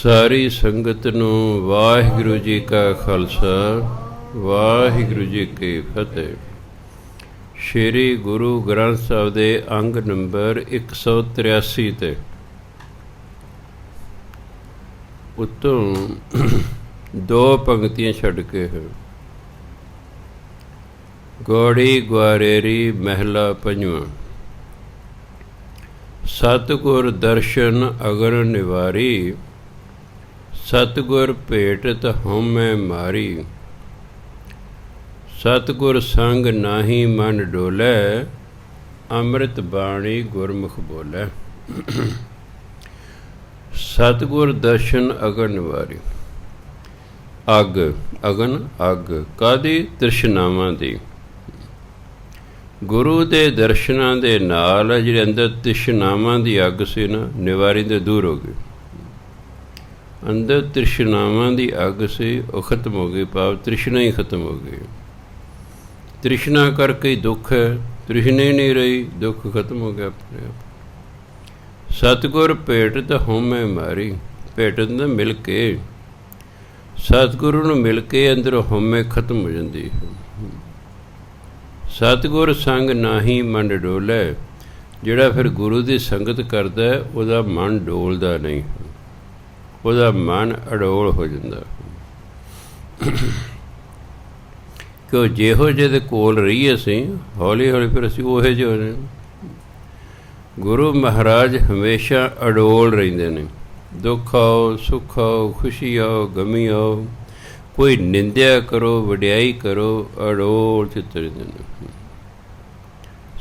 ਸਾਰੀ ਸੰਗਤ ਨੂੰ ਵਾਹਿਗੁਰੂ ਜੀ ਕਾ ਖਾਲਸਾ, ਵਾਹਿਗੁਰੂ ਜੀ ਕੀ ਫਤਿਹ। ਸ਼੍ਰੀ ਗੁਰੂ ਗ੍ਰੰਥ ਸਾਹਿਬ ਦੇ ਅੰਗ ਨੰਬਰ 183 ਤੇ ਉੱਤੋਂ ਦੋ ਪੰਕਤੀਆਂ ਛੱਡ ਕੇ ਹੈ। ਗੋੜੀ ਗੁਆਰੇਰੀ ਮਹਿਲਾ ਪੰਜਵਾਂ। ਸਤਿਗੁਰ ਦਰਸ਼ਨ ਅਗਨ ਨਿਵਾਰੀ, ਸਤਿਗੁਰ ਭੇਟਤ ਹਉਮੈ ਮਾਰੀ। ਸਤਿਗੁਰ ਸੰਗ ਨਾਹੀ ਮਨ ਡੋਲੈ, ਅੰਮ੍ਰਿਤ ਬਾਣੀ ਗੁਰਮੁਖ ਬੋਲੈ। ਸਤਿਗੁਰ ਦਰਸ਼ਨ ਅਗਨ ਨਿਵਾਰੀ। ਅੱਗ, ਅਗਨ ਅੱਗ ਕਾਹਦੀ? ਤ੍ਰਿਸ਼ਨਾਵਾਂ ਦੀ। ਗੁਰੂ ਦੇ ਦਰਸ਼ਨਾਂ ਦੇ ਨਾਲ ਜਿਹੜੇ ਅੰਦਰ ਤ੍ਰਿਸ਼ਨਾਵਾਂ ਦੀ ਅੱਗ ਸੀ ਨਾ, ਨਿਵਾਰੀ ਦੇ ਦੂਰ ਹੋ ਗਈ। ਅੰਦਰ ਤ੍ਰਿਸ਼ਨਾਵਾਂ ਦੀ ਅੱਗ ਸੀ, ਉਹ ਖਤਮ ਹੋ ਗਈ। ਭਾਵ ਤ੍ਰਿਸ਼ਨਾ ਹੀ ਖਤਮ ਹੋ ਗਈ। ਤ੍ਰਿਸ਼ਨਾ ਕਰਕੇ ਹੀ ਦੁੱਖ ਹੈ, ਤ੍ਰਿਸ਼ਨਾ ਹੀ ਨਹੀਂ ਰਹੀ, ਦੁੱਖ ਖਤਮ ਹੋ ਗਿਆ ਆਪਣੇ ਆਪ। ਸਤਿਗੁਰ ਭੇਟਤ ਹਉਮੈ ਮਾਰੀ। ਭੇਟਤ ਨਾਲ ਮਿਲ ਕੇ, ਸਤਿਗੁਰੂ ਨੂੰ ਮਿਲ ਕੇ ਅੰਦਰੋਂ ਹਉਮੈ ਖਤਮ ਹੋ ਜਾਂਦੀ ਹੈ। ਸਤਿਗੁਰ ਸੰਗ ਨਾਹੀ ਮਨ ਡੋਲੈ। ਜਿਹੜਾ ਫਿਰ ਗੁਰੂ ਦੀ ਸੰਗਤ ਕਰਦਾ ਉਹਦਾ ਮਨ ਡੋਲਦਾ ਨਹੀਂ, ਉਹਦਾ ਮਨ ਅਡੋਲ ਹੋ ਜਾਂਦਾ। ਕਿਉਂ? ਜਿਹੋ ਜਿਹੇ ਦੇ ਕੋਲ ਰਹੀਏ ਅਸੀਂ, ਹੌਲੀ ਹੌਲੀ ਫਿਰ ਅਸੀਂ ਉਹੇ ਜਿਹੇ ਨੇ। ਗੁਰੂ ਮਹਾਰਾਜ ਹਮੇਸ਼ਾ ਅਡੋਲ ਰਹਿੰਦੇ ਨੇ। ਦੁੱਖ ਆਓ, ਸੁੱਖ ਆਓ, ਖੁਸ਼ੀ ਆਓ, ਗਮੀ ਆਓ, ਕੋਈ ਨਿੰਦਿਆ ਕਰੋ, ਵਡਿਆਈ ਕਰੋ, ਅਡੋਲ ਚਿੱਤ ਰਹਿੰਦੇ ਨੇ।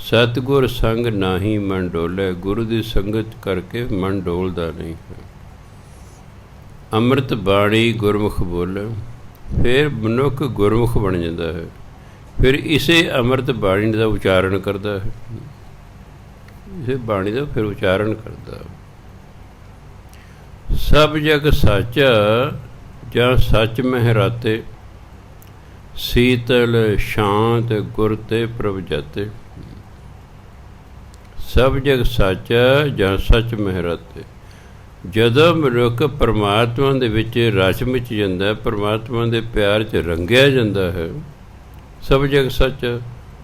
ਸਤਿਗੁਰ ਸੰਗ ਨਾਹੀ ਮਨ ਡੋਲੈ। ਗੁਰੂ ਦੀ ਸੰਗਤ ਕਰਕੇ ਮਨ ਡੋਲਦਾ ਨਹੀਂ ਹੈ। ਅੰਮ੍ਰਿਤ ਬਾਣੀ ਗੁਰਮੁਖ ਬੋਲੇ। ਫਿਰ ਮਨੁੱਖ ਗੁਰਮੁਖ ਬਣ ਜਾਂਦਾ ਹੈ। ਫਿਰ ਇਸੇ ਅੰਮ੍ਰਿਤ ਬਾਣੀ ਦਾ ਉਚਾਰਨ ਕਰਦਾ ਹੈ। ਇਸੇ ਬਾਣੀ ਦਾ ਫਿਰ ਉਚਾਰਨ ਕਰਦਾ। ਸਭ ਜਗ ਸਾਚਾ ਜਾਂ ਸੱਚ ਮਹਿਰਾਤੇ, ਸੀਤਲ ਸ਼ਾਂਤ ਗੁਰ ਤੇ ਪ੍ਰਭ ਜਾਤੇ। ਸਭ ਜਗ ਸਾਚਾ ਜਾਂ ਸੱਚ ਮਹਿਰਾਤੇ। ਜਦੋਂ ਮਨੁੱਖ ਪਰਮਾਤਮਾ ਦੇ ਵਿੱਚ ਰਚ ਮਿਚ ਜਾਂਦਾ, ਪਰਮਾਤਮਾ ਦੇ ਪਿਆਰ 'ਚ ਰੰਗਿਆ ਜਾਂਦਾ ਹੈ, ਸਭ ਜਗ ਸੱਚ,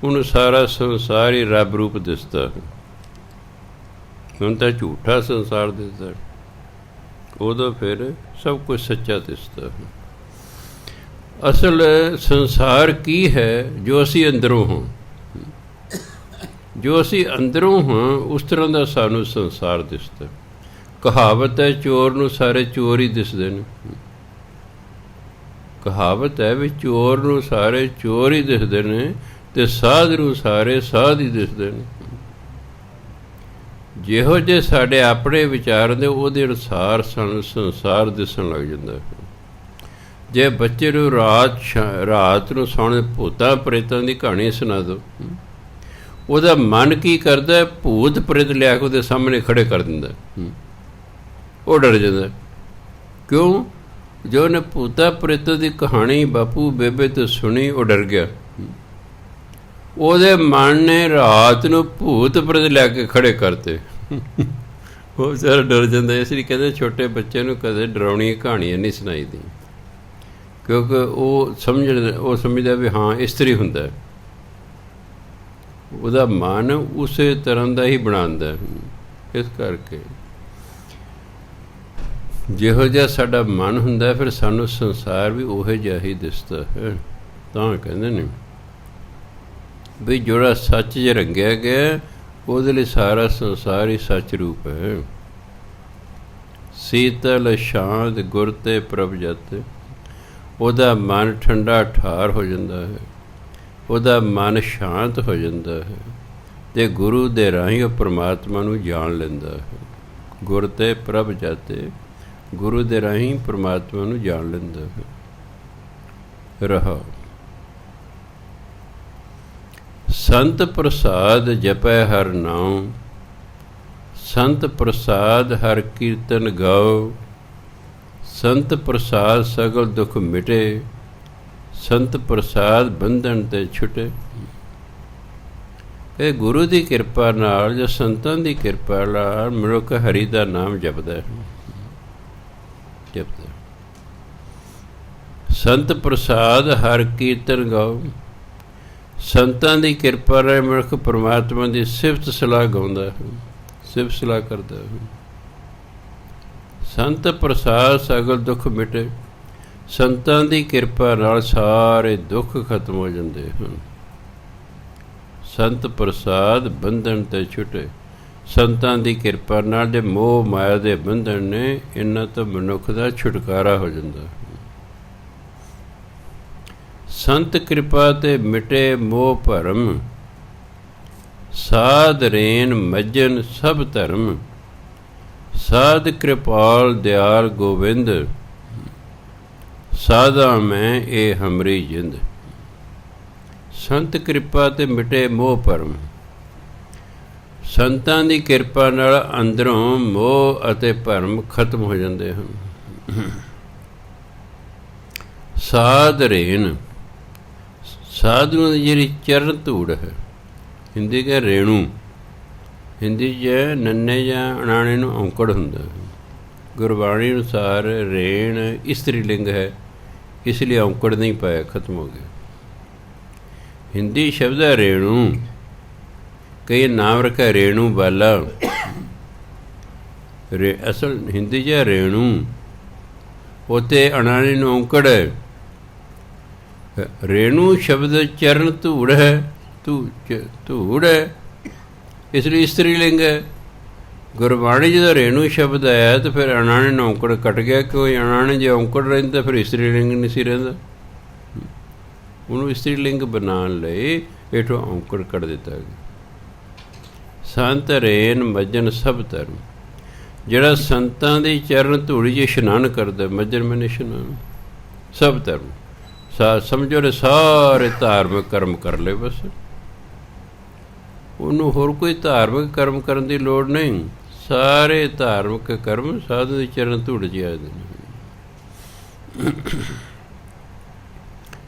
ਉਹਨੂੰ ਸਾਰਾ ਸੰਸਾਰ ਹੀ ਰੱਬ ਰੂਪ ਦਿਸਦਾ ਹੈ। ਹੁਣ ਤਾਂ ਝੂਠਾ ਸੰਸਾਰ ਦਿਸਦਾ, ਉਦੋਂ ਫਿਰ ਸਭ ਕੁਝ ਸੱਚਾ ਦਿਸਦਾ ਹੈ। ਅਸਲ ਸੰਸਾਰ ਕੀ ਹੈ? ਜੋ ਅਸੀਂ ਅੰਦਰੋਂ ਹਾਂ, ਜੋ ਅਸੀਂ ਅੰਦਰੋਂ ਹਾਂ, ਉਸ ਤਰ੍ਹਾਂ ਦਾ ਸਾਨੂੰ ਸੰਸਾਰ ਦਿਸਦਾ। ਕਹਾਵਤ ਹੈ, ਚੋਰ ਨੂੰ ਸਾਰੇ ਚੋਰ ਹੀ ਦਿਸਦੇ ਨੇ। ਕਹਾਵਤ ਹੈ ਵੀ ਚੋਰ ਨੂੰ ਸਾਰੇ ਚੋਰ ਹੀ ਦਿਸਦੇ ਨੇ, ਅਤੇ ਸਾਧ ਨੂੰ ਸਾਰੇ ਸਾਧ ਹੀ ਦਿਸਦੇ ਨੇ। ਜਿਹੋ ਜਿਹੇ ਸਾਡੇ ਆਪਣੇ ਵਿਚਾਰ ਦੇ, ਉਹਦੇ ਅਨੁਸਾਰ ਸਾਨੂੰ ਸੰਸਾਰ ਦਿਸਣ ਲੱਗ ਜਾਂਦਾ। ਜੇ ਬੱਚੇ ਨੂੰ ਰਾਤ ਨੂੰ ਸੌਣ ਭੂਤਾਂ ਪ੍ਰੇਤਾਂ ਦੀ ਕਹਾਣੀ ਸੁਣਾ ਦਿਓ, ਉਹਦਾ ਮਨ ਕੀ ਕਰਦਾ? ਭੂਤ ਪ੍ਰੇਤ ਲਿਆ ਕੇ ਉਹਦੇ ਸਾਹਮਣੇ ਖੜੇ ਕਰ ਦਿੰਦਾ। ਉਹ ਡਰ ਜਾਂਦਾ। ਕਿਉਂ? ਜੋ ਉਹਨੇ ਭੂਤਾ ਪ੍ਰੇਤ ਦੀ ਕਹਾਣੀ ਬਾਪੂ ਬੇਬੇ ਤੋਂ ਸੁਣੀ, ਉਹ ਡਰ ਗਿਆ। ਉਹਦੇ ਮਨ ਨੇ ਰਾਤ ਨੂੰ ਭੂਤ ਪ੍ਰੇਤ ਲਿਆ ਕੇ ਖੜੇ ਕਰਤੇ। ਉਹ ਵਿਚਾਰਾ ਡਰ ਜਾਂਦਾ। ਇਸ ਲਈ ਕਹਿੰਦੇ ਛੋਟੇ ਬੱਚੇ ਨੂੰ ਕਦੇ ਡਰਾਉਣੀਆਂ ਕਹਾਣੀਆਂ ਨਹੀਂ ਸੁਣਾਈ ਦੀ, ਕਿਉਂਕਿ ਉਹ ਸਮਝਦਾ ਵੀ ਹਾਂ ਇਸ ਤਰ੍ਹਾਂ ਹੀ ਹੁੰਦਾ। ਉਹਦਾ ਮਨ ਉਸੇ ਤਰ੍ਹਾਂ ਦਾ ਹੀ ਬਣਾਉਂਦਾ। ਇਸ ਕਰਕੇ ਜਿਹੋ ਜਿਹਾ ਸਾਡਾ ਮਨ ਹੁੰਦਾ, ਫਿਰ ਸਾਨੂੰ ਸੰਸਾਰ ਵੀ ਉਹੋ ਜਿਹਾ ਹੀ ਦਿਸਦਾ ਹੈ। ਤਾਂ ਕਹਿੰਦੇ ਨੇ ਵੀ ਜਿਹੜਾ ਸੱਚ 'ਚ ਰੰਗਿਆ ਗਿਆ, ਉਹਦੇ ਲਈ ਸਾਰਾ ਸੰਸਾਰ ਹੀ ਸੱਚ ਰੂਪ ਹੈ। ਸੀਤਲ ਸ਼ਾਂਤ ਗੁਰ ਤੇ ਪ੍ਰਭ ਜਾਤੇ। ਉਹਦਾ ਮਨ ਠੰਡਾ ਠਾਰ ਹੋ ਜਾਂਦਾ ਹੈ, ਉਹਦਾ ਮਨ ਸ਼ਾਂਤ ਹੋ ਜਾਂਦਾ ਹੈ, ਅਤੇ ਗੁਰੂ ਦੇ ਰਾਹੀਂ ਉਹ ਪਰਮਾਤਮਾ ਨੂੰ ਜਾਣ ਲੈਂਦਾ ਹੈ। ਗੁਰ ਤੇ ਪ੍ਰਭ ਜਾਤੇ, ਗੁਰੂ ਦੇ ਰਾਹੀਂ ਪਰਮਾਤਮਾ ਨੂੰ ਜਾਣ ਲੈਂਦਾ ਹੈ। ਰਹਾ ਸੰਤ ਪ੍ਰਸਾਦ ਜਪੈ ਹਰ ਨਾਉ, ਸੰਤ ਪ੍ਰਸਾਦ ਹਰ ਕੀਰਤਨ ਗਾਓ। ਸੰਤ ਪ੍ਰਸਾਦ ਸਗਲ ਦੁੱਖ ਮਿਟੇ, ਸੰਤ ਪ੍ਰਸਾਦ ਬੰਧਨ ਤੇ ਛੁਟੇ। ਇਹ ਗੁਰੂ ਦੀ ਕਿਰਪਾ ਨਾਲ ਜਾਂ ਸੰਤਾਂ ਦੀ ਕਿਰਪਾ ਨਾਲ ਮਨੁੱਖ ਹਰੀ ਦਾ ਨਾਮ ਜਪਦਾ ਹੈ। ਜਪਦਾ। ਸੰਤ ਪ੍ਰਸਾਦ ਹਰ ਕੀਰਤਨ ਗਾਓ। ਸੰਤਾਂ ਦੀ ਕਿਰਪਾ ਨਾਲ ਮਨੁੱਖ ਪਰਮਾਤਮਾ ਦੀ ਸਿਫਤ ਸਲਾਹ ਗਾਉਂਦਾ ਹੈ, ਸਿਫਤ ਸਲਾਹ ਕਰਦਾ ਹੈ। ਸੰਤ ਪ੍ਰਸਾਦ ਸਗਲ ਦੁੱਖ ਮਿਟੇ। ਸੰਤਾਂ ਦੀ ਕਿਰਪਾ ਨਾਲ ਸਾਰੇ ਦੁੱਖ ਖਤਮ ਹੋ ਜਾਂਦੇ ਹਨ। ਸੰਤ ਪ੍ਰਸਾਦ ਬੰਧਨ ਤੇ ਛੁਟੇ। ਸੰਤਾਂ ਦੀ ਕਿਰਪਾ ਨਾਲ ਜੇ ਮੋਹ ਮਾਇਆ ਦੇ ਬੰਧਨ ਨੇ, ਇਹਨਾਂ ਤੋਂ ਮਨੁੱਖ ਦਾ ਛੁਟਕਾਰਾ ਹੋ ਜਾਂਦਾ। ਸੰਤ ਕਿਰਪਾ ਤੇ ਮਿਟੇ ਮੋਹ ਭਰਮ। ਸਾਧ ਰੇਨ ਮੱਜਨ ਸਭ ਧਰਮ। ਸਾਧ ਕਿਰਪਾਲ ਦਿਆਲ ਗੋਬਿੰਦ। ਸਾਧਾ ਮੈਂ ਇਹ ਹਮਰੀ ਜਿੰਦ। ਸੰਤ ਕਿਰਪਾ ਤੇ ਮਿਟੇ ਮੋਹ ਭਰਮ। ਸੰਤਾਂ ਦੀ ਕਿਰਪਾ ਨਾਲ ਅੰਦਰੋਂ ਮੋਹ ਅਤੇ ਭਰਮ ਖਤਮ ਹੋ ਜਾਂਦੇ ਹਨ। ਸਾਧ ਰੇਨ, ਸਾਧੂਆਂ ਦੀ ਜਿਹੜੀ ਚਰਨ ਧੂੜ ਹੈ, ਹਿੰਦੀ ਕਿ ਰੇਣੂ, ਹਿੰਦੀ 'ਚ ਨੰਨੇ ਜਾਂ ਅਣਾਣੇ ਨੂੰ ਔਂਕੜ ਹੁੰਦਾ। ਗੁਰਬਾਣੀ ਅਨੁਸਾਰ ਰੇਣ ਇਸਤਰੀ ਲਿੰਗ ਹੈ, ਇਸ ਲਈ ਔਂਕੜ ਨਹੀਂ ਪਾਇਆ, ਖਤਮ ਹੋ ਗਿਆ। ਹਿੰਦੀ ਸ਼ਬਦ ਹੈ ਰੇਣੂ। ਕਈ ਨਾਮ ਰੱਖਿਆ ਰੇਣੂ ਬਾਲਾ, ਅਸਲ ਹਿੰਦੀ 'ਚ ਰੇਣੂ, ਉੱਥੇ ਅਣਾਣੇ ਨੂੰ ਔਂਕੜ ਹੈ। ਰੇਣੂ ਸ਼ਬਦ ਚਰਨ ਧੂੜ ਹੈ, ਧੂੜ ਹੈ, ਇਸ ਲਈ ਇਸਤਰੀ ਲਿੰਗ ਹੈ। ਗੁਰਬਾਣੀ ਜਦੋਂ ਰੇਣੂ ਸ਼ਬਦ ਆਇਆ ਤਾਂ ਫਿਰ ਅਣਾਣੇ ਨੂੰ ਔਂਕੜ ਕੱਟ ਗਿਆ, ਕਿਉਂਕਿ ਅਣਾਣੇ ਜੇ ਔਂਕੜ ਰਹਿੰਦਾ ਫਿਰ ਇਸਤਰੀ ਲਿੰਗ ਨਹੀਂ ਸੀ ਰਹਿੰਦਾ। ਉਹਨੂੰ ਇਸਤਰੀ ਲਿੰਗ ਬਣਾਉਣ ਲਈ ਹੇਠੋਂ ਔਂਕੜ ਕੱਢ ਦਿੱਤਾ ਗਿਆ। ਸੰਤ ਰੇਨ ਮੱਜਨ ਸਭ ਧਰਮ। ਜਿਹੜਾ ਸੰਤਾਂ ਦੀ ਚਰਨ ਧੂੜੀ 'ਚ ਇਸ਼ਨਾਨ ਕਰਦਾ, ਮੱਜਨ ਮੈਨੇ ਇਸ਼ਨਾਨ, ਸਭ ਧਰਮ, ਸਮਝੋ ਨੇ ਸਾਰੇ ਧਾਰਮਿਕ ਕਰਮ ਕਰ ਲਏ। ਬਸ ਉਹਨੂੰ ਹੋਰ ਕੋਈ ਧਾਰਮਿਕ ਕਰਮ ਕਰਨ ਦੀ ਲੋੜ ਨਹੀਂ। ਸਾਰੇ ਧਾਰਮਿਕ ਕਰਮ ਸਾਧੂ ਦੀ ਚਰਨ ਧੂੜ 'ਚ ਆ ਜਾਂਦੇ ਨੇ।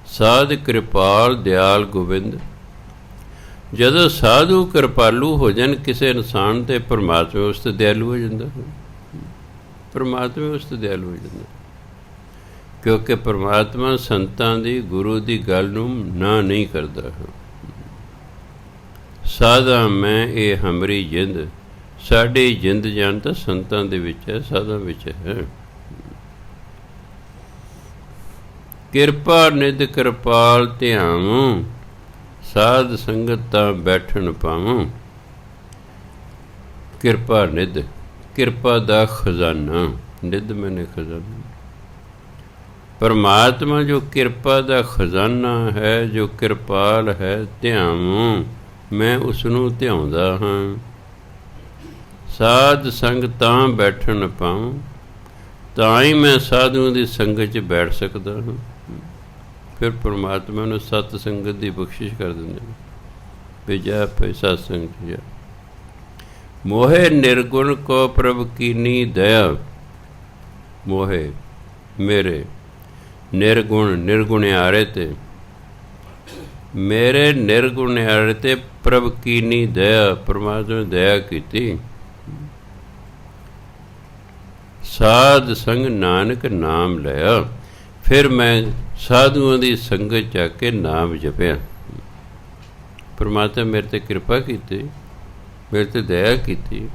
ਸਾਧ ਕਿਰਪਾਲ ਦਿਆਲ ਗੋਬਿੰਦ। ਜਦੋਂ ਸਾਧੂ ਕਿਰਪਾਲੂ ਹੋ ਜਾਣ ਕਿਸੇ ਇਨਸਾਨ 'ਤੇ, ਪਰਮਾਤਮਾ ਉਸ 'ਤੇ ਦਿਆਲੂ ਹੋ ਜਾਂਦਾ। ਪਰਮਾਤਮਾ ਉਸ 'ਤੇ ਦਿਆਲੂ ਹੋ ਜਾਂਦਾ, ਕਿਉਂਕਿ ਪਰਮਾਤਮਾ ਸੰਤਾਂ ਦੀ, ਗੁਰੂ ਦੀ ਗੱਲ ਨੂੰ ਨਾ ਨਹੀਂ ਕਰਦਾ। ਸਾਧਾ ਮੈਂ ਇਹ ਹਮਰੀ ਜਿੰਦ। ਸਾਡੀ ਜਿੰਦ ਜਾਨ ਤਾਂ ਸੰਤਾਂ ਦੇ ਵਿੱਚ ਹੈ, ਸਾਧਾਂ ਵਿੱਚ ਹੈ। ਕਿਰਪਾ ਨਿਧ ਕਿਰਪਾਲ ਧਿਆਵੂੰ। ਸਾਧ ਸੰਗਤ ਤਾਂ ਬੈਠਣ ਪਾਵਾਂ। ਕਿਰਪਾ ਨਿਧ, ਕਿਰਪਾ ਦਾ ਖਜ਼ਾਨਾ। ਨਿਧ ਮੈਨੇ ਖਜ਼ਾਨਾ। ਪਰਮਾਤਮਾ ਜੋ ਕਿਰਪਾ ਦਾ ਖਜ਼ਾਨਾ ਹੈ, ਜੋ ਕਿਰਪਾਲ ਹੈ, ਧਿਆਵੂੰ, ਮੈਂ ਉਸ ਨੂੰ ਧਿਆਉਂਦਾ ਹਾਂ। ਸਾਧ ਸੰਗ ਤਾਂ ਬੈਠਣ ਪਾਵਾਂ, ਤਾਂ ਹੀ ਮੈਂ ਸਾਧੂਆਂ ਦੀ ਸੰਗਤ 'ਚ ਬੈਠ ਸਕਦਾ ਹਾਂ। ਫਿਰ ਪਰਮਾਤਮਾ ਨੂੰ ਸਤ ਸੰਗਤ ਦੀ ਬਖਸ਼ਿਸ਼ ਕਰ ਦਿੰਦੇ ਨੇ, ਵੀ ਜਾ ਪੈ ਸਤ ਸੰਗਤ ਜਾ। ਮੋਹੇ ਨਿਰਗੁਣ ਕੋ ਪ੍ਰਭ ਕੀਨੀ ਦਇਆ। ਮੋਹੇ ਮੇਰੇ, ਨਿਰਗੁਣ, ਨਿਰਗੁਣਿਆਰੇ ਤੇ, ਮੇਰੇ ਨਿਰਗੁਣਿਆਰੇ ਤੇ ਪ੍ਰਭ ਕੀਨੀ ਦਇਆ, ਪਰਮਾਤਮਾ ਨੇ ਦਇਆ ਕੀਤੀ। ਸਾਧ ਸੰਗ ਨਾਨਕ ਨਾਮ ਲਿਆ। ਫਿਰ ਮੈਂ ਸਾਧੂਆਂ ਦੀ ਸੰਗਤ 'ਚ ਆ ਕੇ ਨਾਮ ਜਪਿਆ। ਪਰਮਾਤਮਾ ਮੇਰੇ 'ਤੇ ਕਿਰਪਾ ਕੀਤੀ, ਮੇਰੇ 'ਤੇ ਦਇਆ ਕੀਤੀ।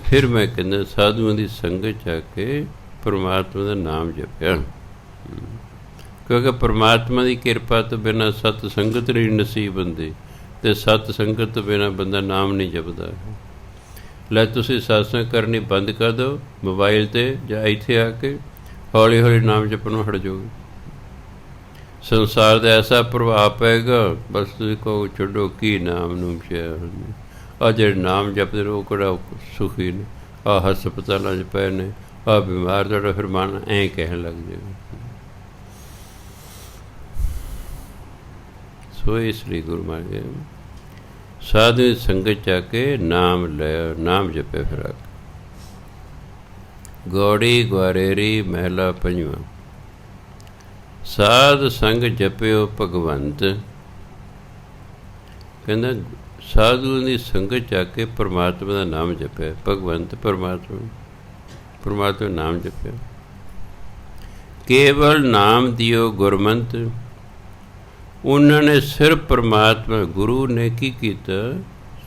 ਫਿਰ ਮੈਂ ਕਹਿੰਦਾ ਸਾਧੂਆਂ ਦੀ ਸੰਗਤ 'ਚ ਆ ਕੇ ਪਰਮਾਤਮਾ ਦਾ ਨਾਮ ਜਪਿਆ। ਕਿਉਂਕਿ ਪਰਮਾਤਮਾ ਦੀ ਕਿਰਪਾ ਤੋਂ ਬਿਨਾਂ ਸਤ ਸੰਗਤ ਨਹੀਂ ਨਸੀਬ ਹੁੰਦੀ, ਅਤੇ ਸਤ ਸੰਗਤ ਤੋਂ ਬਿਨਾਂ ਬੰਦਾ ਨਾਮ ਨਹੀਂ ਜਪਦਾ। ਲੈ ਤੁਸੀਂ ਸਤਸੰਗ ਕਰਨੀ ਬੰਦ ਕਰ ਦਿਓ ਮੋਬਾਈਲ 'ਤੇ ਜਾਂ ਇੱਥੇ ਆ ਕੇ, ਹੌਲੀ ਹੌਲੀ ਨਾਮ ਜਪਣੋਂ ਹਟ ਜਾਓਗੇ। ਸੰਸਾਰ ਦਾ ਐਸਾ ਪ੍ਰਭਾਵ ਪਏਗਾ, ਬਸ ਤੁਸੀਂ ਕਹੋ ਛੱਡੋ ਕੀ ਨਾਮ ਨੂੰ ਪਿਆ। ਆਹ ਜਿਹੜੇ ਨਾਮ ਜਪਦੇ ਨੇ ਉਹ ਕਿਹੜਾ ਸੁਖੀ ਨੇ, ਆਹ ਹਸਪਤਾਲਾਂ 'ਚ ਪਏ ਨੇ, ਆਹ ਬਿਮਾਰ, ਤੁਹਾਡਾ ਫਿਰ ਮਨ ਐਂ ਕਹਿਣ ਲੱਗ ਜਾਏਗਾ। ਸੋ ਇਸ ਲਈ ਗੁਰੂ ਮਹਾਰਾਜ ਸਾਧੂ ਦੀ ਸੰਗਤ 'ਚ ਆ ਕੇ ਨਾਮ ਲਿਆ, ਨਾਮ ਜਪਿਆ। ਫਿਰ ਆ ਗੌੜੀ ਗੁਆਰੇਰੀ ਮਹਿਲਾ ਪੰਜਵਾਂ। ਸਾਧ ਸੰਗ ਜਪਿਓ ਭਗਵੰਤ। ਕਹਿੰਦਾ ਸਾਧੂ ਦੀ ਸੰਗਤ 'ਚ ਆ ਕੇ ਪਰਮਾਤਮਾ ਦਾ ਨਾਮ ਜਪਿਆ। ਭਗਵੰਤ ਪਰਮਾਤਮਾ, ਪਰਮਾਤਮਾ ਨਾਮ ਜਪਿਆ। ਕੇਵਲ ਨਾਮ ਦਿਓ ਗੁਰਮੰਤ। ਉਹਨਾਂ ਨੇ ਸਿਰਫ ਪਰਮਾਤਮਾ, ਗੁਰੂ ਨੇ ਕੀ ਕੀਤਾ,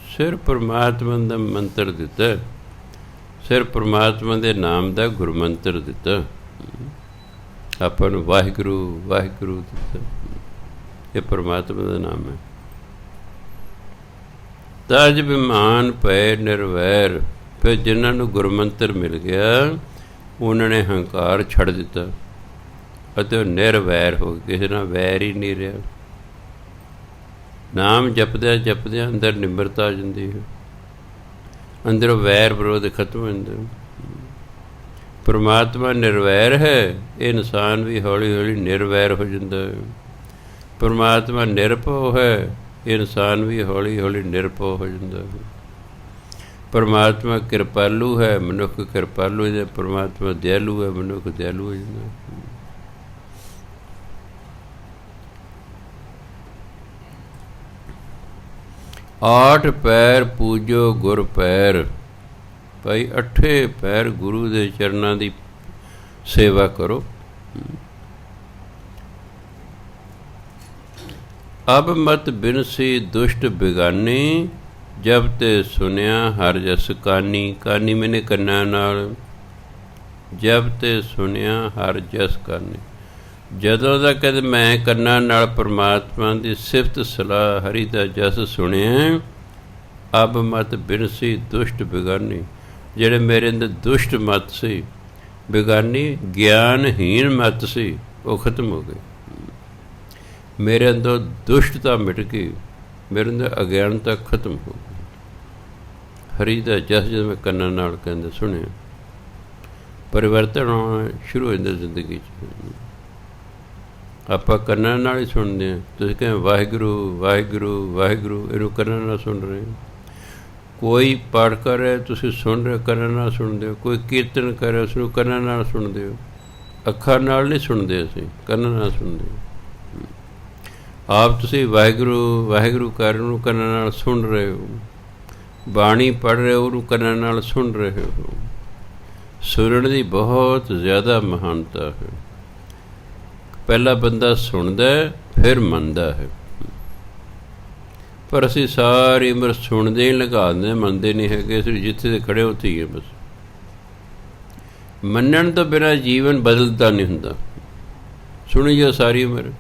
ਸਿਰਫ ਪਰਮਾਤਮਾ ਦਾ ਮੰਤਰ ਦਿੱਤਾ, ਸਿਰਫ ਪਰਮਾਤਮਾ ਦੇ ਨਾਮ ਦਾ ਗੁਰਮੰਤਰ ਦਿੱਤਾ, ਆਪਾਂ ਨੂੰ ਵਾਹਿਗੁਰੂ ਵਾਹਿਗੁਰੂ ਦਿੱਤਾ। ਇਹ ਪਰਮਾਤਮਾ ਦਾ ਨਾਮ ਹੈ। ਤਜ ਬਿਮਾਨ ਪਏ ਨਿਰਵੈਰ। ਫਿਰ ਜਿਨ੍ਹਾਂ ਨੂੰ ਗੁਰਮੰਤਰ ਮਿਲ ਗਿਆ ਉਹਨਾਂ ਨੇ ਹੰਕਾਰ ਛੱਡ ਦਿੱਤਾ ਅਤੇ ਉਹ ਨਿਰਵੈਰ ਹੋ ਗਏ, ਕਿਸੇ ਨਾਲ ਵੈਰ ਹੀ ਨਹੀਂ ਰਿਹਾ। ਨਾਮ ਜਪਦਿਆਂ ਜਪਦਿਆਂ ਅੰਦਰ ਨਿਮਰਤਾ ਆ ਜਾਂਦੀ ਹੈ, ਅੰਦਰੋਂ ਵੈਰ ਵਿਰੋਧ ਖਤਮ ਹੋ ਜਾਂਦਾ। ਪਰਮਾਤਮਾ ਨਿਰਵੈਰ ਹੈ, ਇਹ ਇਨਸਾਨ ਵੀ ਹੌਲੀ ਹੌਲੀ ਨਿਰਵੈਰ ਹੋ ਜਾਂਦਾ ਹੈ। ਪਰਮਾਤਮਾ ਨਿਰਭਉ ਹੈ, ਇਹ ਇਨਸਾਨ ਵੀ ਹੌਲੀ ਹੌਲੀ ਨਿਰਭਉ ਹੋ ਜਾਂਦਾ ਹੈ। ਪਰਮਾਤਮਾ ਕਿਰਪਾਲੂ ਹੈ, ਮਨੁੱਖ ਕਿਰਪਾਲੂ ਹੈ। ਪਰਮਾਤਮਾ ਦਿਆਲੂ ਹੈ, ਮਨੁੱਖ ਦਿਆਲੂ ਹੋ ਜਾਂਦਾ। ਆਠ ਪੈਰ ਪੂਜੋ ਗੁਰ ਪੈਰ। ਭਾਈ ਅੱਠੇ ਪੈਰ ਗੁਰੂ ਦੇ ਚਰਨਾਂ ਦੀ ਸੇਵਾ ਕਰੋ। ਅਬ ਮਤ ਬਿਨਸੀ ਦੁਸ਼ਟ ਬਿਗਾਨੀ, ਜਬ ਤੇ ਸੁਨਿਆ ਹਰ ਜਸ ਕਾਨੀ। ਕਾਨੀ ਮੈਨੇ ਕੰਨਾਂ ਨਾਲ, ਜਬ ਤੇ ਸੁਨਿਆ ਹਰ ਜਸ ਕਾਨੀ। ਜਦੋਂ ਦਾ ਕਹਿੰਦੇ ਮੈਂ ਕੰਨਾਂ ਨਾਲ ਪਰਮਾਤਮਾ ਦੀ ਸਿਫਤ ਸਲਾਹ ਹਰੀ ਦਾ ਜਸ ਸੁਣਿਆ, ਅਬ ਮਤ ਬਿਨਸੀ ਦੁਸ਼ਟ ਬਿਗਾਨੀ। ਜਿਹੜੇ ਮੇਰੇ ਅੰਦਰ ਦੁਸ਼ਟ ਮਤ ਸੀ, ਬਿਗਾਨੀ ਗਿਆਨਹੀਨ ਮਤ ਸੀ, ਉਹ ਖਤਮ ਹੋ ਗਈ। ਮੇਰੇ ਅੰਦਰ ਦੁਸ਼ਟਤਾ ਮਿਟ ਗਈ, ਮੇਰੇ ਅੰਦਰ ਅਗਿਆਨਤਾ ਖਤਮ ਹੋ ਗਈ। ਹਰੀ ਦਾ ਜਸ ਜਦੋਂ ਮੈਂ ਕੰਨਾਂ ਨਾਲ ਕਹਿੰਦੇ ਸੁਣਿਆ, ਪਰਿਵਰਤਨ ਆਉਣਾ ਸ਼ੁਰੂ ਹੋ ਜਾਂਦਾ ਜ਼ਿੰਦਗੀ 'ਚ। ਆਪਾਂ ਕੰਨਾਂ ਨਾਲ ਹੀ ਸੁਣਦੇ ਹਾਂ। ਤੁਸੀਂ ਕਹਿੰਦੇ ਵਾਹਿਗੁਰੂ ਵਾਹਿਗੁਰੂ ਵਾਹਿਗੁਰੂ, ਇਹਨੂੰ ਕੰਨਾਂ ਨਾਲ ਸੁਣ ਰਹੇ ਹੋ। ਕੋਈ ਪਾਠ ਕਰ ਰਿਹਾ, ਤੁਸੀਂ ਸੁਣ ਰਹੇ, ਕੰਨਾਂ ਨਾਲ ਸੁਣਦੇ ਹੋ। ਕੋਈ ਕੀਰਤਨ ਕਰ ਰਿਹਾ, ਉਸਨੂੰ ਕੰਨਾਂ ਨਾਲ ਸੁਣਦੇ ਹੋ। ਅੱਖਾਂ ਨਾਲ ਨਹੀਂ ਸੁਣਦੇ, ਅਸੀਂ ਕੰਨਾਂ ਨਾਲ ਸੁਣਦੇ ਹੋ। ਆਪ ਤੁਸੀਂ ਵਾਹਿਗੁਰੂ ਵਾਹਿਗੁਰੂ ਕਰ ਉਹਨੂੰ ਕੰਨਾਂ ਨਾਲ ਸੁਣ ਰਹੇ ਹੋ। ਬਾਣੀ ਪੜ੍ਹ ਰਹੇ ਹੋ, ਉਹਨੂੰ ਕੰਨਾਂ ਨਾਲ ਸੁਣ ਰਹੇ ਹੋ। ਸੁਣਨ ਦੀ ਬਹੁਤ ਜ਼ਿਆਦਾ ਮਹਾਨਤਾ ਹੈ। ਪਹਿਲਾ ਬੰਦਾ ਸੁਣਦਾ ਫਿਰ ਮੰਨਦਾ ਹੈ, ਪਰ ਅਸੀਂ ਸਾਰੀ ਉਮਰ ਸੁਣਦੇ ਹੀ ਲਗਾ ਦਿੰਦੇ, ਮੰਨਦੇ ਨਹੀਂ ਹੈਗੇ। ਅਸੀਂ ਜਿੱਥੇ ਦੇ ਖੜੇ ਉੱਥੇ ਹੀ ਹੈ ਬਸ। ਮੰਨਣ ਤੋਂ ਬਿਨਾਂ ਜੀਵਨ ਬਦਲਦਾ ਨਹੀਂ ਹੁੰਦਾ। ਸੁਣੀ ਜਾਓ ਸਾਰੀ ਉਮਰ,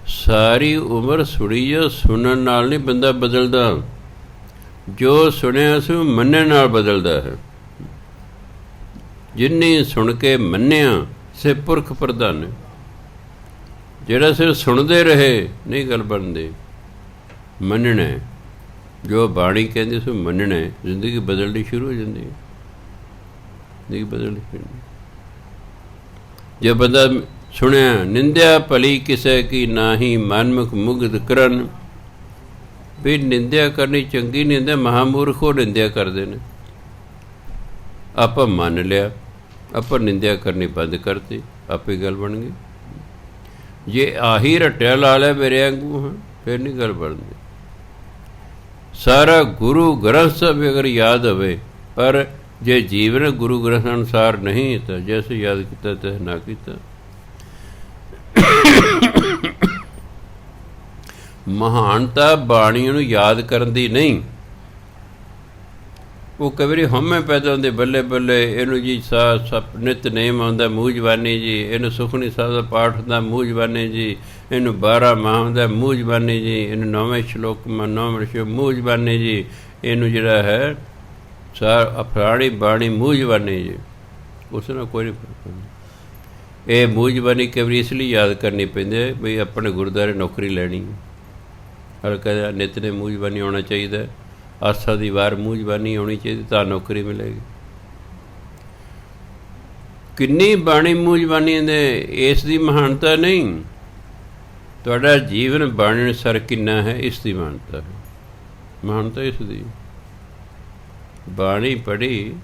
ਸਾਰੀ ਉਮਰ ਸੁਣੀ ਜਾਓ। ਸੁਣਨ ਨਾਲ ਨਹੀਂ ਬੰਦਾ ਬਦਲਦਾ, ਜੋ ਸੁਣਿਆ ਉਸ ਨੂੰ ਮੰਨਣ ਨਾਲ ਬਦਲਦਾ ਹੈ। ਜਿੰਨੀ ਸੁਣ ਕੇ ਮੰਨਿਆ ਸੇ ਪੁਰਖ ਪ੍ਰਧਾਨ। ਜਿਹੜਾ ਸਿਰਫ ਸੁਣਦੇ ਰਹੇ ਨਹੀਂ ਗੱਲ ਬਣਦੀ। ਮੰਨਣਾ, ਜੋ ਬਾਣੀ ਕਹਿੰਦੀ ਸੋ ਮੰਨਣਾ, ਜ਼ਿੰਦਗੀ ਬਦਲਣੀ ਸ਼ੁਰੂ ਹੋ ਜਾਂਦੀ ਹੈ। ਜ਼ਿੰਦਗੀ ਬਦਲਣੀ ਸ਼ੁਰੂ। ਜੇ ਬੰਦਾ ਸੁਣਿਆ ਨਿੰਦਿਆ ਭਲੀ ਕਿਸੇ ਕੀ ਨਾਹੀ, ਮਨਮੁਖ ਮੁਗਧ ਕਰਨ। ਵੀ ਨਿੰਦਿਆ ਕਰਨੀ ਚੰਗੀ ਨਹੀਂ ਹੁੰਦੀ, ਮਹਾਮੂਰਖ ਉਹ ਨਿੰਦਿਆ ਕਰਦੇ ਨੇ। ਆਪਾਂ ਮੰਨ ਲਿਆ, ਆਪਾਂ ਨਿੰਦਿਆ ਕਰਨੀ ਬੰਦ ਕਰਤੀ, ਆਪੇ ਗੱਲ ਬਣ ਗਈ। ਜੇ ਆਹੀ ਰੱਟਿਆ ਲਾ ਲਿਆ ਮੇਰੇ ਵਾਂਗੂ, ਹਾਂ ਫਿਰ ਨਹੀਂ ਗੱਲ ਬਣਦੀ। ਸਾਰਾ ਗੁਰੂ ਗ੍ਰੰਥ ਸਾਹਿਬ ਅਗਰ ਯਾਦ ਹੋਵੇ, ਪਰ ਜੇ ਜੀਵਨ ਗੁਰੂ ਗ੍ਰੰਥ ਅਨੁਸਾਰ ਨਹੀਂ ਤਾਂ ਜੈਸੇ ਯਾਦ ਕੀਤਾ ਤੈਸੇ ਨਾ ਕੀਤਾ। ਮਹਾਨਤਾ ਬਾਣੀ ਨੂੰ ਯਾਦ ਕਰਨ ਦੀ ਨਹੀਂ। ਉਹ ਕਈ ਵਾਰੀ ਹਉਮੈ ਪੈਦਾ ਹੁੰਦੇ, ਬੱਲੇ ਬੱਲੇ ਇਹਨੂੰ ਜੀ ਸਭ ਨਿਤ ਨੇਮ ਆਉਂਦਾ ਮੂੰਹ ਜ਼ਬਾਨੀ ਜੀ, ਇਹਨੂੰ ਸੁਖਮਨੀ ਸਾਹਿਬ ਦਾ ਪਾਠ ਹੁੰਦਾ ਮੂੰਹ ਜ਼ਬਾਨੀ ਜੀ, ਇਹਨੂੰ 12 ਮਾਹ ਹੁੰਦਾ ਮੂੰਹ ਜ਼ਬਾਨੀ ਜੀ, ਇਹਨੂੰ 9ਵੇਂ ਸ਼ਲੋਕ ਮੂੰਹ ਜ਼ਬਾਨੀ ਜੀ, ਇਹਨੂੰ ਜਿਹੜਾ ਹੈ ਫਲਾਣੀ ਬਾਣੀ ਮੂੰਹ ਜ਼ਬਾਨੀ ਜੀ। ਉਸ ਨਾਲ ਕੋਈ ਨਹੀਂ ਫਰਕ ਪੈਂਦਾ। ਇਹ ਮੂੰਹ ਜ਼ਬਾਨੀ ਕਈ ਵਾਰੀ ਇਸ ਲਈ ਯਾਦ ਕਰਨੀ ਪੈਂਦੀ ਹੈ ਬਈ ਆਪਣੇ ਗੁਰਦੁਆਰੇ ਨੌਕਰੀ ਲੈਣੀ। ਹਰ ਕਹਿੰਦਾ ਨਿਤ ਨੇ ਮੂੰਹ ਜ਼ਬਾਨੀ ਆਉਣਾ ਚਾਹੀਦਾ, ਆਸਾ ਦੀ ਵਾਰ ਮੂੰਹ ਜ਼ਬਾਨੀ ਆਉਣੀ ਚਾਹੀਦੀ, ਤਾਂ ਨੌਕਰੀ ਮਿਲੇਗੀ। ਕਿੰਨੀ ਬਾਣੀ ਮੂੰਹ ਜ਼ਬਾਨੀ ਦੇ, ਇਸ ਦੀ ਮਹਾਨਤਾ ਨਹੀਂ। ਤੁਹਾਡਾ ਜੀਵਨ ਬਾਣੀ ਅਨੁਸਾਰ ਕਿੰਨਾ ਹੈ, ਇਸ ਦੀ ਮਹਾਨਤਾ ਹੈ। ਮਹਾਨਤਾ ਇਸ ਦੀ। ਬਾਣੀ ਪੜ੍ਹੀ,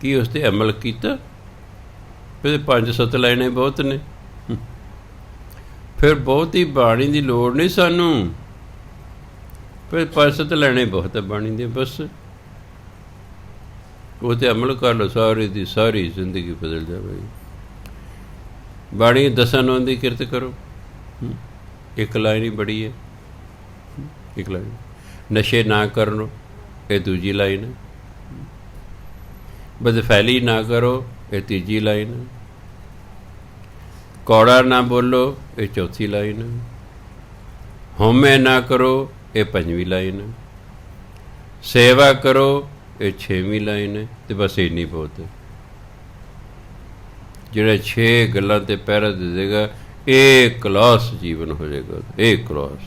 ਕੀ ਉਸ 'ਤੇ ਅਮਲ ਕੀਤਾ? ਫਿਰ 5-7 ਲਾਈਨਾਂ ਬਹੁਤ ਨੇ। ਫਿਰ ਬਹੁਤੀ ਬਾਣੀ ਦੀ ਲੋੜ ਨਹੀਂ ਸਾਨੂੰ। ਫਿਰ 5-7 ਲੈਣੇ ਬਹੁਤ ਹੈ ਬਾਣੀ ਦੇ, ਬਸ ਉਹ 'ਤੇ ਅਮਲ ਕਰ ਲਓ, ਸਾਰੀ ਦੀ ਸਾਰੀ ਜ਼ਿੰਦਗੀ ਬਦਲ ਜਾਵੇਗੀ। ਬਾਣੀ ਦਸਾਂ ਨੌਂ ਦੀ ਕਿਰਤ ਕਰੋ, ਇੱਕ ਲਾਈਨ ਹੀ ਬੜੀ ਹੈ, ਇੱਕ ਲਾਈਨ। ਨਸ਼ੇ ਨਾ ਕਰੋ, ਇਹ ਦੂਜੀ ਲਾਈਨ ਹੈ। ਬਦਫੈਲੀ ਨਾ ਕਰੋ, ਇਹ ਤੀਜੀ ਲਾਈਨ ਹੈ। ਕੌੜਾ ਨਾ ਬੋਲੋ, ਇਹ ਚੌਥੀ ਲਾਈਨ ਹੈ। ਹਉਮੈ ਨਾ ਕਰੋ, ਇਹ ਪੰਜਵੀਂ ਲਾਈਨ ਹੈ। ਸੇਵਾ ਕਰੋ, ਇਹ ਛੇਵੀਂ ਲਾਈਨ ਹੈ। ਅਤੇ ਬਸ ਇੰਨੀ ਬਹੁਤ ਹੈ। ਜਿਹੜਾ 6 ਗੱਲਾਂ 'ਤੇ ਪਹਿਰਾ ਦੇ ਦੇਗਾ, ਇਹ ਕਲਾਸ ਜੀਵਨ ਹੋ ਜਾਏਗਾ, ਇਹ ਕਲਾਸ।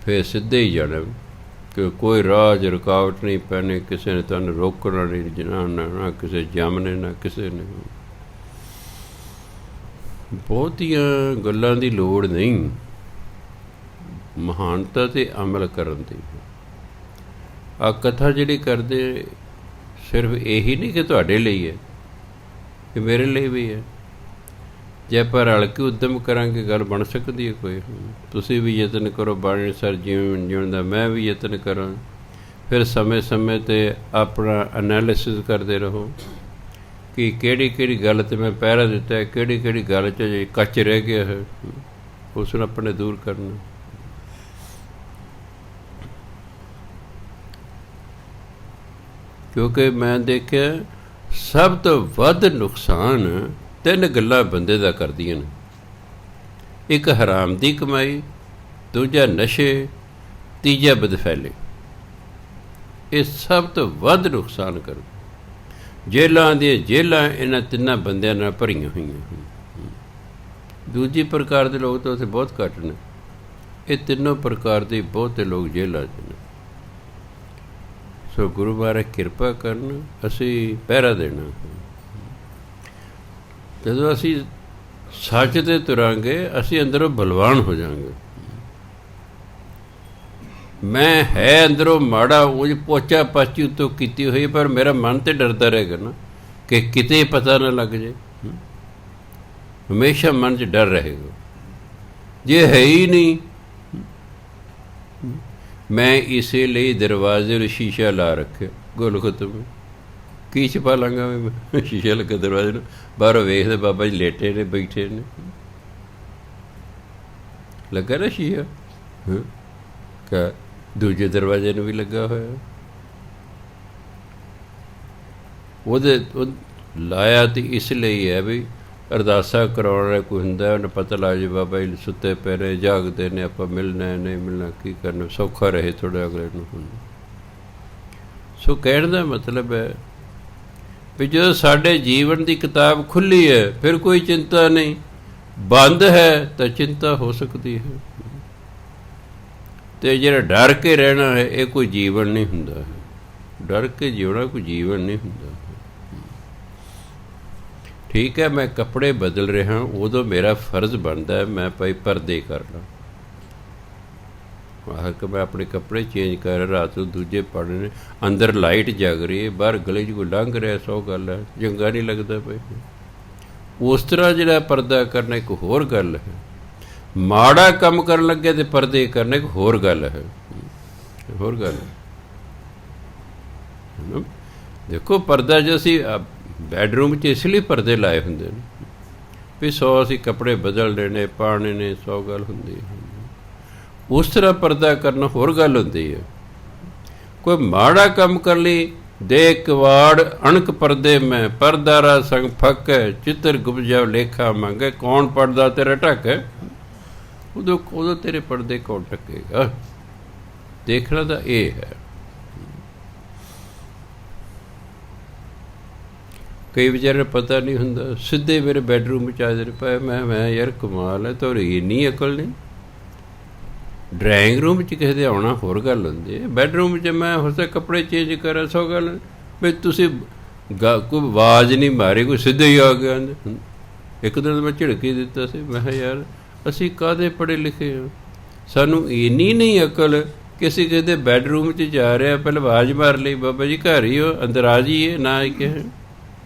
ਫਿਰ ਸਿੱਧੇ ਹੀ ਜਾਣਾ ਕਿ ਕੋਈ ਰਾਜ ਰੁਕਾਵਟ ਨਹੀਂ ਪੈਣੀ, ਕਿਸੇ ਨੇ ਤੁਹਾਨੂੰ ਰੋਕਣਾ ਨਹੀਂ, ਜਨਾਨਾ ਨਾ ਕਿਸੇ ਜਮ ਨੇ, ਨਾ ਕਿਸੇ ਨੇ। ਬਹੁਤੀਆਂ ਗੱਲਾਂ ਦੀ ਲੋੜ ਨਹੀਂ, ਮਹਾਨਤਾ 'ਤੇ ਅਮਲ ਕਰਨ ਦੀ। ਆਹ ਕਥਾ ਜਿਹੜੀ ਕਰਦੇ ਸਿਰਫ ਇਹੀ ਨਹੀਂ ਕਿ ਤੁਹਾਡੇ ਲਈ ਹੈ, ਇਹ ਮੇਰੇ ਲਈ ਵੀ ਹੈ। ਜੇ ਆਪਾਂ ਰਲ ਕੇ ਉੱਦਮ ਕਰਾਂਗੇ ਗੱਲ ਬਣ ਸਕਦੀ ਹੈ ਕੋਈ। ਤੁਸੀਂ ਵੀ ਯਤਨ ਕਰੋ ਬਾਣੀ ਸਰ ਜੀਵਨ ਜਿਉਣ ਦਾ, ਮੈਂ ਵੀ ਯਤਨ ਕਰਾਂ। ਫਿਰ ਸਮੇਂ ਸਮੇਂ 'ਤੇ ਆਪਣਾ ਐਨਾਲਿਸਿਸ ਕਰਦੇ ਰਹੋ ਕਿ ਕਿਹੜੀ ਕਿਹੜੀ ਗੱਲ 'ਤੇ ਮੈਂ ਪਹਿਰਾ ਦਿੱਤਾ ਹੈ, ਕਿਹੜੀ ਕਿਹੜੀ ਗੱਲ 'ਚ ਜੇ ਕੱਚ ਰਹਿ ਗਿਆ ਹੈ, ਉਸ ਨੂੰ ਆਪਣੇ ਦੂਰ ਕਰਨਾ। ਕਿਉਂਕਿ ਮੈਂ ਦੇਖਿਆ ਸਭ ਤੋਂ ਵੱਧ ਨੁਕਸਾਨ 3 ਗੱਲਾਂ ਬੰਦੇ ਦਾ ਕਰਦੀਆਂ ਨੇ। ਇੱਕ ਹਰਾਮ ਦੀ ਕਮਾਈ, ਦੂਜਾ ਨਸ਼ੇ, ਤੀਜਾ ਬਦਫੈਲੀ। ਇਹ ਸਭ ਤੋਂ ਵੱਧ ਨੁਕਸਾਨ ਕਰੂ। ਜੇਲਾਂ ਦੀਆਂ ਜੇਲਾਂ ਇਹਨਾਂ 3 ਬੰਦਿਆਂ ਨਾਲ ਭਰੀਆਂ ਹੋਈਆਂ। ਦੂਜੀ ਪ੍ਰਕਾਰ ਦੇ ਲੋਕ ਤਾਂ ਉੱਥੇ ਬਹੁਤ ਘੱਟ ਨੇ। ਇਹ 3 ਪ੍ਰਕਾਰ ਦੇ ਬਹੁਤੇ ਲੋਕ ਜੇਲਾਂ 'ਚ ਨੇ। ਸੋ ਗੁਰੂ ਮਹਾਰਾਜ ਕਿਰਪਾ ਕਰਨ, ਅਸੀਂ ਪਹਿਰਾ ਦੇਣਾ। ਜਦੋਂ ਅਸੀਂ ਸੱਚ 'ਤੇ ਤੁਰਾਂਗੇ, ਅਸੀਂ ਅੰਦਰੋਂ ਬਲਵਾਨ ਹੋ ਜਾਵਾਂਗੇ। ਮੈਂ ਹੈ ਅੰਦਰੋਂ ਮਾੜਾ, ਉਹ ਪੋਚਾ ਪਾਚੀ ਉੱਤੋਂ ਕੀਤੀ ਹੋਈ, ਪਰ ਮੇਰਾ ਮਨ ਤਾਂ ਡਰਦਾ ਰਹੇਗਾ ਨਾ ਕਿ ਕਿਤੇ ਪਤਾ ਨਾ ਲੱਗ ਜਾਏ। ਹਮੇਸ਼ਾ ਮਨ 'ਚ ਡਰ ਰਹੇਗਾ। ਜੇ ਹੈ ਹੀ ਨਹੀਂ, ਮੈਂ ਇਸੇ ਲਈ ਦਰਵਾਜ਼ੇ ਨੂੰ ਸ਼ੀਸ਼ਾ ਲਾ ਰੱਖਿਆ। ਗੁਲ ਖਤਮ। ਕੀ ਛਪਾ ਲਾਂਗਾ ਮੈਂ, ਸ਼ੀਸ਼ਾ ਲੱਗਾ ਦਰਵਾਜ਼ੇ ਨੂੰ, ਬਾਹਰੋਂ ਵੇਖਦੇ ਬਾਬਾ ਜੀ ਲੇਟੇ ਨੇ, ਬੈਠੇ ਨੇ, ਲੱਗਾ ਨਾ ਸ਼ੀਸ਼ਾ। ਕਿ ਦੂਜੇ ਦਰਵਾਜ਼ੇ ਨੂੰ ਵੀ ਲੱਗਾ ਹੋਇਆ। ਉਹਦੇ ਲਾਇਆ ਤਾਂ ਇਸ ਲਈ ਹੈ ਵੀ ਅਰਦਾਸਾ ਕਰਾਉਣ ਵਾਲਾ ਕੋਈ ਹੁੰਦਾ, ਉਹਨੂੰ ਪਤਾ ਲੱਗ ਜਾਏ ਬਾਬਾ ਜੀ ਸੁੱਤੇ ਪਏ ਨੇ, ਜਾਗਦੇ ਨੇ, ਆਪਾਂ ਮਿਲਣਾ ਨਹੀਂ ਮਿਲਣਾ, ਕੀ ਕਰਨਾ, ਸੌਖਾ ਰਹੇ ਥੋੜ੍ਹਾ ਅਗਲੇ ਨੂੰ। ਸੋ ਕਹਿਣ ਦਾ ਮਤਲਬ ਹੈ ਵੀ ਜਦੋਂ ਸਾਡੇ ਜੀਵਨ ਦੀ ਕਿਤਾਬ ਖੁੱਲ੍ਹੀ ਹੈ, ਫਿਰ ਕੋਈ ਚਿੰਤਾ ਨਹੀਂ। ਬੰਦ ਹੈ ਤਾਂ ਚਿੰਤਾ ਹੋ ਸਕਦੀ ਹੈ। ਅਤੇ ਜਿਹੜਾ ਡਰ ਕੇ ਰਹਿਣਾ ਹੈ, ਇਹ ਕੋਈ ਜੀਵਨ ਨਹੀਂ ਹੁੰਦਾ। ਡਰ ਕੇ ਜਿਉਣਾ ਕੋਈ ਜੀਵਨ ਨਹੀਂ ਹੁੰਦਾ। ਠੀਕ ਹੈ, ਮੈਂ ਕੱਪੜੇ ਬਦਲ ਰਿਹਾ, ਉਦੋਂ ਮੇਰਾ ਫਰਜ਼ ਬਣਦਾ ਮੈਂ ਭਾਈ ਪਰਦੇ ਕਰ ਲਾਂ। ਆਹ ਕਿ ਮੈਂ ਆਪਣੇ ਕੱਪੜੇ ਚੇਂਜ ਕਰ ਰਿਹਾ, ਰਾਤ ਨੂੰ ਦੂਜੇ ਪਾਉਣੇ ਨੇ, ਅੰਦਰ ਲਾਈਟ ਜਗ ਰਹੀ ਹੈ, ਬਾਹਰ ਗਲੇ 'ਚ ਕੋਈ ਲੰਘ ਰਿਹਾ, 100 ਗੱਲ ਹੈ, ਚੰਗਾ ਨਹੀਂ ਲੱਗਦਾ ਭਾਈ। ਉਸ ਤਰ੍ਹਾਂ ਜਿਹੜਾ ਪਰਦਾ ਕਰਨਾ ਇੱਕ ਹੋਰ ਗੱਲ ਹੈ। ਮਾੜਾ ਕੰਮ ਕਰਨ ਲੱਗੇ ਤੇ ਪਰਦੇ ਕਰਨਾ ਇੱਕ ਹੋਰ ਗੱਲ ਹੈ, ਹੋਰ ਗੱਲ ਹੈ। ਦੇਖੋ ਪਰਦਾ ਜੇ ਅਸੀਂ ਬੈਡਰੂਮ 'ਚ ਇਸ ਲਈ ਪਰਦੇ ਲਾਏ ਹੁੰਦੇ ਨੇ ਵੀ 100 ਅਸੀਂ ਕੱਪੜੇ ਬਦਲ ਲੈਣੇ, ਪਾਉਣੇ ਨੇ, 100 ਗੱਲ ਹੁੰਦੀ ਹੈ। ਉਸ ਤਰ੍ਹਾਂ ਪਰਦਾ ਕਰਨਾ ਹੋਰ ਗੱਲ ਹੁੰਦੀ ਹੈ। ਕੋਈ ਮਾੜਾ ਕੰਮ ਕਰ ਲਈ, ਦੇ ਕਿਵਾੜ ਅਣਕ ਪਰਦੇ ਮੈਂ, ਪਰਦਾਰਾ ਸੰਗ ਫੱਕ ਹੈ, ਚਿੱਤਰ ਗੁਪਜਾ ਲੇਖਾ ਮੰਗੇ, ਕੌਣ ਪੜਦਾ ਤੇਰਾ ਢੱਕ ਹੈ। ਉਦੋਂ ਤੇਰੇ ਪਰਦੇ ਕੌਣ ਢੱਕੇਗਾ। ਦੇਖਣਾ ਤਾਂ ਇਹ ਹੈ। ਕਈ ਵਿਚਾਰੇ ਨੂੰ ਪਤਾ ਨਹੀਂ ਹੁੰਦਾ, ਸਿੱਧੇ ਮੇਰੇ ਬੈਡਰੂਮ ਵਿੱਚ ਆ ਜਾਂਦੇ ਪਏ। ਮੈਂ ਯਾਰ ਕਮਾਲ ਹੈ, ਤੁਹਾਡੀ ਇੰਨੀ ਅਕਲ ਨਹੀਂ। ਡਰਾਇੰਗ ਰੂਮ 'ਚ ਕਿਸੇ ਦੇ ਆਉਣਾ ਹੋਰ ਗੱਲ ਹੁੰਦੀ ਹੈ, ਬੈਡਰੂਮ 'ਚ ਮੈਂ ਹੁਸੇ ਕੱਪੜੇ ਚੇਂਜ ਕਰਾਂ, 100 ਗੱਲ। ਵੀ ਤੁਸੀਂ ਕੋਈ ਆਵਾਜ਼ ਨਹੀਂ ਮਾਰੀ, ਕੋਈ ਸਿੱਧੇ ਹੀ ਆ ਗਿਆ। ਇੱਕ ਦਿਨ ਮੈਂ ਝਿੜਕੀ ਦਿੱਤਾ ਸੀ, ਮੈਂ ਕਿਹਾ ਯਾਰ ਅਸੀਂ ਕਾਹਦੇ ਪੜ੍ਹੇ ਲਿਖੇ ਹਾਂ, ਸਾਨੂੰ ਇੰਨੀ ਨਹੀਂ ਅਕਲ ਕਿ ਅਸੀਂ ਕਿਸੇ ਦੇ ਬੈਡਰੂਮ 'ਚ ਜਾ ਰਿਹਾ ਪਹਿਲਾਂ ਆਵਾਜ਼ ਮਾਰ ਲਈ, ਬਾਬਾ ਜੀ ਘਰ ਹੀ ਹੋ, ਅੰਦਰ ਆ ਜਾਈਏ ਨਾ ਹੀ ਕਿਹਾ।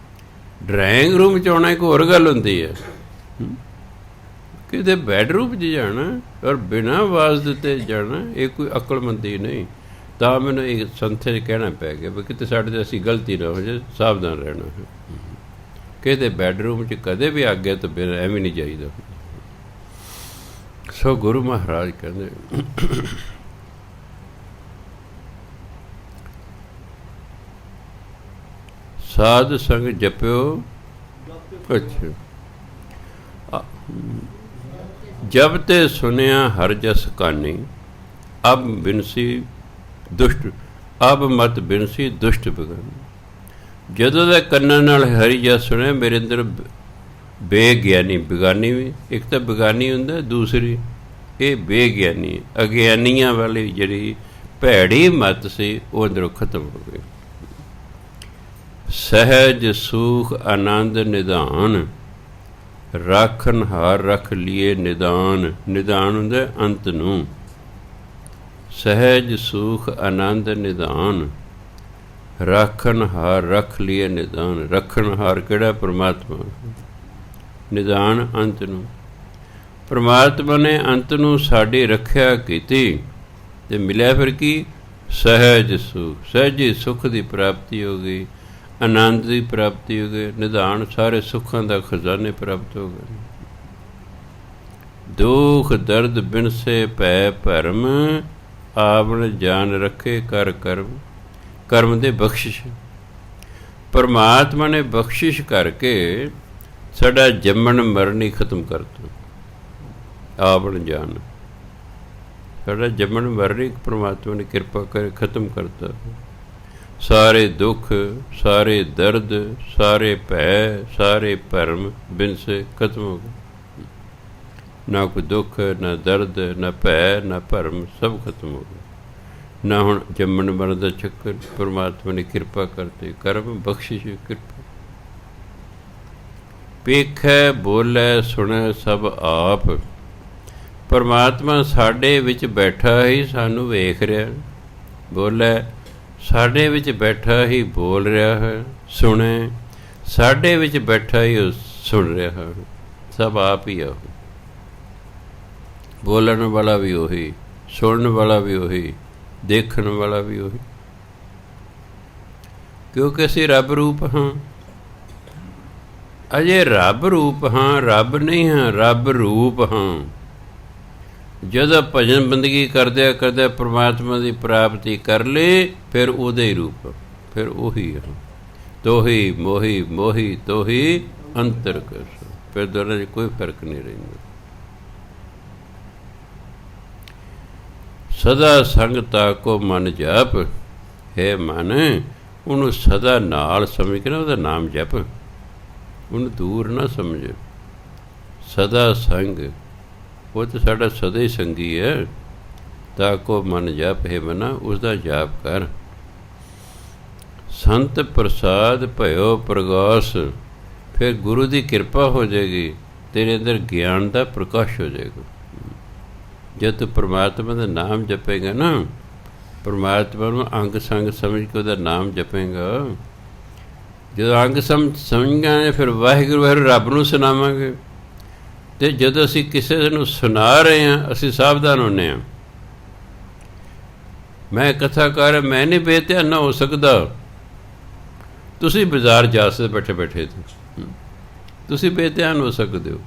ਡਰਾਇੰਗ ਰੂਮ 'ਚ ਆਉਣਾ ਇੱਕ ਹੋਰ ਗੱਲ ਹੁੰਦੀ ਹੈ, ਕਿਤੇ ਬੈਡਰੂਮ 'ਚ ਜਾਣਾ ਔਰ ਬਿਨਾਂ ਆਵਾਜ਼ ਦਿੱਤੇ ਜਾਣਾ, ਇਹ ਕੋਈ ਅਕਲਮੰਦੀ ਨਹੀਂ। ਤਾਂ ਮੈਨੂੰ ਇਹ ਸੰਥੇ 'ਚ ਕਹਿਣਾ ਪੈ ਗਿਆ ਵੀ ਕਿਤੇ ਸਾਡੇ 'ਤੇ ਅਸੀਂ ਗਲਤੀ ਨਾ ਹੋ ਜਾਏ, ਸਾਵਧਾਨ ਰਹਿਣਾ ਹੈ। ਕਿਤੇ ਬੈਡਰੂਮ 'ਚ ਕਦੇ ਵੀ ਆਗਿਆ ਤੋਂ ਬਿਨਾਂ ਐਵੇਂ ਨਹੀਂ ਜਾਈਦਾ। ਸੋ ਗੁਰੂ ਮਹਾਰਾਜ ਕਹਿੰਦੇ ਸਾਧ ਸੰਗ ਜਪਿਓ ਅੱਛਾ ਜਬ ਤੇ ਸੁਨਿਆ ਹਰ ਜਸ ਕਾਨੀ ਅਬ ਬਿਨਸੀ ਦੁਸ਼ਟ ਅਬ ਮਤ ਬਿਨਸੀ ਦੁਸ਼ਟ ਬਗਨ। ਜਦੋਂ ਦੇ ਕੰਨਾਂ ਨਾਲ ਹਰੀ ਜਸ ਸੁਣਿਆ ਮੇਰੇ ਅੰਦਰ ਬੇਗਿਆਨੀ ਬੇਗਾਨੀ ਵੀ ਇੱਕ ਤਾਂ ਬੇਗਾਨੀ ਹੁੰਦਾ, ਦੂਸਰੀ ਇਹ ਬੇਗਿਆਨੀ ਅਗਿਆਨੀਆਂ ਵਾਲੀ ਜਿਹੜੀ ਭੈੜੀ ਮੱਤ ਸੀ ਉਹ ਅੰਦਰੋਂ ਖਤਮ ਹੋ ਗਈ। ਸਹਿਜ ਸੁਖ ਆਨੰਦ ਨਿਧਾਨ ਰਾਖਨ ਹਾਰ ਰੱਖ ਲੀਏ ਨਿਦਾਨ। ਨਿਦਾਨ ਹੁੰਦਾ ਅੰਤ ਨੂੰ। ਸਹਿਜ ਸੁਖ ਆਨੰਦ ਨਿਧਾਨ ਰਾਖਨ ਹਾਰ ਰੱਖ ਲੀਏ ਨਿਦਾਨ। ਰੱਖਣ ਹਾਰ ਕਿਹੜਾ? ਪਰਮਾਤਮਾ। ਨਿਦਾਨ ਅੰਤ ਨੂੰ। ਪਰਮਾਤਮਾ ਨੇ ਅੰਤ ਨੂੰ ਸਾਡੀ ਰੱਖਿਆ ਕੀਤੀ ਤੇ ਮਿਲਿਆ ਫਿਰ ਕੀ? ਸਹਿਜ ਸੁਖ। ਸਹਿਜੀ ਸੁੱਖ ਦੀ ਪ੍ਰਾਪਤੀ ਹੋ ਗਈ, ਆਨੰਦ ਦੀ ਪ੍ਰਾਪਤੀ ਹੋ ਗਈ, ਨਿਧਾਨ ਸਾਰੇ ਸੁੱਖਾਂ ਦਾ ਖਜ਼ਾਨੇ ਪ੍ਰਾਪਤ ਹੋ ਗਏ। ਦੁੱਖ ਦਰਦ ਬਿਨਸੇ ਭੈ ਭਰਮ ਆਵਣ ਜਾਨ ਰੱਖੇ ਕਰ ਕਰਮ। ਕਰਮ ਦੇ ਬਖਸ਼ਿਸ਼ ਪਰਮਾਤਮਾ ਨੇ ਬਖਸ਼ਿਸ਼ ਕਰਕੇ ਸਾਡਾ ਜੰਮਣ ਮਰਨ ਹੀ ਖਤਮ ਕਰਤਾ। ਆਵਣ ਜਾਨ ਸਾਡਾ ਜੰਮਣ ਮਰਨ ਹੀ ਪਰਮਾਤਮਾ ਨੇ ਕਿਰਪਾ ਕਰ ਖਤਮ ਕਰਤਾ। ਸਾਰੇ ਦੁੱਖ ਸਾਰੇ ਦਰਦ ਸਾਰੇ ਭੈ ਸਾਰੇ ਭਰਮ ਬਿਨਸੇ ਖਤਮ ਹੋ ਗਏ। ਨਾ ਕੋਈ ਦੁੱਖ ਨਾ ਦਰਦ ਨਾ ਭੈ ਨਾ ਭਰਮ, ਸਭ ਖਤਮ ਹੋ ਗਏ। ਨਾ ਹੁਣ ਜੰਮਣ ਮਰਨ ਦਾ ਚੱਕਰ। ਪਰਮਾਤਮਾ ਨੇ ਕਿਰਪਾ ਕਰਤੇ, ਕਰਮ ਬਖਸ਼ਿਸ਼ ਕਿਰਪਾ। ਵੇਖੈ ਬੋਲੇ ਸੁਣੈ ਸਭ ਆਪ। ਪਰਮਾਤਮਾ ਸਾਡੇ ਵਿੱਚ ਬੈਠਾ ਹੀ ਸਾਨੂੰ ਵੇਖ ਰਿਹਾ, ਬੋਲੇ ਸਾਡੇ ਵਿੱਚ ਬੈਠਾ ਹੀ ਬੋਲ ਰਿਹਾ ਹੈ, ਸੁਣੇ ਸਾਡੇ ਵਿੱਚ ਬੈਠਾ ਹੀ ਉਹ ਸੁਣ ਰਿਹਾ ਹੈ। ਸਭ ਆਪ ਹੀ ਆ। ਬੋਲਣ ਵਾਲਾ ਵੀ ਉਹੀ, ਸੁਣਨ ਵਾਲਾ ਵੀ ਉਹੀ, ਦੇਖਣ ਵਾਲਾ ਵੀ ਉਹੀ। ਕਿਉਂਕਿ ਅਸੀਂ ਰੱਬ ਰੂਪ ਹਾਂ। ਅਜੇ ਰੱਬ ਰੂਪ ਹਾਂ, ਰੱਬ ਨਹੀਂ ਹਾਂ, ਰੱਬ ਰੂਪ ਹਾਂ। ਜਦੋਂ ਭਜਨ ਬੰਦਗੀ ਕਰਦਿਆਂ ਕਰਦਿਆਂ ਪਰਮਾਤਮਾ ਦੀ ਪ੍ਰਾਪਤੀ ਕਰ ਲਈ, ਫਿਰ ਉਹਦੇ ਹੀ ਰੂਪ, ਫਿਰ ਉਹੀ ਹੈ। ਤੋਹੀ ਮੋਹੀ ਮੋਹੀ ਤੋਹੀ ਅੰਤਰ ਕਸ। ਫਿਰ ਦੋਨਾਂ 'ਚ ਕੋਈ ਫਰਕ ਨਹੀਂ ਰਹਿੰਦਾ। ਸਦਾ ਸੰਗ ਤਾਕੋ ਮਨ ਜਪ। ਹੈ ਮਨ, ਉਹਨੂੰ ਸਦਾ ਨਾਲ ਸਮਝ ਕੇ ਨਾ ਉਹਦਾ ਨਾਮ ਜਪ, ਉਹਨੂੰ ਦੂਰ ਨਾ ਸਮਝ। ਸਦਾ ਸੰਗ, ਉਹ ਤਾਂ ਸਾਡਾ ਸਦਾ ਹੀ ਸੰਗੀ ਹੈ। ਤਾਕੋ ਮਨ ਜਪ ਹੈ ਮਨਾ, ਉਸਦਾ ਜਾਪ ਕਰ। ਸੰਤ ਪ੍ਰਸਾਦ ਭਇਓ ਪ੍ਰਗਾਸ। ਫਿਰ ਗੁਰੂ ਦੀ ਕਿਰਪਾ ਹੋ ਜਾਏਗੀ, ਤੇਰੇ ਅੰਦਰ ਗਿਆਨ ਦਾ ਪ੍ਰਕਾਸ਼ ਹੋ ਜਾਏਗਾ। ਜਦ ਤੂੰ ਪਰਮਾਤਮਾ ਦਾ ਨਾਮ ਜਪੇਗਾ ਨਾ, ਪਰਮਾਤਮਾ ਨੂੰ ਅੰਗ ਸੰਗ ਸਮਝ ਕੇ ਉਹਦਾ ਨਾਮ ਜਪੇਗਾ। ਜਦੋਂ ਅੰਗ ਸਮਝਾਂਗੇ ਫਿਰ ਵਾਹਿਗੁਰੂ ਵਾਹਿਗੁਰੂ ਰੱਬ ਨੂੰ ਸੁਣਾਵਾਂਗੇ। ਅਤੇ ਜਦੋਂ ਅਸੀਂ ਕਿਸੇ ਨੂੰ ਸੁਣਾ ਰਹੇ ਹਾਂ, ਅਸੀਂ ਸਾਵਧਾਨ ਹੁੰਦੇ ਹਾਂ। ਮੈਂ ਕਥਾ ਕਰ, ਮੈਂ ਨਹੀਂ ਬੇਧਿਆਨ ਨਾ ਹੋ ਸਕਦਾ। ਤੁਸੀਂ ਬਾਜ਼ਾਰ ਜਾ ਸਕਦੇ ਬੈਠੇ ਬੈਠੇ ਤੁਸੀਂ ਬੇਧਿਆਨ ਹੋ ਸਕਦੇ ਹੋ,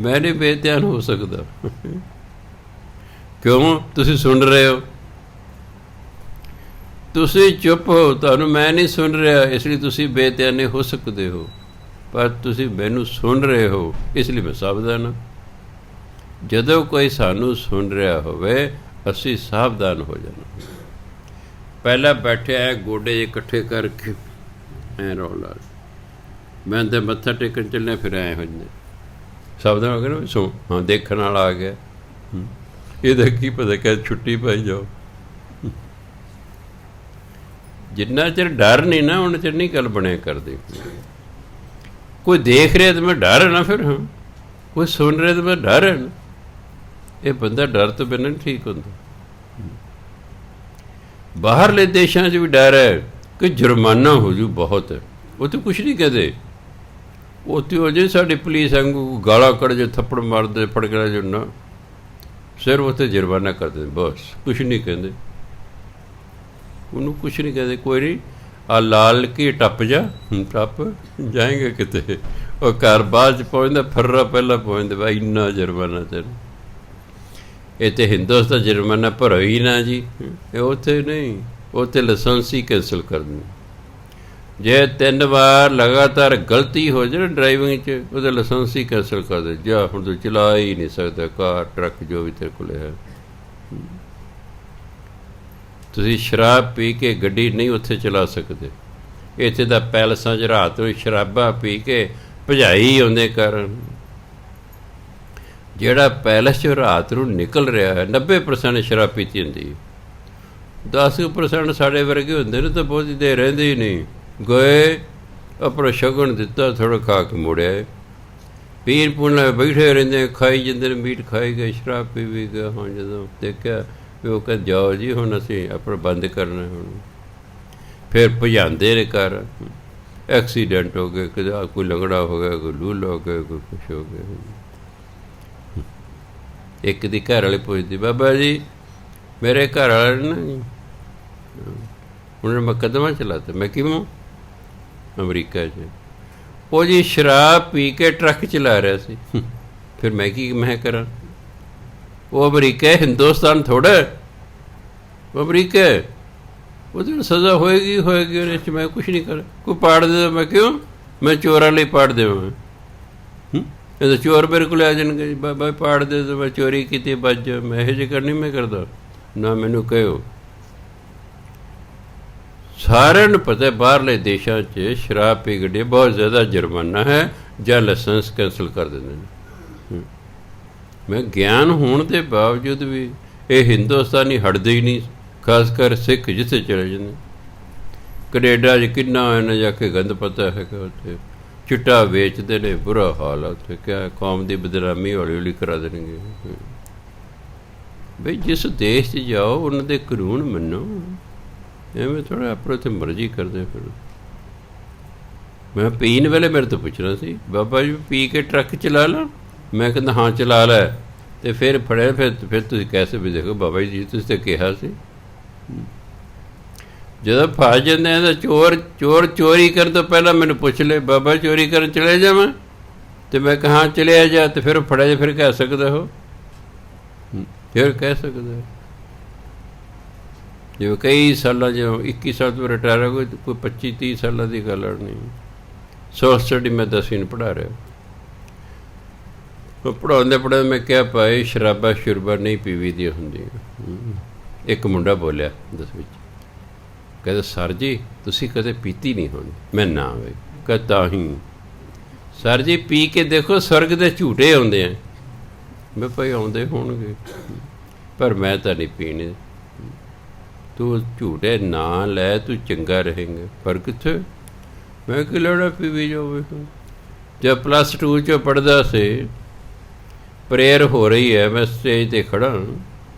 ਮੈਂ ਨਹੀਂ ਬੇਧਿਆਨ ਹੋ ਸਕਦਾ। ਕਿਉਂ? ਤੁਸੀਂ ਸੁਣ ਰਹੇ ਹੋ, ਤੁਸੀਂ ਚੁੱਪ ਹੋ, ਤੁਹਾਨੂੰ ਮੈਂ ਨਹੀਂ ਸੁਣ ਰਿਹਾ, ਇਸ ਲਈ ਤੁਸੀਂ ਬੇਧਿਆਨੇ ਹੋ ਸਕਦੇ ਹੋ। ਪਰ ਤੁਸੀਂ ਮੈਨੂੰ ਸੁਣ ਰਹੇ ਹੋ, ਇਸ ਲਈ ਮੈਂ ਸਾਵਧਾਨ ਹਾਂ। ਜਦੋਂ ਕੋਈ ਸਾਨੂੰ ਸੁਣ ਰਿਹਾ ਹੋਵੇ, ਅਸੀਂ ਸਾਵਧਾਨ ਹੋ ਜਾਣਾ। ਪਹਿਲਾਂ ਬੈਠੇ ਐ ਗੋਡੇ ਜਿਹੇ ਇਕੱਠੇ ਕਰਕੇ ਐਂ ਰੌਲਾ, ਮੈਂ ਤਾਂ ਮੱਥਾ ਟੇਕਣ ਚੱਲਿਆ, ਫਿਰ ਐਂ ਹੋ ਜਾਂਦੇ ਸਾਵਧਾਨ ਹੋ ਗਏ ਨਾ। ਸੋ ਹਾਂ, ਦੇਖਣ ਵਾਲਾ ਆ ਗਿਆ, ਇਹਦਾ ਕੀ ਪਤਾ ਕਿ ਛੁੱਟੀ ਪਾਈ ਜਾਓ। ਜਿੰਨਾ ਚਿਰ ਡਰ ਨਹੀਂ ਨਾ, ਉਹਨਾਂ ਚਿਰ ਨਹੀਂ ਗੱਲ ਬਣਿਆ ਕਰਦੇ। ਕੋਈ ਦੇਖ ਰਿਹਾ ਤਾਂ ਮੈਂ ਡਰ ਹੈ ਨਾ, ਫਿਰ ਹਾਂ ਕੋਈ ਸੁਣ ਰਿਹਾ ਤਾਂ ਮੈਂ ਡਰ ਹੈ ਨਾ। ਇਹ ਬੰਦਾ ਡਰ ਤੋਂ ਬਿਨਾਂ ਨਹੀਂ ਠੀਕ ਹੁੰਦਾ। ਬਾਹਰਲੇ ਦੇਸ਼ਾਂ 'ਚ ਵੀ ਡਰ ਹੈ ਕਿ ਜੁਰਮਾਨਾ ਹੋ ਜੂ ਬਹੁਤ। ਉੱਥੇ ਕੁਛ ਨਹੀਂ ਕਹਦੇ। ਉੱਥੇ ਹੋ ਜੇ ਸਾਡੀ ਪੁਲਿਸ ਵਾਂਗੂ ਗਾਲਾਂ ਕੱਢ ਜੇ, ਥੱਪੜ ਮਾਰਦੇ, ਫੜਕਣਾ ਜੋ ਨਾ, ਸਿਰ ਉੱਥੇ ਜੁਰਮਾਨਾ ਕਰਦੇ, ਬਸ ਕੁਛ ਨਹੀਂ ਕਹਿੰਦੇ। ਉਹਨੂੰ ਕੁਛ ਨਹੀਂ ਕਹਿੰਦੇ। ਕੋਈ ਨਹੀਂ, ਆ ਲਾਲ ਕੀ ਟੱਪ ਜਾ, ਟੱਪ ਜਾਏਂਗੇ ਕਿਤੇ। ਉਹ ਘਰ ਬਾਅਦ 'ਚ ਪਹੁੰਚਦਾ, ਫਰਰਾ ਪਹਿਲਾਂ ਪਹੁੰਚਦਾ, ਬਈ ਇੰਨਾ ਜੁਰਮਾਨਾ ਤੈਨੂੰ। ਇਹ ਤਾਂ ਹਿੰਦੁਸਤਾਨ ਜੁਰਮਾਨਾ ਭਰੋ ਹੀ ਨਾ ਜੀ, ਇਹ ਉੱਥੇ ਨਹੀਂ, ਉੱਥੇ ਲਾਇਸੈਂਸ ਹੀ ਕੈਂਸਲ ਕਰ ਦਿੰਦੇ। ਜੇ 3 ਵਾਰ ਲਗਾਤਾਰ ਗਲਤੀ ਹੋ ਜਾਏ ਨਾ ਡਰਾਈਵਿੰਗ 'ਚ, ਉਹਦਾ ਲਾਇਸੈਂਸ ਹੀ ਕੈਂਸਲ ਕਰ ਦੇ, ਜਾ ਹੁਣ ਤੂੰ ਚਲਾ ਹੀ ਨਹੀਂ ਸਕਦਾ ਕਾਰ ਟਰੱਕ ਜੋ ਵੀ ਤੇਰੇ ਕੋਲ ਹੈ। ਤੁਸੀਂ ਸ਼ਰਾਬ ਪੀ ਕੇ ਗੱਡੀ ਨਹੀਂ ਉੱਥੇ ਚਲਾ ਸਕਦੇ। ਇੱਥੇ ਦਾ ਪੈਲਸਾਂ 'ਚ ਰਾਤ ਨੂੰ ਸ਼ਰਾਬਾਂ ਪੀ ਕੇ ਭਜਾਈ ਆਉਂਦੇ ਕਾਰਨ। ਜਿਹੜਾ ਪੈਲਸ 'ਚ ਰਾਤ ਨੂੰ ਨਿਕਲ ਰਿਹਾ ਹੈ 90% ਸ਼ਰਾਬ ਪੀਤੀ ਹੁੰਦੀ, 10% ਸਾਡੇ ਵਰਗੇ ਹੁੰਦੇ ਨੇ ਤਾਂ ਬਹੁਤੀ ਦੇਰ ਰਹਿੰਦੇ ਹੀ ਨਹੀਂ। ਗਏ ਆਪਣਾ ਸ਼ਗਨ ਦਿੱਤਾ, ਥੋੜ੍ਹਾ ਖਾ ਕੇ ਮੁੜਿਆ। ਪੀਰ ਪੁੰਨ ਬੈਠੇ ਰਹਿੰਦੇ, ਖਾਈ ਜਾਂਦੇ ਨੇ, ਮੀਟ ਖਾਈ ਗਏ, ਸ਼ਰਾਬ ਪੀ ਵੀ ਗਿਆ। ਹੁਣ ਜਦੋਂ ਦੇਖਿਆ ਵੀ ਉਹ ਕਹਿੰਦੇ ਜਾਓ ਜੀ ਹੁਣ ਅਸੀਂ ਆਪਣਾ ਬੰਦ ਕਰਨਾ। ਹੁਣ ਫਿਰ ਭਜਾਉਂਦੇ ਨੇ ਘਰ, ਐਕਸੀਡੈਂਟ ਹੋ ਗਏ, ਕਦੇ ਕੋਈ ਲੰਗੜਾ ਹੋ ਗਿਆ, ਕੋਈ ਲੂਲ ਹੋ ਗਿਆ, ਕੋਈ ਕੁਛ ਹੋ ਗਿਆ। ਇੱਕ ਦੀ ਘਰ ਵਾਲੀ ਪੁੱਛਦੀ, ਬਾਬਾ ਜੀ ਮੇਰੇ ਘਰ ਵਾਲੇ ਨਾ ਜੀ ਉਹਨਾਂ ਨੇ ਮੁਕੱਦਮਾ ਚਲਾਤਾ। ਮੈਂ ਕਿਉਂ? ਅਮਰੀਕਾ 'ਚ ਉਹ ਜੀ ਸ਼ਰਾਬ ਪੀ ਕੇ ਟਰੱਕ ਚਲਾ ਰਿਹਾ ਸੀ। ਫਿਰ ਮੈਂ ਕਰਾਂ? ਉਹ ਅਮਰੀਕਾ, ਹਿੰਦੁਸਤਾਨ ਥੋੜ੍ਹਾ। ਉਹ ਅਮਰੀਕਾ, ਉਹਦੀ ਹੁਣ ਸਜ਼ਾ ਹੋਏਗੀ ਉਹਦੇ 'ਚ ਮੈਂ ਕੁਛ ਨਹੀਂ ਕਰ। ਕੋਈ ਪਾੜ ਦੇ, ਮੈਂ ਕਿਉਂ? ਮੈਂ ਚੋਰਾਂ ਲਈ ਪਾੜ ਦੇਵਾਂ? ਇਹ ਤਾਂ ਚੋਰ ਮੇਰੇ ਕੋਲ ਆ ਜਾਣਗੇ, ਬਾਬਾ ਪਾੜ ਦੇ, ਮੈਂ ਚੋਰੀ ਕੀਤੀ ਬਚ ਜਾ। ਮੈਂ ਇਹੋ ਜਿਹੇ ਕਰਨੀ ਮੈਂ ਕਰਦਾ ਨਾ, ਮੈਨੂੰ ਕਹਿਓ। ਸਾਰਿਆਂ ਨੂੰ ਪਤਾ ਬਾਹਰਲੇ ਦੇਸ਼ਾਂ 'ਚ ਸ਼ਰਾਬ ਪੀ ਗੱਡੀ ਬਹੁਤ ਜ਼ਿਆਦਾ ਜੁਰਮਾਨਾ ਹੈ ਜਾਂ ਲਾਇਸੈਂਸ ਕੈਂਸਲ ਕਰ ਦਿੰਦੇ ਨੇ। ਮੈਂ ਗਿਆਨ ਹੋਣ ਦੇ ਬਾਵਜੂਦ ਵੀ ਇਹ ਹਿੰਦੁਸਤਾਨੀ ਹਟਦੇ ਹੀ ਨਹੀਂ, ਖਾਸ ਕਰ ਸਿੱਖ ਜਿੱਥੇ ਚਲੇ ਜਾਂਦੇ। ਕੈਨੇਡਾ 'ਚ ਕਿੰਨਾ ਇਹਨਾਂ ਜਾ ਕੇ ਗੰਦ ਪਤਾ ਹੈਗਾ, ਉੱਥੇ ਚਿੱਟਾ ਵੇਚਦੇ ਨੇ, ਬੁਰਾ ਹਾਲ ਆ ਉੱਥੇ। ਕਿਆ ਕੌਮ ਦੀ ਬਦਨਾਮੀ ਹੌਲੀ ਹੌਲੀ ਕਰਾ ਦੇਣਗੇ। ਬਈ ਜਿਸ ਦੇਸ਼ 'ਚ ਜਾਓ ਉਹਨਾਂ ਦੇ ਕਾਨੂੰਨ ਮੰਨੋ, ਐਵੇਂ ਥੋੜ੍ਹਾ ਆਪਣਾ ਉੱਥੇ ਮਰਜ਼ੀ ਕਰਦੇ। ਫਿਰ ਮੈਂ ਪੀਣ ਵੇਲੇ ਮੇਰੇ ਤੋਂ ਪੁੱਛਣਾ ਸੀ, ਬਾਬਾ ਜੀ ਪੀ ਕੇ ਟਰੱਕ ਚਲਾ ਲਾ? ਮੈਂ ਕਹਿੰਦਾ ਹਾਂ ਚਲਾ ਲੈ। ਅਤੇ ਫਿਰ ਫੜਿਆ, ਫਿਰ ਤੁਸੀਂ ਕੈਸੇ ਵੀ ਦੇਖੋ ਬਾਬਾ ਜੀ ਤੁਸੀਂ ਤਾਂ ਕਿਹਾ ਸੀ। ਜਦੋਂ ਫਸ ਜਾਂਦੇ ਤਾਂ ਚੋਰ ਚੋਰੀ ਕਰਨ ਤੋਂ ਪਹਿਲਾਂ ਮੈਨੂੰ ਪੁੱਛ ਲੈ, ਬਾਬਾ ਚੋਰੀ ਕਰਨ ਚਲੇ ਜਾਵਾਂ? ਅਤੇ ਮੈਂ ਕਿਹਾ ਹਾਂ ਚਲਿਆ ਜਾ। ਅਤੇ ਫਿਰ ਫੜਿਆ ਜਾ, ਫਿਰ ਕਹਿ ਸਕਦਾ ਹੋ? ਫਿਰ ਕਹਿ ਸਕਦਾ। ਜਿਵੇਂ ਕਈ ਸਾਲਾਂ, ਜਿਵੇਂ 21 ਸਾਲ ਤੋਂ ਰਿਟਾਇਰ ਹੋ ਗਏ, ਕੋਈ 25-30 ਸਾਲਾਂ ਦੀ ਗੱਲ ਨਹੀਂ। ਸੋਸ਼ਲ ਸਟੱਡੀ ਮੈਂ 10ਵੀਂ ਨੂੰ ਪੜ੍ਹਾ ਰਿਹਾ। ਪੜ੍ਹਾਉਂਦੇ ਮੈਂ ਕਿਹਾ ਭਾਈ ਸ਼ਰਾਬਾਂ ਸ਼ੁਰਬਾਂ ਨਹੀਂ ਪੀਵੀ ਦੀਆਂ ਹੁੰਦੀਆਂ। ਇੱਕ ਮੁੰਡਾ ਬੋਲਿਆ 10ਵੀਂ ਵਿੱਚ, ਕਹਿੰਦਾ ਸਰ ਜੀ ਤੁਸੀਂ ਕਦੇ ਪੀਤੀ ਨਹੀਂ ਹੋਣੀ? ਮੈਂ ਨਾ ਬਈ। ਕਹਿੰਦਾ ਤਾਂ ਹੀ ਸਰ ਜੀ ਪੀ ਕੇ ਦੇਖੋ ਸਵਰਗ ਦੇ ਝੂਟੇ ਆਉਂਦੇ ਆ। ਮੈਂ ਭਾਈ ਆਉਂਦੇ ਹੋਣਗੇ, ਪਰ ਮੈਂ ਤਾਂ ਨਹੀਂ ਪੀਣੇ। ਤੂੰ ਝੂਟੇ ਨਾ ਲੈ, ਤੂੰ ਚੰਗਾ ਰਹੇਂਗਾ। ਪਰ ਕਿੱਥੇ, ਮੈਂ ਕਿ ਲੋੜਾ ਪੀਵੀ ਜਾਵੇ। ਜਦ +2 'ਚ ਪੜ੍ਹਦਾ ਸੀ, ਪ੍ਰੇਅਰ ਹੋ ਰਹੀ ਹੈ, ਮੈਂ ਸਟੇਜ 'ਤੇ ਖੜ੍ਹਾ।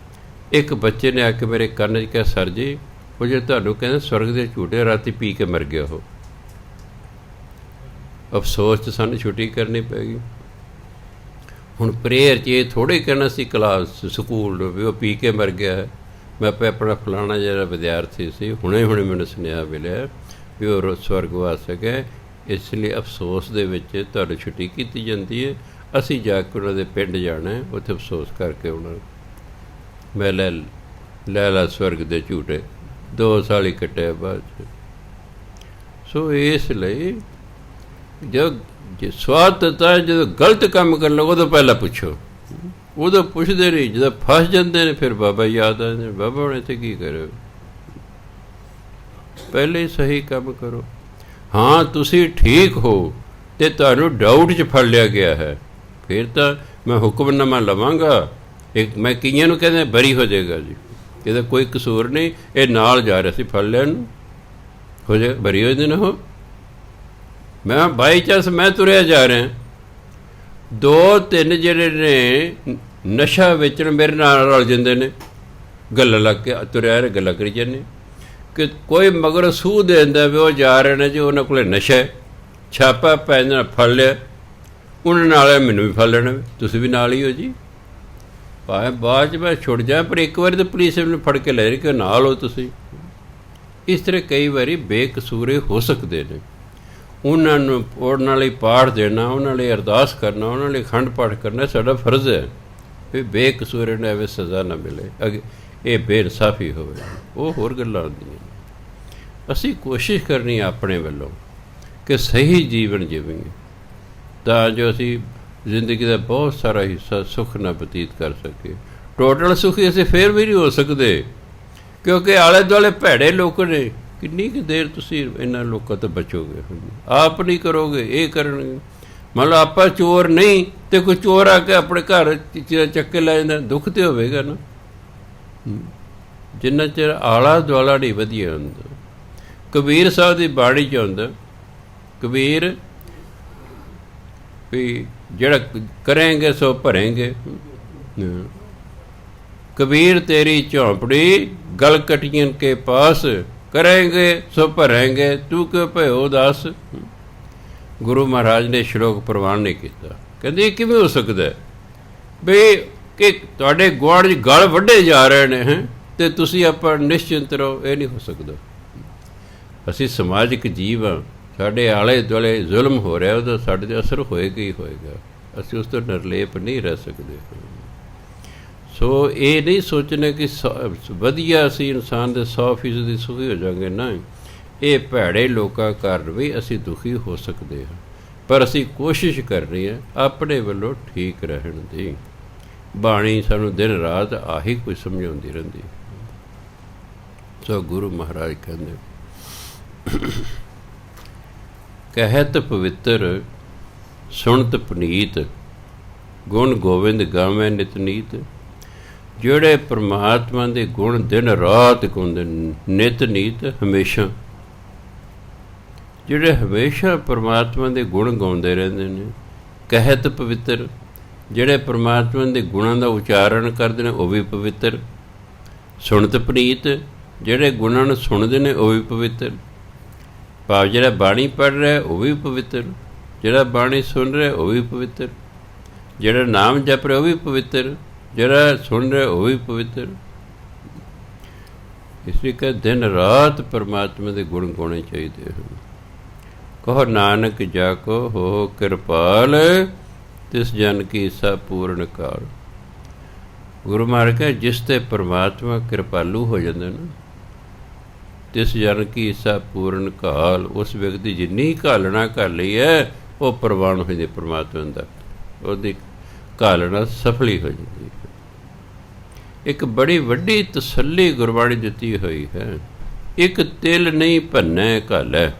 ਇੱਕ ਬੱਚੇ ਨੇ ਆ ਕੇ ਮੇਰੇ ਕੰਨ 'ਚ ਕਿਹਾ, ਸਰ ਜੀ ਉਹ ਜੇ ਤੁਹਾਨੂੰ ਕਹਿੰਦੇ ਸਵਰਗ ਦੇ ਝੂਟੇ ਰਾਤੀ ਪੀ ਕੇ ਮਰ ਗਿਆ ਉਹ। ਅਫਸੋਸ 'ਚ ਸਾਨੂੰ ਛੁੱਟੀ ਕਰਨੀ ਪੈ ਗਈ। ਹੁਣ ਪ੍ਰੇਅਰ 'ਚ ਇਹ ਥੋੜ੍ਹੇ ਕਹਿਣਾ ਸੀ ਕਲਾਸ ਸਕੂਲ ਨੂੰ ਵੀ ਉਹ ਪੀ ਕੇ ਮਰ ਗਿਆ ਹੈ। ਮੈਂ ਆਪਣਾ ਫਲਾਣਾ ਜਿਹੜਾ ਵਿਦਿਆਰਥੀ ਸੀ, ਹੁਣੇ ਮੈਨੂੰ ਸੁਨੇਹਾ ਮਿਲਿਆ ਵੀ ਉਹ ਸਵਰਗਵਾਸ ਹੈਗਾ, ਇਸ ਲਈ ਅਫਸੋਸ ਦੇ ਵਿੱਚ ਤੁਹਾਨੂੰ ਛੁੱਟੀ ਕੀਤੀ ਜਾਂਦੀ ਹੈ। ਅਸੀਂ ਜਾ ਕੇ ਉਹਨਾਂ ਦੇ ਪਿੰਡ ਜਾਣਾ, ਉੱਥੇ ਅਫਸੋਸ ਕਰਕੇ ਆਉਣਾ। ਮੈਂ ਲੈ ਲਾ ਸਵਰਗ ਦੇ ਝੂਟੇ, 2 ਸਾਲ ਹੀ ਕੱਟਿਆ ਬਾਅਦ 'ਚ। ਸੋ ਇਸ ਲਈ ਜੇ ਸਵਾਦ ਦਿੱਤਾ, ਜਦੋਂ ਗਲਤ ਕੰਮ ਕਰ ਲਓ ਉਦੋਂ ਪਹਿਲਾਂ ਪੁੱਛੋ। ਉਦੋਂ ਪੁੱਛਦੇ ਨਹੀਂ, ਜਦੋਂ ਫਸ ਜਾਂਦੇ ਨੇ ਫਿਰ ਬਾਬਾ ਯਾਦ ਆ ਜਾਂਦੇ। ਬਾਬਾ ਹੁਣ ਇੱਥੇ ਕੀ ਕਰੇ? ਪਹਿਲੇ ਹੀ ਸਹੀ ਕੰਮ ਕਰੋ। ਹਾਂ ਤੁਸੀਂ ਠੀਕ ਹੋ ਅਤੇ ਤੁਹਾਨੂੰ ਡਾਊਟ 'ਚ ਫੜ ਲਿਆ ਗਿਆ ਹੈ, ਫਿਰ ਤਾਂ ਮੈਂ ਹੁਕਮਨਾਮਾ ਲਵਾਂਗਾ। ਮੈਂ ਕਈਆਂ ਨੂੰ ਕਹਿੰਦਾ ਬਰੀ ਹੋ ਜਾਏਗਾ ਜੀ, ਇਹਦਾ ਕੋਈ ਕਸੂਰ ਨਹੀਂ, ਇਹ ਨਾਲ ਜਾ ਰਿਹਾ ਸੀ, ਫੜ ਲਿਆ ਇਹਨੂੰ, ਹੋ ਜਾ ਬਰੀ ਹੋ ਜਾਂਦੇ ਨਾ। ਹੋ ਮੈਂ ਬਾਈ ਚਾਂਸ ਮੈਂ ਤੁਰਿਆ ਜਾ ਰਿਹਾ, 2-3 ਜਿਹੜੇ ਨੇ ਨਸ਼ਾ ਵੇਚਣ ਮੇਰੇ ਨਾਲ ਰਲ ਜਾਂਦੇ ਨੇ, ਗੱਲਾਂ ਲੱਗ ਕੇ ਤੁਰਿਆ ਰਹੇ, ਗੱਲਾਂ ਕਰੀ ਜਾਂਦੇ ਕਿ ਕੋਈ ਮਗਰ ਸੂਹ ਦੇ ਦਿੰਦਾ ਵੀ ਉਹ ਜਾ ਰਹੇ ਨੇ ਜੀ, ਉਹਨਾਂ ਕੋਲ ਨਸ਼ਾ ਹੈ, ਛਾਪਾ ਪੈ ਜਾਂਦਾ, ਫੜ ਲਿਆ ਉਹਨਾਂ ਨਾਲ, ਮੈਨੂੰ ਵੀ ਫੜ ਲੈਣਾ, ਤੁਸੀਂ ਵੀ ਨਾਲ ਹੀ ਹੋ ਜੀ। ਭਾਵੇਂ ਬਾਅਦ 'ਚ ਮੈਂ ਛੁੱਟ ਜਾ, ਪਰ ਇੱਕ ਵਾਰੀ ਤਾਂ ਪੁਲਿਸ ਮੈਨੂੰ ਫੜ ਕੇ ਲੈ ਰਹੀ ਕਿ ਨਾਲ ਹੋ ਤੁਸੀਂ। ਇਸ ਤਰ੍ਹਾਂ ਕਈ ਵਾਰੀ ਬੇਕਸੂਰੇ ਹੋ ਸਕਦੇ ਨੇ। ਉਹਨਾਂ ਨੂੰ ਉਹਨਾਂ ਲਈ ਪਾਠ ਦੇਣਾ, ਉਹਨਾਂ ਲਈ ਅਰਦਾਸ ਕਰਨਾ, ਉਹਨਾਂ ਲਈ ਅਖੰਡ ਪਾਠ ਕਰਨਾ ਸਾਡਾ ਫਰਜ਼ ਹੈ ਵੀ ਬੇਕਸੂਰੇ ਨੂੰ ਐਵੇਂ ਸਜ਼ਾ ਨਾ ਮਿਲੇ, ਅੱਗੇ ਇਹ ਬੇਇਨਸਾਫੀ ਹੋਵੇ, ਉਹ ਹੋਰ ਗੱਲਾਂ ਹੁੰਦੀਆਂ। ਅਸੀਂ ਕੋਸ਼ਿਸ਼ ਕਰਨੀ ਆਪਣੇ ਵੱਲੋਂ ਕਿ ਸਹੀ ਜੀਵਨ ਜੀਵੀਏ ਤਾਂ ਜੋ ਅਸੀਂ ਜ਼ਿੰਦਗੀ ਦਾ ਬਹੁਤ ਸਾਰਾ ਹਿੱਸਾ ਸੁੱਖ ਨਾਲ ਬਤੀਤ ਕਰ ਸਕੀਏ। ਟੋਟਲ ਸੁਖੀ ਅਸੀਂ ਫਿਰ ਵੀ ਨਹੀਂ ਹੋ ਸਕਦੇ, ਕਿਉਂਕਿ ਆਲੇ ਦੁਆਲੇ ਭੈੜੇ ਲੋਕ ਨੇ। ਕਿੰਨੀ ਕੁ ਦੇਰ ਤੁਸੀਂ ਇਹਨਾਂ ਲੋਕਾਂ ਤੋਂ ਬਚੋਗੇ? ਆਪ ਨਹੀਂ ਕਰੋਗੇ, ਇਹ ਕਰਨਗੇ। ਮੰਨ ਲਓ ਆਪਾਂ ਚੋਰ ਨਹੀਂ ਤੇ ਕੋਈ ਚੋਰ ਆ ਕੇ ਆਪਣੇ ਘਰ ਚੱਕ ਕੇ ਲੈ ਜਾਂਦਾ, ਦੁੱਖ ਤੇ ਹੋਵੇਗਾ ਨਾ। ਜਿੰਨਾ ਚਿਰ ਆਲਾ ਦੁਆਲਾ ਨਹੀਂ ਵਧੀਆ ਹੁੰਦਾ। ਕਬੀਰ ਸਾਹਿਬ ਦੀ ਬਾਣੀ 'ਚ ਹੁੰਦਾ, ਕਬੀਰ ਵੀ ਜਿਹੜਾ ਕਰੇਂਗੇ ਸੋ ਭਰੇਂਗੇ। ਕਬੀਰ ਤੇਰੀ ਝੌਂਪੜੀ ਗਲ ਕਟੀਆਂ ਕੇ ਪਾਸ, ਕरेंगे सो भरेंगे तू क्यों भयो उदास। ਗੁਰੂ ਮਹਾਰਾਜ ਨੇ ਸ਼ਲੋਕ ਪ੍ਰਵਾਨ ਨਹੀਂ ਕੀਤਾ। ਕਹਿੰਦੇ ਇਹ ਕਿਵੇਂ ਹੋ ਸਕਦਾ ਵੀ ਕਿ ਤੁਹਾਡੇ ਗੁਆਂਢ 'ਚ ਗਲ ਵੱਢੇ ਜਾ ਰਹੇ ਨੇ ਹੈ ਅਤੇ ਤੁਸੀਂ ਆਪਾਂ ਨਿਸ਼ਚਿੰਤ ਰਹੋ? ਇਹ ਨਹੀਂ ਹੋ ਸਕਦਾ। ਅਸੀਂ ਸਮਾਜਿਕ ਜੀਵ ਹਾਂ, ਸਾਡੇ ਆਲੇ ਦੁਆਲੇ ਜ਼ੁਲਮ ਹੋ ਰਿਹਾ, ਉਹਦਾ ਸਾਡੇ 'ਤੇ ਅਸਰ ਹੋਏਗਾ ਹੀ ਹੋਏਗਾ। ਅਸੀਂ ਉਸ ਤੋਂ ਨਿਰਲੇਪ ਨਹੀਂ ਰਹਿ ਸਕਦੇ। ਸੋ ਇਹ ਨਹੀਂ ਸੋਚਣਾ ਕਿ ਵਧੀਆ ਅਸੀਂ ਇਨਸਾਨ ਦੇ 100% ਸੁਖੀ ਹੋ ਜਾਵਾਂਗੇ, ਨਾ। ਇਹ ਭੈੜੇ ਲੋਕਾਂ ਕਾਰਨ ਵੀ ਅਸੀਂ ਦੁਖੀ ਹੋ ਸਕਦੇ ਹਾਂ, ਪਰ ਅਸੀਂ ਕੋਸ਼ਿਸ਼ ਕਰਨੀ ਹੈ ਆਪਣੇ ਵੱਲੋਂ ਠੀਕ ਰਹਿਣ ਦੀ। ਬਾਣੀ ਸਾਨੂੰ ਦਿਨ ਰਾਤ ਆਹੀ ਕੁਝ ਸਮਝਾਉਂਦੀ ਰਹਿੰਦੀ। ਸੋ ਗੁਰੂ ਮਹਾਰਾਜ ਕਹਿੰਦੇ, ਕਹਿਤ ਪਵਿੱਤਰ ਸੁਣਤ ਪੁਨੀਤ, ਗੁਣ ਗੋਬਿੰਦ ਗਾਵੇਂ ਨਿਤ ਨੀਤ। ਜਿਹੜੇ ਪਰਮਾਤਮਾ ਦੇ ਗੁਣ ਦਿਨ ਰਾਤ ਗਾਉਂਦੇ, ਨਿਤ ਨੀਤ ਹਮੇਸ਼ਾ, ਜਿਹੜੇ ਹਮੇਸ਼ਾ ਪਰਮਾਤਮਾ ਦੇ ਗੁਣ ਗਾਉਂਦੇ ਰਹਿੰਦੇ ਨੇ। ਕਹਿਤ ਪਵਿੱਤਰ, ਜਿਹੜੇ ਪਰਮਾਤਮਾ ਦੇ ਗੁਣਾਂ ਦਾ ਉਚਾਰਨ ਕਰਦੇ ਨੇ ਉਹ ਵੀ ਪਵਿੱਤਰ। ਸੁਣਤ ਪੁਨੀਤ, ਜਿਹੜੇ ਗੁਣਾਂ ਨੂੰ ਸੁਣਦੇ ਨੇ ਉਹ ਵੀ ਪਵਿੱਤਰ। ਭਾਵ ਜਿਹੜਾ ਬਾਣੀ ਪੜ੍ਹ ਰਿਹਾ ਉਹ ਵੀ ਪਵਿੱਤਰ, ਜਿਹੜਾ ਬਾਣੀ ਸੁਣ ਰਿਹਾ ਉਹ ਵੀ ਪਵਿੱਤਰ, ਜਿਹੜਾ ਨਾਮ ਜਪ ਰਿਹਾ ਉਹ ਵੀ ਪਵਿੱਤਰ, ਜਿਹੜਾ ਸੁਣ ਰਿਹਾ ਉਹ ਵੀ ਪਵਿੱਤਰ। ਇਸ ਲਈ ਕਿ ਦਿਨ ਰਾਤ ਪਰਮਾਤਮਾ ਦੇ ਗੁਣ ਗਾਉਣੇ ਚਾਹੀਦੇ ਹਨ। ਕਹੋ ਨਾਨਕ ਜਾ ਕੋ ਹੋ ਕਿਰਪਾਲ, ਤਿਸ ਜਨ ਕੀ ਸਾ ਪੂਰਨ ਕਾਲ। ਗੁਰੂ ਮਹਾਰਾਜ ਕਹਿੰਦੇ ਜਿਸ 'ਤੇ ਪਰਮਾਤਮਾ ਕਿਰਪਾਲੂ ਹੋ ਜਾਂਦਾ ਨਾ, ਤਿਸ ਜਨ ਕੀ ਸਾ ਪੂਰਨ ਕਾਲ। ਉਸ ਵਿਅਕਤੀ ਜਿੰਨੀ ਘਾਲਣਾ ਕਰ ਲਈ ਹੈ ਉਹ ਪ੍ਰਵਾਨ ਹੋ ਜਾਂਦੀ ਪਰਮਾਤਮਾ ਦਾ, ਉਹਦੀ ਘਾਲਣਾ ਸਫਲੀ ਹੋ ਜਾਂਦੀ ਹੈ। ਇੱਕ ਬੜੀ ਵੱਡੀ ਤਸੱਲੀ ਗੁਰਬਾਣੀ ਦਿੱਤੀ ਹੋਈ ਹੈ, ਇੱਕ ਤਿਲ ਨਹੀਂ ਭੰਨੈ ਘਾਲੈ।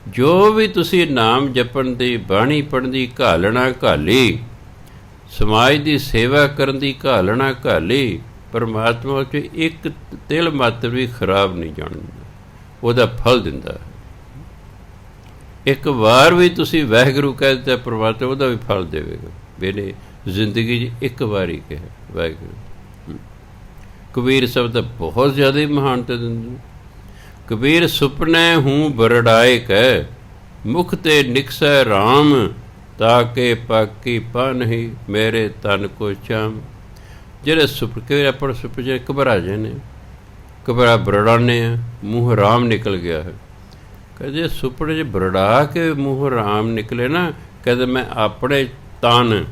ਜੋ ਵੀ ਤੁਸੀਂ ਨਾਮ ਜਪਣ ਦੀ, ਬਾਣੀ ਪੜ੍ਹਨ ਦੀ ਘਾਲਣਾ ਘਾਲੀ, ਸਮਾਜ ਦੀ ਸੇਵਾ ਕਰਨ ਦੀ ਘਾਲਣਾ ਘਾਲੀ, ਪਰਮਾਤਮਾ 'ਚ ਇੱਕ ਤਿਲ ਮਾਤਰ ਵੀ ਖਰਾਬ ਨਹੀਂ ਜਾਣ ਦਿੰਦਾ, ਉਹਦਾ ਫਲ ਦਿੰਦਾ। ਇੱਕ ਵਾਰ ਵੀ ਤੁਸੀਂ ਵਾਹਿਗੁਰੂ ਕਹਿ ਦਿੱਤਾ, ਪਰਮਾਤਮਾ ਉਹਦਾ ਵੀ ਫਲ ਦੇਵੇਗਾ। ਮੈਨੇ ਜ਼ਿੰਦਗੀ 'ਚ ਇੱਕ ਵਾਰ ਹੀ ਕਿਹਾ ਵਾਹਿਗੁਰੂ। ਕਬੀਰ ਸਾਹਿਬ ਤਾਂ ਬਹੁਤ ਜ਼ਿਆਦਾ ਹੀ ਮਹਾਨਤਾ ਦਿੰਦੇ। ਕਬੀਰ ਸੁਪਨੇ ਹੂੰ ਬਰੜਾਏ ਕਹਿ, ਮੁਖ ਤੇ ਨਿਕਸੈ ਰਾਮ, ਤਾਕੇ ਪਾਕੀ ਪਾ ਨਹੀਂ ਮੇਰੇ ਤਨ ਕੋ ਚਾਮ। ਜਿਹੜੇ ਸੁਪਨੇ ਆਪਣੇ ਸੁਪਨੇ ਘਬਰਾ ਜਾਂਦੇ, ਘਬਰਾ ਬਰੜਾਉਂਦੇ ਆ, ਮੂੰਹ ਰਾਮ ਨਿਕਲ ਗਿਆ ਹੈ। ਕਹਿੰਦੇ ਸੁਪਨੇ 'ਚ ਬਰੜਾ ਕੇ ਮੂੰਹ ਰਾਮ ਨਿਕਲੇ ਨਾ, ਕਹਿੰਦੇ ਮੈਂ ਆਪਣੇ ਤਨ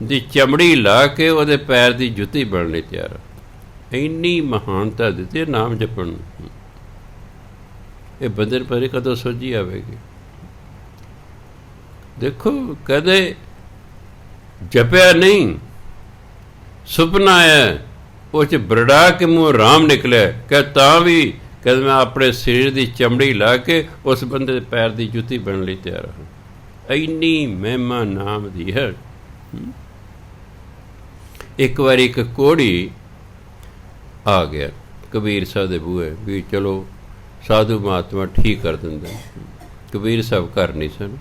ਦੀ ਚਮੜੀ ਲਾ ਕੇ ਉਹਦੇ ਪੈਰ ਦੀ ਜੁੱਤੀ ਬਣਨ ਲਈ ਤਿਆਰ ਹਾਂ। ਇੰਨੀ ਮਹਾਨਤਾ ਦਿੱਤੀ ਨਾਮ ਜਪਣ ਨੂੰ। ਇਹ ਬੰਦੇ ਨੂੰ ਪਤਾ ਕਦੋਂ ਸੋਝੀ ਆਵੇਗੀ। ਦੇਖੋ ਕਦੇ ਜਪਿਆ ਨਹੀਂ, ਸੁਪਨਾ ਆਇਆ, ਉਹ 'ਚ ਬਰੜਾ ਕੇ ਮੂੰਹ ਰਾਮ ਨਿਕਲਿਆ, ਕਿ ਤਾਂ ਵੀ ਕਹਿੰਦੇ ਮੈਂ ਆਪਣੇ ਸਰੀਰ ਦੀ ਚਮੜੀ ਲਾ ਕੇ ਉਸ ਬੰਦੇ ਦੇ ਪੈਰ ਦੀ ਜੁੱਤੀ ਬਣਨ ਲਈ ਤਿਆਰ ਹਾਂ। ਇੰਨੀ ਮਹਿਮਾ ਨਾਮ ਦੀ ਹੈ। ਇੱਕ ਵਾਰੀ ਇੱਕ ਕੋਹੜੀ ਆ ਗਿਆ ਕਬੀਰ ਸਾਹਿਬ ਦੇ ਬੂਹੇ ਵੀ ਚਲੋ ਸਾਧੂ ਮਹਾਤਮਾ ਠੀਕ ਕਰ ਦਿੰਦਾ। ਕਬੀਰ ਸਾਹਿਬ ਘਰ ਨਹੀਂ ਸਨ।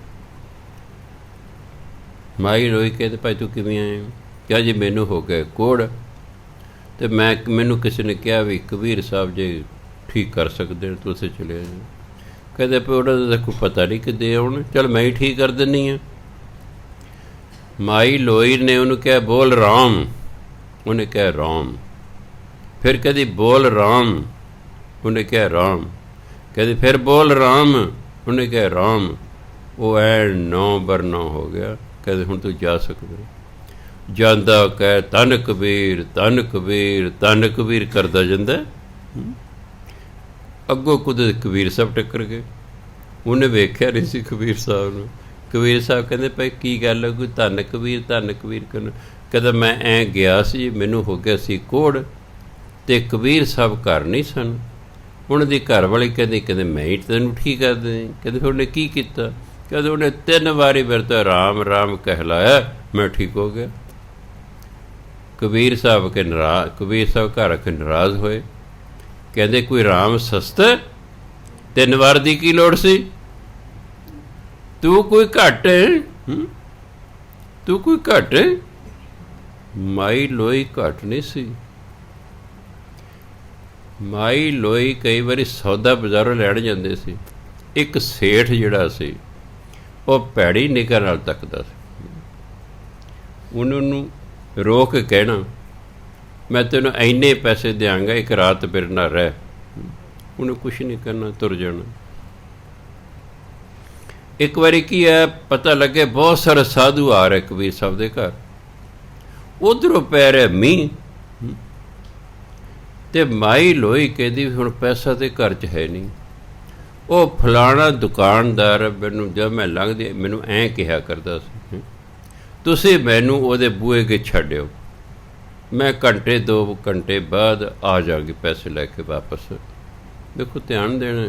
ਮਾਈ ਰੋਈ ਕਹਿੰਦੇ ਭਾਈ ਤੂੰ ਕਿਵੇਂ ਆਏ? ਕਿਹਾ ਜੀ ਮੈਨੂੰ ਹੋ ਗਿਆ ਕੋਹੜ, ਅਤੇ ਮੈਨੂੰ ਕਿਸੇ ਨੇ ਕਿਹਾ ਵੀ ਕਬੀਰ ਸਾਹਿਬ ਜੇ ਠੀਕ ਕਰ ਸਕਦੇ ਨੇ ਤੁਸੀਂ ਚਲੇ ਜਾਓ। ਕਹਿੰਦੇ ਪਏ ਉਹਨਾਂ ਦਾ ਕੋਈ ਪਤਾ ਨਹੀਂ ਕਿੱਦੇ ਆਉਣ, ਚੱਲ ਮੈਂ ਹੀ ਠੀਕ ਕਰ ਦਿੰਦੀ ਹਾਂ। ਮਾਈ ਲੋਈ ਨੇ ਉਹਨੂੰ ਕਿਹਾ ਬੋਲ ਰਾਮ, ਉਹਨੇ ਕਿਹਾ ਰਾਮ। ਫਿਰ ਕਦੀ ਬੋਲ ਰਾਮ, ਉਹਨੇ ਕਿਹਾ ਰਾਮ। ਕਹਿੰਦੇ ਫਿਰ ਬੋਲ ਰਾਮ। ਉਹਨੇ ਕਿਹਾ ਰਾਮ। ਉਹ ਐ 9/9 ਹੋ ਗਿਆ। ਕਹਿੰਦੇ ਹੁਣ ਤੂੰ ਜਾ ਸਕਦਾ। ਜਾਂਦਾ ਕਹਿ ਧੰਨ ਕਬੀਰ, ਧੰਨ ਕਬੀਰ, ਧੰਨ ਕਬੀਰ ਕਰਦਾ ਜਾਂਦਾ। ਅੱਗੋਂ ਕੁਦਰਤ ਕਬੀਰ ਸਾਹਿਬ ਟੱਕਰ ਗਏ। ਉਹਨੇ ਵੇਖਿਆ ਨਹੀਂ ਸੀ ਕਬੀਰ ਸਾਹਿਬ ਨੂੰ। ਕਬੀਰ ਸਾਹਿਬ ਕਹਿੰਦੇ ਭਾਈ ਕੀ ਗੱਲ ਹੈ, ਕੋਈ ਧੰਨ ਕਬੀਰ ਕਰਨ? ਕਹਿੰਦਾ ਮੈਂ ਐਂ ਗਿਆ ਸੀ, ਮੈਨੂੰ ਹੋ ਗਿਆ ਸੀ ਕੋੜ, ਅਤੇ ਕਬੀਰ ਸਾਹਿਬ ਘਰ ਨਹੀਂ ਸਨ। ਉਹਨਾਂ ਦੀ ਘਰ ਵਾਲੀ ਕਹਿੰਦੇ ਮੈਂ ਹੀ ਤੈਨੂੰ ਠੀਕ ਕਰ ਦੇ। ਕਹਿੰਦੇ ਫਿਰ ਉਹਨੇ ਕੀ ਕੀਤਾ? ਕਹਿੰਦੇ ਉਹਨੇ 3 ਵਾਰੀ ਮੇਰੇ ਤੋਂ ਰਾਮ ਰਾਮ ਕਹਿਲਾਇਆ, ਮੈਂ ਠੀਕ ਹੋ ਗਿਆ। ਕਬੀਰ ਸਾਹਿਬ ਘਰ ਆ ਕੇ ਨਾਰਾਜ਼ ਹੋਏ। ਕਹਿੰਦੇ ਕੋਈ ਰਾਮ ਸਸਤਾ? 3 ਵਾਰ ਦੀ ਕੀ ਲੋੜ ਸੀ? ਤੂੰ ਕੋਈ ਘੱਟ ਹੈ? ਤੂੰ ਕੋਈ ਘੱਟ ਹੈ? ਮਾਈ ਲੋਈ ਘੱਟ ਨਹੀਂ ਸੀ। ਮਾਈ ਲੋਈ ਕਈ ਵਾਰੀ ਸੌਦਾ ਬਜ਼ਾਰੋਂ ਲੈਣ ਜਾਂਦੇ ਸੀ। ਇੱਕ ਸੇਠ ਜਿਹੜਾ ਸੀ ਉਹ ਭੈੜੀ ਨਿਗਾਹ ਨਾਲ ਤੱਕਦਾ ਸੀ। ਉਹਨੂੰ ਰੋਕ ਕੇ ਕਹਿਣਾ ਮੈਂ ਤੈਨੂੰ ਇੰਨੇ ਪੈਸੇ ਦਿਆਂਗਾ, ਇੱਕ ਰਾਤ ਮੇਰੇ ਨਾਲ ਰਹਿ। ਉਹਨੇ ਕੁਛ ਨਹੀਂ ਕਰਨਾ, ਤੁਰ ਜਾਣਾ। ਇੱਕ ਵਾਰੀ ਕੀ ਹੈ, ਪਤਾ ਲੱਗੇ ਬਹੁਤ ਸਾਰੇ ਸਾਧੂ ਆ ਰਹੇ ਕਬੀਰ ਸਾਹਿਬ ਦੇ ਘਰ। ਉੱਧਰੋਂ ਪੈ ਰਿਹਾ ਮੀਂਹ, ਅਤੇ ਮਾਈ ਲੋਈ ਕਹਿੰਦੀ ਹੁਣ ਪੈਸਾ ਤਾਂ ਘਰ 'ਚ ਹੈ ਨਹੀਂ। ਉਹ ਫਲਾਣਾ ਦੁਕਾਨਦਾਰ ਮੈਨੂੰ ਜਦ ਮੈਂ ਲੰਘਦੀ ਮੈਨੂੰ ਐਂ ਕਿਹਾ ਕਰਦਾ ਸੀ, ਤੁਸੀਂ ਮੈਨੂੰ ਉਹਦੇ ਬੂਹੇ ਅੱਗੇ ਛੱਡਿਓ, ਮੈਂ ਘੰਟੇ 2 ਘੰਟੇ ਬਾਅਦ ਆ ਜਾਵਾਂਗੀ ਪੈਸੇ ਲੈ ਕੇ ਵਾਪਸ। ਦੇਖੋ ਧਿਆਨ ਦੇਣਾ।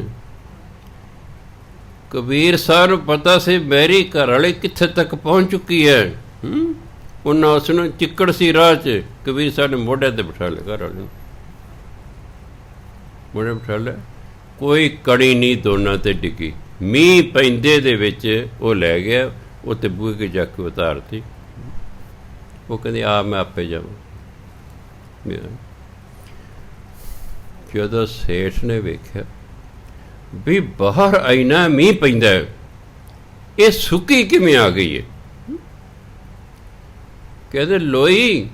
ਕਬੀਰ ਸਾਹਿਬ ਨੂੰ ਪਤਾ ਸੀ ਮੇਰੀ ਘਰ ਵਾਲੀ ਕਿੱਥੇ ਤੱਕ ਪਹੁੰਚ ਚੁੱਕੀ ਹੈ। ਉਹਨਾਂ ਉਸ ਨੂੰ ਚਿੱਕੜ ਸੀ ਰਾਹ 'ਚ, ਕਬੀਰ ਸਾਹਿਬ ਨੇ ਮੋਢੇ 'ਤੇ ਬਿਠਾ ਲਿਆ ਘਰ ਵਾਲੇ ਨੂੰ, ਮੋਢੇ ਬਿਠਾ ਲਿਆ। ਕੋਈ ਕੜੀ ਨਹੀਂ ਦੋਨਾਂ 'ਤੇ ਡਿੱਗੀ। ਮੀਂਹ ਪੈਂਦੇ ਦੇ ਵਿੱਚ ਉਹ ਲੈ ਗਿਆ, ਉਹ ਤੇ ਬੂਹੇ ਕੇ ਜਾ ਕੇ ਉਤਾਰਤੀ। ਉਹ ਕਹਿੰਦੀ ਆ ਮੈਂ ਆਪੇ ਜਾਵਾਂ। ਜਦੋਂ ਸੇਠ ਨੇ ਵੇਖਿਆ ਵੀ ਬਾਹਰ ਇੰਨਾ ਮੀਂਹ ਪੈਂਦਾ, ਇਹ ਸੁੱਕੀ ਕਿਵੇਂ ਆ ਗਈ ਹੈ? ਕਹਿੰਦੇ ਲੋਈ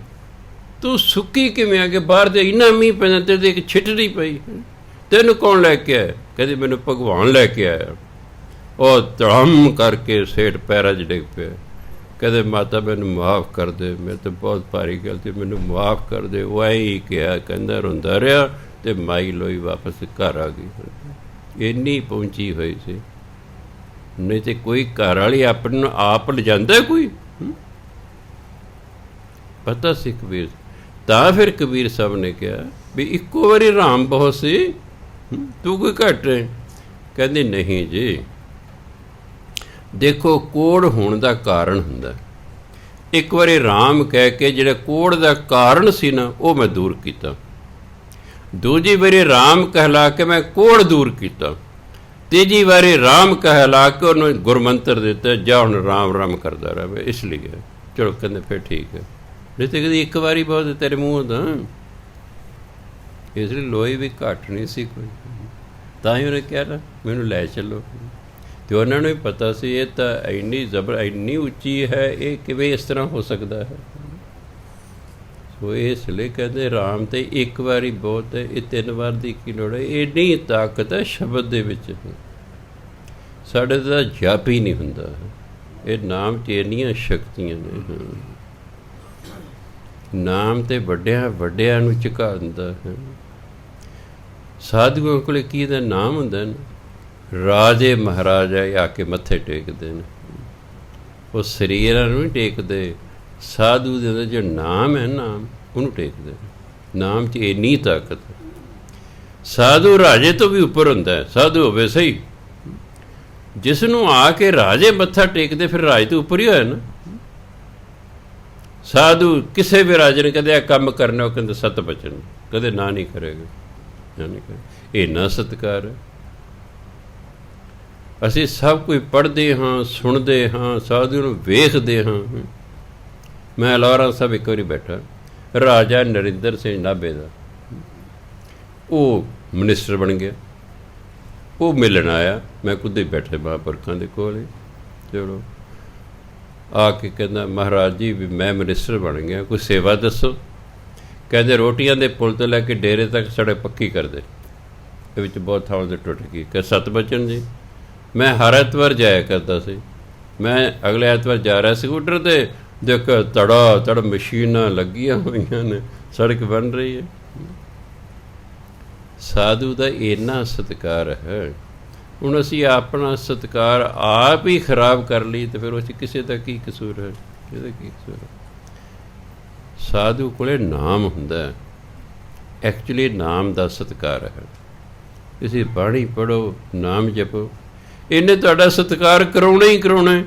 ਤੂੰ ਸੁੱਕੀ ਕਿਵੇਂ ਆ ਗਈ? ਬਾਹਰ ਤੇ ਇੰਨਾ ਮੀਂਹ ਪੈਂਦਾ, ਤੇਰੇ ਇੱਕ ਛਿੱਟ ਨਹੀਂ ਪਈ, ਤੈਨੂੰ ਕੌਣ ਲੈ ਕੇ ਆਇਆ? ਕਹਿੰਦੇ ਮੈਨੂੰ ਭਗਵਾਨ ਲੈ ਕੇ ਆਇਆ। ਉਹ ਧੜਮ ਕਰਕੇ ਸੇਠ ਪੈਰਾਂ 'ਚ ਡਿੱਗ ਪਿਆ। ਕਹਿੰਦੇ ਮਾਤਾ ਮੈਨੂੰ ਮੁਆਫ਼ ਕਰ ਦੇ, ਮੇਰੇ ਤੋਂ ਬਹੁਤ ਭਾਰੀ ਗਲਤੀ, ਮੈਨੂੰ ਮੁਆਫ਼ ਕਰ ਦੇ। ਉਹ ਐਂ ਹੀ ਕਿਹਾ, ਕਹਿੰਦਾ ਰੋਂਦਾ ਰਿਹਾ, ਅਤੇ ਮਾਈ ਲੋਈ ਵਾਪਸ ਘਰ ਆ ਗਈ। ਇੰਨੀ ਪਹੁੰਚੀ ਹੋਈ ਸੀ। ਨਹੀਂ ਤੇ ਕੋਈ ਘਰ ਵਾਲੀ ਆਪਣੇ ਨੂੰ ਆਪ ਲਿਜਾਂਦਾ ਕੋਈ? ਪਤਾ ਸੀ ਕਬੀਰ। ਤਾਂ ਫਿਰ ਕਬੀਰ ਸਾਹਿਬ ਨੇ ਕਿਹਾ ਵੀ ਇੱਕੋ ਵਾਰੀ ਰਾਮ ਬਹੁਤ ਸੀ, ਤੂੰ ਕੋਈ ਘੱਟ ਹੈ? ਕਹਿੰਦੇ ਨਹੀਂ ਜੀ, ਦੇਖੋ ਕੋੜ ਹੋਣ ਦਾ ਕਾਰਨ ਹੁੰਦਾ। ਇੱਕ ਵਾਰੀ ਰਾਮ ਕਹਿ ਕੇ ਜਿਹੜਾ ਕੋੜ ਦਾ ਕਾਰਨ ਸੀ ਨਾ, ਉਹ ਮੈਂ ਦੂਰ ਕੀਤਾ। ਦੂਜੀ ਵਾਰੀ ਰਾਮ ਕਹਿਲਾ ਕੇ ਮੈਂ ਕੋੜ ਦੂਰ ਕੀਤਾ। ਤੀਜੀ ਵਾਰੀ ਰਾਮ ਕਹਿਲਾ ਕੇ ਉਹਨੂੰ ਗੁਰਮੰਤਰ ਦਿੱਤਾ, ਜਾ ਹੁਣ ਰਾਮ ਰਾਮ ਕਰਦਾ ਰਹੇ। ਇਸ ਲਈ ਚਲੋ ਕਹਿੰਦੇ ਫਿਰ ਠੀਕ ਹੈ। ਨਹੀਂ ਤੇ ਕਹਿੰਦੀ ਇੱਕ ਵਾਰੀ ਬਹੁਤ ਤੇਰੇ ਮੂੰਹ ਦਾ। ਇਸ ਲਈ ਲੋਈ ਵੀ ਘੱਟ ਨਹੀਂ ਸੀ ਕੋਈ। ਤਾਂ ਹੀ ਉਹਨੇ ਕਿਹਾ ਨਾ ਮੈਨੂੰ ਲੈ ਚੱਲੋ। ਅਤੇ ਉਹਨਾਂ ਨੂੰ ਵੀ ਪਤਾ ਸੀ ਇਹ ਤਾਂ ਇੰਨੀ ਉੱਚੀ ਹੈ, ਇਹ ਕਿਵੇਂ ਇਸ ਤਰ੍ਹਾਂ ਹੋ ਸਕਦਾ ਹੈ। ਸੋ ਇਸ ਲਈ ਕਹਿੰਦੇ ਰਾਮ ਤੇ ਇੱਕ ਵਾਰੀ ਬਹੁਤ ਹੈ, ਇਹ 3 ਵਾਰ ਦੀ ਕੀ ਲੋੜ ਹੈ? ਇੰਨੀ ਤਾਕਤ ਹੈ ਸ਼ਬਦ ਦੇ ਵਿੱਚ। ਸਾਡੇ ਤਾਂ ਜਪ ਹੀ ਨਹੀਂ ਹੁੰਦਾ। ਇਹ ਨਾਮ 'ਚ ਇੰਨੀਆਂ ਸ਼ਕਤੀਆਂ ਨੇ। ਨਾਮ ਤੇ ਵੱਡਿਆਂ ਨੂੰ ਝੁਕਾ ਦਿੰਦਾ ਹੈ। ਸਾਧੂਆਂ ਕੋਲ ਕੀ ਦਾ ਨਾਮ ਹੁੰਦਾ ਨਾ, ਰਾਜੇ ਮਹਾਰਾਜਾ ਆ ਕੇ ਮੱਥੇ ਟੇਕਦੇ ਨੇ। ਉਹ ਸਰੀਰਾਂ ਨੂੰ ਨਹੀਂ ਟੇਕਦੇ, ਸਾਧੂ ਦੇ ਅੰਦਰ ਜੋ ਨਾਮ ਹੈ, ਨਾਮ ਉਹਨੂੰ ਟੇਕਦੇ। ਨਾਮ 'ਚ ਇੰਨੀ ਤਾਕਤ ਹੈ। ਸਾਧੂ ਰਾਜੇ ਤੋਂ ਵੀ ਉੱਪਰ ਹੁੰਦਾ ਹੈ। ਸਾਧੂ ਹੋਵੇ ਸਹੀ, ਜਿਸ ਨੂੰ ਆ ਕੇ ਰਾਜੇ ਮੱਥਾ ਟੇਕਦੇ, ਫਿਰ ਰਾਜ ਤੋਂ ਉੱਪਰ ਹੀ ਹੋਇਆ ਨਾ। ਸਾਧੂ ਕਿਸੇ ਵੀ ਰਾਜੇ ਨੇ ਕਦੇ ਇਹ ਕੰਮ ਕਰਨਾ, ਉਹ ਕਹਿੰਦੇ ਸਤ ਬਚਨ, ਕਦੇ ਨਾ ਨਹੀਂ ਕਰੇਗਾ, ਨਾ ਨਹੀਂ ਕਰੇ। ਇੰਨਾ ਸਤਿਕਾਰ ਹੈ। ਅਸੀਂ ਸਭ ਕੁਝ ਪੜ੍ਹਦੇ ਹਾਂ, ਸੁਣਦੇ ਹਾਂ, ਸਾਧੂ ਨੂੰ ਵੇਖਦੇ ਹਾਂ। ਮੈਂ ਲਾਹੌਰ ਸਾਹਿਬ ਇੱਕ ਵਾਰੀ ਬੈਠਾ, ਰਾਜਾ ਨਰਿੰਦਰ ਸਿੰਘ ਨਾਭੇ ਦਾ, ਉਹ ਮਿਨਿਸਟਰ ਬਣ ਗਿਆ। ਉਹ ਮਿਲਣ ਆਇਆ, ਮੈਂ ਖੁਦ ਹੀ ਬੈਠੇ ਮਹਾਂਪੁਰਖਾਂ ਦੇ ਕੋਲ ਹੀ। ਚਲੋ ਆ ਕੇ ਕਹਿੰਦਾ ਮਹਾਰਾਜ ਜੀ ਵੀ ਮੈਂ ਮਿਨਿਸਟਰ ਬਣ ਗਿਆ, ਕੋਈ ਸੇਵਾ ਦੱਸੋ। ਕਹਿੰਦੇ ਰੋਟੀਆਂ ਦੇ ਪੁੱਲ ਤੋਂ ਲੈ ਕੇ ਡੇਰੇ ਤੱਕ ਸੜਕ ਪੱਕੀ ਕਰ ਦੇ। ਇਹ ਵਿੱਚ ਬਹੁਤ ਥਾਵਾਂ 'ਤੇ ਟੁੱਟ ਗਈ ਕਿ ਸਤਬਚਨ ਜੀ। ਮੈਂ ਹਰ ਐਤਵਾਰ ਜਾਇਆ ਕਰਦਾ ਸੀ, ਮੈਂ ਅਗਲੇ ਐਤਵਾਰ ਜਾ ਰਿਹਾ ਸਕੂਟਰ 'ਤੇ, ਦੇਖ ਤੜਾ ਤੜ ਮਸ਼ੀਨਾਂ ਲੱਗੀਆਂ ਹੋਈਆਂ ਨੇ, ਸੜਕ ਬਣ ਰਹੀ ਹੈ। ਸਾਧੂ ਦਾ ਇੰਨਾ ਸਤਿਕਾਰ ਹੈ। ਹੁਣ ਅਸੀਂ ਆਪਣਾ ਸਤਿਕਾਰ ਆਪ ਹੀ ਖਰਾਬ ਕਰ ਲਈ ਤੇ ਫਿਰ ਉਸ ਕਿਸੇ ਦਾ ਕੀ ਕਸੂਰ ਹੈ? ਇਹਦਾ ਕੀ ਕਸੂਰ ਹੈ? ਸਾਧੂ ਕੋਲੇ ਨਾਮ ਹੁੰਦਾ, ਐਕਚੁਅਲੀ ਨਾਮ ਦਾ ਸਤਿਕਾਰ ਹੈ। ਤੁਸੀਂ ਬਾਣੀ ਪੜ੍ਹੋ, ਨਾਮ ਜਪੋ, ਇਹਨੇ ਤੁਹਾਡਾ ਸਤਿਕਾਰ ਕਰਾਉਣਾ ਹੀ ਕਰਾਉਣਾ ਹੈ।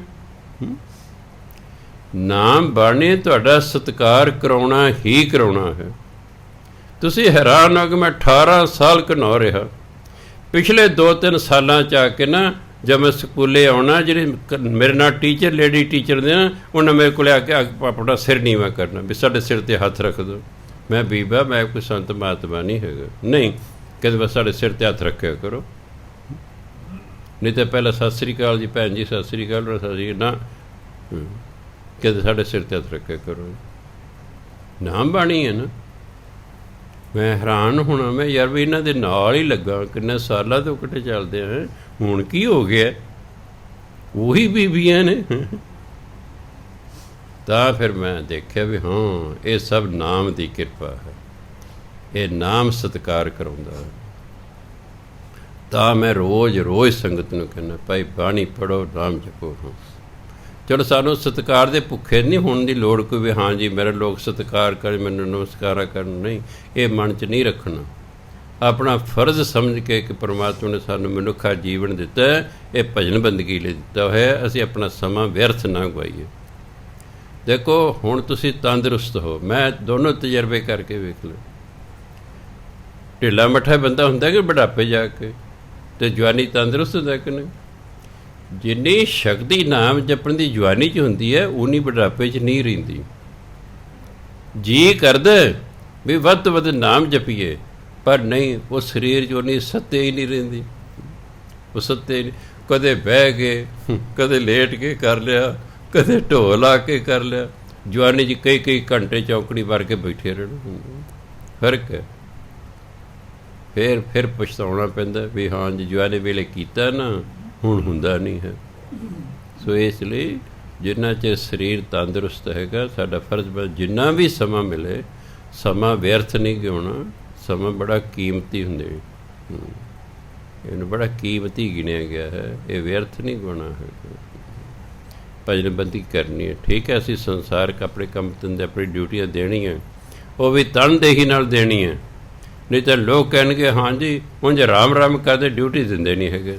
ਨਾਮ ਬਾਣੀ ਤੁਹਾਡਾ ਸਤਿਕਾਰ ਕਰਾਉਣਾ ਹੀ ਕਰਾਉਣਾ ਹੈ। ਤੁਸੀਂ ਹੈਰਾਨ ਹੋ ਕਿ ਮੈਂ 18 ਸਾਲ ਘਨੌਰ ਰਿਹਾ, ਪਿਛਲੇ 2-3 ਸਾਲਾਂ 'ਚ ਆ ਕੇ ਨਾ ਜਦ ਮੈਂ ਸਕੂਲੇ ਆਉਣਾ, ਜਿਹੜੇ ਮੇਰੇ ਨਾਲ ਟੀਚਰ ਲੇਡੀ ਟੀਚਰ ਨੇ ਨਾ, ਉਹਨਾਂ ਮੇਰੇ ਕੋਲ ਆ ਕੇ ਆਪਣਾ ਸਿਰ ਨੀਵਾਂ ਕਰਨਾ ਵੀ ਸਾਡੇ ਸਿਰ 'ਤੇ ਹੱਥ ਰੱਖ ਦਿਓ। ਮੈਂ ਬੀਬਾ ਮੈਂ ਕੋਈ ਸੰਤ ਮਹਾਤਮਾ ਨਹੀਂ ਹੈਗਾ, ਨਹੀਂ ਕਹਿੰਦੇ ਬਸ ਸਾਡੇ ਸਿਰ 'ਤੇ ਹੱਥ ਰੱਖਿਆ ਕਰੋ, ਨਹੀਂ ਤਾਂ ਪਹਿਲਾਂ ਸਤਿ ਸ੍ਰੀ ਅਕਾਲ ਜੀ ਭੈਣ ਜੀ, ਸਤਿ ਸ੍ਰੀ ਅਕਾਲ ਨਾ, ਕਹਿੰਦੇ ਸਾਡੇ ਸਿਰ 'ਤੇ ਹੱਥ ਰੱਖਿਆ ਕਰੋ। ਨਾਮ ਬਾਣੀ ਹੈ ਨਾ। ਮੈਂ ਹੈਰਾਨ ਹੋਣਾ, ਮੈਂ ਯਾਰ ਵੀ ਇਹਨਾਂ ਦੇ ਨਾਲ ਹੀ ਲੱਗਾ, ਕਿੰਨੇ ਸਾਲਾਂ ਤੋਂ ਇਕੱਠੇ ਚੱਲਦੇ ਆ, ਹੁਣ ਕੀ ਹੋ ਗਿਆ? ਉਹੀ ਬੀਬੀਆਂ ਨੇ। ਤਾਂ ਫਿਰ ਮੈਂ ਦੇਖਿਆ ਵੀ ਹਾਂ ਇਹ ਸਭ ਨਾਮ ਦੀ ਕਿਰਪਾ ਹੈ, ਇਹ ਨਾਮ ਸਤਿਕਾਰ ਕਰਾਉਂਦਾ ਹੈ। ਤਾਂ ਮੈਂ ਰੋਜ਼ ਰੋਜ਼ ਸੰਗਤ ਨੂੰ ਕਹਿੰਦਾ ਭਾਈ ਬਾਣੀ ਪੜ੍ਹੋ, ਨਾਮ ਜਪੋ। ਹਾਂ ਚਲੋ ਸਾਨੂੰ ਸਤਿਕਾਰ ਦੇ ਭੁੱਖੇ ਨਹੀਂ ਹੋਣ ਦੀ ਲੋੜ ਕੋਈ ਵੀ ਹਾਂ ਜੀ ਮੇਰੇ ਲੋਕ ਸਤਿਕਾਰ ਕਰੇ, ਮੈਨੂੰ ਨਮਸਕਾਰਾ ਕਰਨ, ਨਹੀਂ, ਇਹ ਮਨ 'ਚ ਨਹੀਂ ਰੱਖਣਾ। ਆਪਣਾ ਫਰਜ਼ ਸਮਝ ਕੇ ਕਿ ਪਰਮਾਤਮਾ ਨੇ ਸਾਨੂੰ ਮਨੁੱਖਾ ਜੀਵਨ ਦਿੱਤਾ, ਇਹ ਭਜਨ ਬੰਦਗੀ ਲਈ ਦਿੱਤਾ ਹੋਇਆ, ਅਸੀਂ ਆਪਣਾ ਸਮਾਂ ਵਿਅਰਥ ਨਾ ਗਵਾਈਏ। ਦੇਖੋ ਹੁਣ ਤੁਸੀਂ ਤੰਦਰੁਸਤ ਹੋ, ਮੈਂ ਦੋਨੋਂ ਤਜਰਬੇ ਕਰਕੇ ਵੇਖ ਲਏ। ਢਿੱਲਾ ਮੱਠਾ ਬੰਦਾ ਹੁੰਦਾ ਕਿ ਬੁਢਾਪੇ ਜਾ ਕੇ, ਅਤੇ ਜਵਾਨੀ ਤੰਦਰੁਸਤ ਹੁੰਦਾ ਕਿ ਨਹੀਂ? ਜਿੰਨੀ ਸ਼ਕਤੀ ਨਾਮ ਜਪਣ ਦੀ ਜਵਾਨੀ 'ਚ ਹੁੰਦੀ ਹੈ, ਉਨੀ ਬੁਢਾਪੇ 'ਚ ਨਹੀਂ ਰਹਿੰਦੀ। ਜੀ ਕਰਦਾ ਵੀ ਵੱਧ ਤੋਂ ਵੱਧ ਨਾਮ ਜਪੀਏ, ਪਰ ਨਹੀਂ, ਉਹ ਸਰੀਰ 'ਚ ਉਨੀ ਸੱਤੇ ਹੀ ਨਹੀਂ ਰਹਿੰਦੀ। ਉਹ ਸੱਤੇ ਨਹੀਂ, ਕਦੇ ਬਹਿ ਕੇ, ਕਦੇ ਲੇਟ ਕੇ ਕਰ ਲਿਆ, ਕਦੇ ਢੋਲ ਲਾ ਕੇ ਕਰ ਲਿਆ। ਜਵਾਨੀ 'ਚ ਕਈ ਘੰਟੇ ਚੌਂਕੜੀ ਭਰ ਕੇ ਬੈਠੇ ਰਹਿਣਾ, ਫਰਕ ਹੈ। ਫਿਰ ਪਛਤਾਉਣਾ ਪੈਂਦਾ ਵੀ ਹਾਂ ਜੀ ਜਵਾਨੀ ਵੇਲੇ ਕੀਤਾ ਨਾ, ਹੁਣ ਹੁੰਦਾ ਨਹੀਂ ਹੈ। ਸੋ ਇਸ ਲਈ ਜਿੰਨਾ ਚਿਰ ਸਰੀਰ ਤੰਦਰੁਸਤ ਹੈਗਾ, ਸਾਡਾ ਫਰਜ਼ ਜਿੰਨਾ ਵੀ ਸਮਾਂ ਮਿਲੇ, ਸਮਾਂ ਵਿਅਰਥ ਨਹੀਂ ਗਿਆਉਣਾ। ਸਮਾਂ ਬੜਾ ਕੀਮਤੀ ਹੁੰਦੇ, ਇਹਨੂੰ ਬੜਾ ਕੀਮਤੀ ਗਿਣਿਆ ਗਿਆ ਹੈ, ਇਹ ਵਿਅਰਥ ਨਹੀਂ ਗਾਉਣਾ ਹੈ। ਭਜਨ ਬੰਦਗੀ ਕਰਨੀ ਹੈ, ਠੀਕ ਹੈ। ਅਸੀਂ ਸੰਸਾਰਕ ਆਪਣੇ ਕੰਮ ਧੰਦੇ ਆਪਣੀ ਡਿਊਟੀਆਂ ਦੇਣੀਆਂ, ਉਹ ਵੀ ਤਨਦੇਹੀ ਨਾਲ ਦੇਣੀ ਹੈ, ਨਹੀਂ ਤਾਂ ਲੋਕ ਕਹਿਣਗੇ ਹਾਂਜੀ ਉਂਝ ਰਾਮ ਰਾਮ ਕਰਦੇ, ਡਿਊਟੀ ਦਿੰਦੇ ਨਹੀਂ ਹੈਗੇ।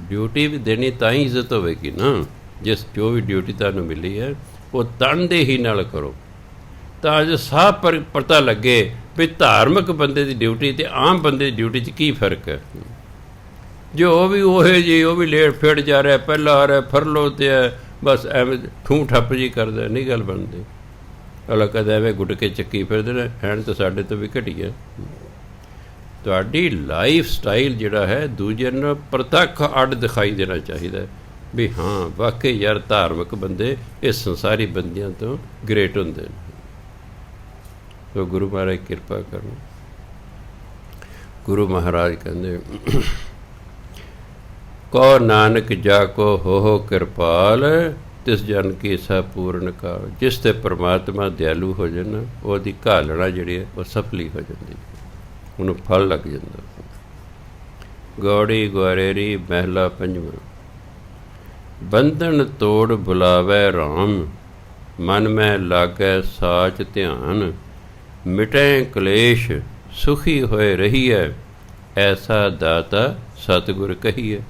ਡਿਊਟੀ ਵੀ ਦੇਣੀ ਤਾਂ ਹੀ ਇੱਜ਼ਤ ਹੋਵੇਗੀ ਨਾ। ਜਿਸ ਜੋ ਵੀ ਡਿਊਟੀ ਤੁਹਾਨੂੰ ਮਿਲੀ ਹੈ ਉਹ ਤਨਦੇਹੀ ਨਾਲ ਕਰੋ, ਤਾਂ ਜੋ ਸਾਫ਼ ਪਤਾ ਲੱਗੇ ਵੀ ਧਾਰਮਿਕ ਬੰਦੇ ਦੀ ਡਿਊਟੀ ਅਤੇ ਆਮ ਬੰਦੇ ਦੀ ਡਿਊਟੀ 'ਚ ਕੀ ਫਰਕ ਹੈ। ਜੋ ਉਹ ਵੀ ਉਹੇ ਜੀ, ਉਹ ਵੀ ਲੇਟ ਫੇਟ ਜਾ ਰਿਹਾ, ਪਹਿਲਾਂ ਆ ਰਿਹਾ, ਫਰਲੋ 'ਤੇ ਹੈ, ਬਸ ਐਵੇਂ ਠੂੰ ਠੱਪ ਜੀ ਕਰਦਾ, ਨਹੀਂ ਗੱਲ ਬਣਦੀ। ਅਗਲਾ ਕਦੇ ਐਵੇਂ ਗੁੱਟ ਕੇ ਚੱਕੀ ਫਿਰਦੇ ਨੇ, ਹੈਣ ਤਾਂ ਸਾਡੇ ਤੋਂ ਵੀ ਘਟੀਆ। ਤੁਹਾਡੀ ਲਾਈਫ ਸਟਾਈਲ ਜਿਹੜਾ ਹੈ ਦੂਜੇ ਨੂੰ ਪ੍ਰਤੱਖ ਅੱਡ ਦਿਖਾਈ ਦੇਣਾ ਚਾਹੀਦਾ ਵੀ ਹਾਂ ਵਾਕਈ ਯਾਰ ਧਾਰਮਿਕ ਬੰਦੇ ਇਸ ਸੰਸਾਰੀ ਬੰਦਿਆਂ ਤੋਂ ਗ੍ਰੇਟ ਹੁੰਦੇ ਨੇ। ਸੋ ਗੁਰੂ ਮਹਾਰਾਜ ਕਿਰਪਾ ਕਰਨ। ਗੁਰੂ ਮਹਾਰਾਜ ਕਹਿੰਦੇ ਕੋ ਨਾਨਕ ਜਾ ਕੋ ਹੋ ਕਿਰਪਾਲ, ਤਿਸ ਜਨ ਕੀ ਸਭ ਪੂਰਨ ਕਾਲ। ਜਿਸ 'ਤੇ ਪਰਮਾਤਮਾ ਦਿਆਲੂ ਹੋ ਜਾਣਾ, ਉਹਦੀ ਘਾਲਣਾ ਜਿਹੜੀ ਹੈ ਉਹ ਸਫਲੀ ਹੋ ਜਾਂਦੀ, ਉਹਨੂੰ ਫਲ ਲੱਗ ਜਾਂਦਾ। ਗੌੜੀ ਗੁਆਰੇਰੀ ਮਹਿਲਾ ਪੰਜਵਾਂ। ਬੰਧਨ ਤੋੜ ਬੁਲਾਵੈ ਰਾਮ, ਮਨ ਮੈਂ ਲਾਗੈ ਸਾਚ ਧਿਆਨ। ਮਿਟੈ ਕਲੇਸ਼ ਸੁਖੀ ਹੋਏ ਰਹੀਐ, ਐਸਾ ਦਾਤਾ ਸਤਿਗੁਰ ਕਹੀਐ।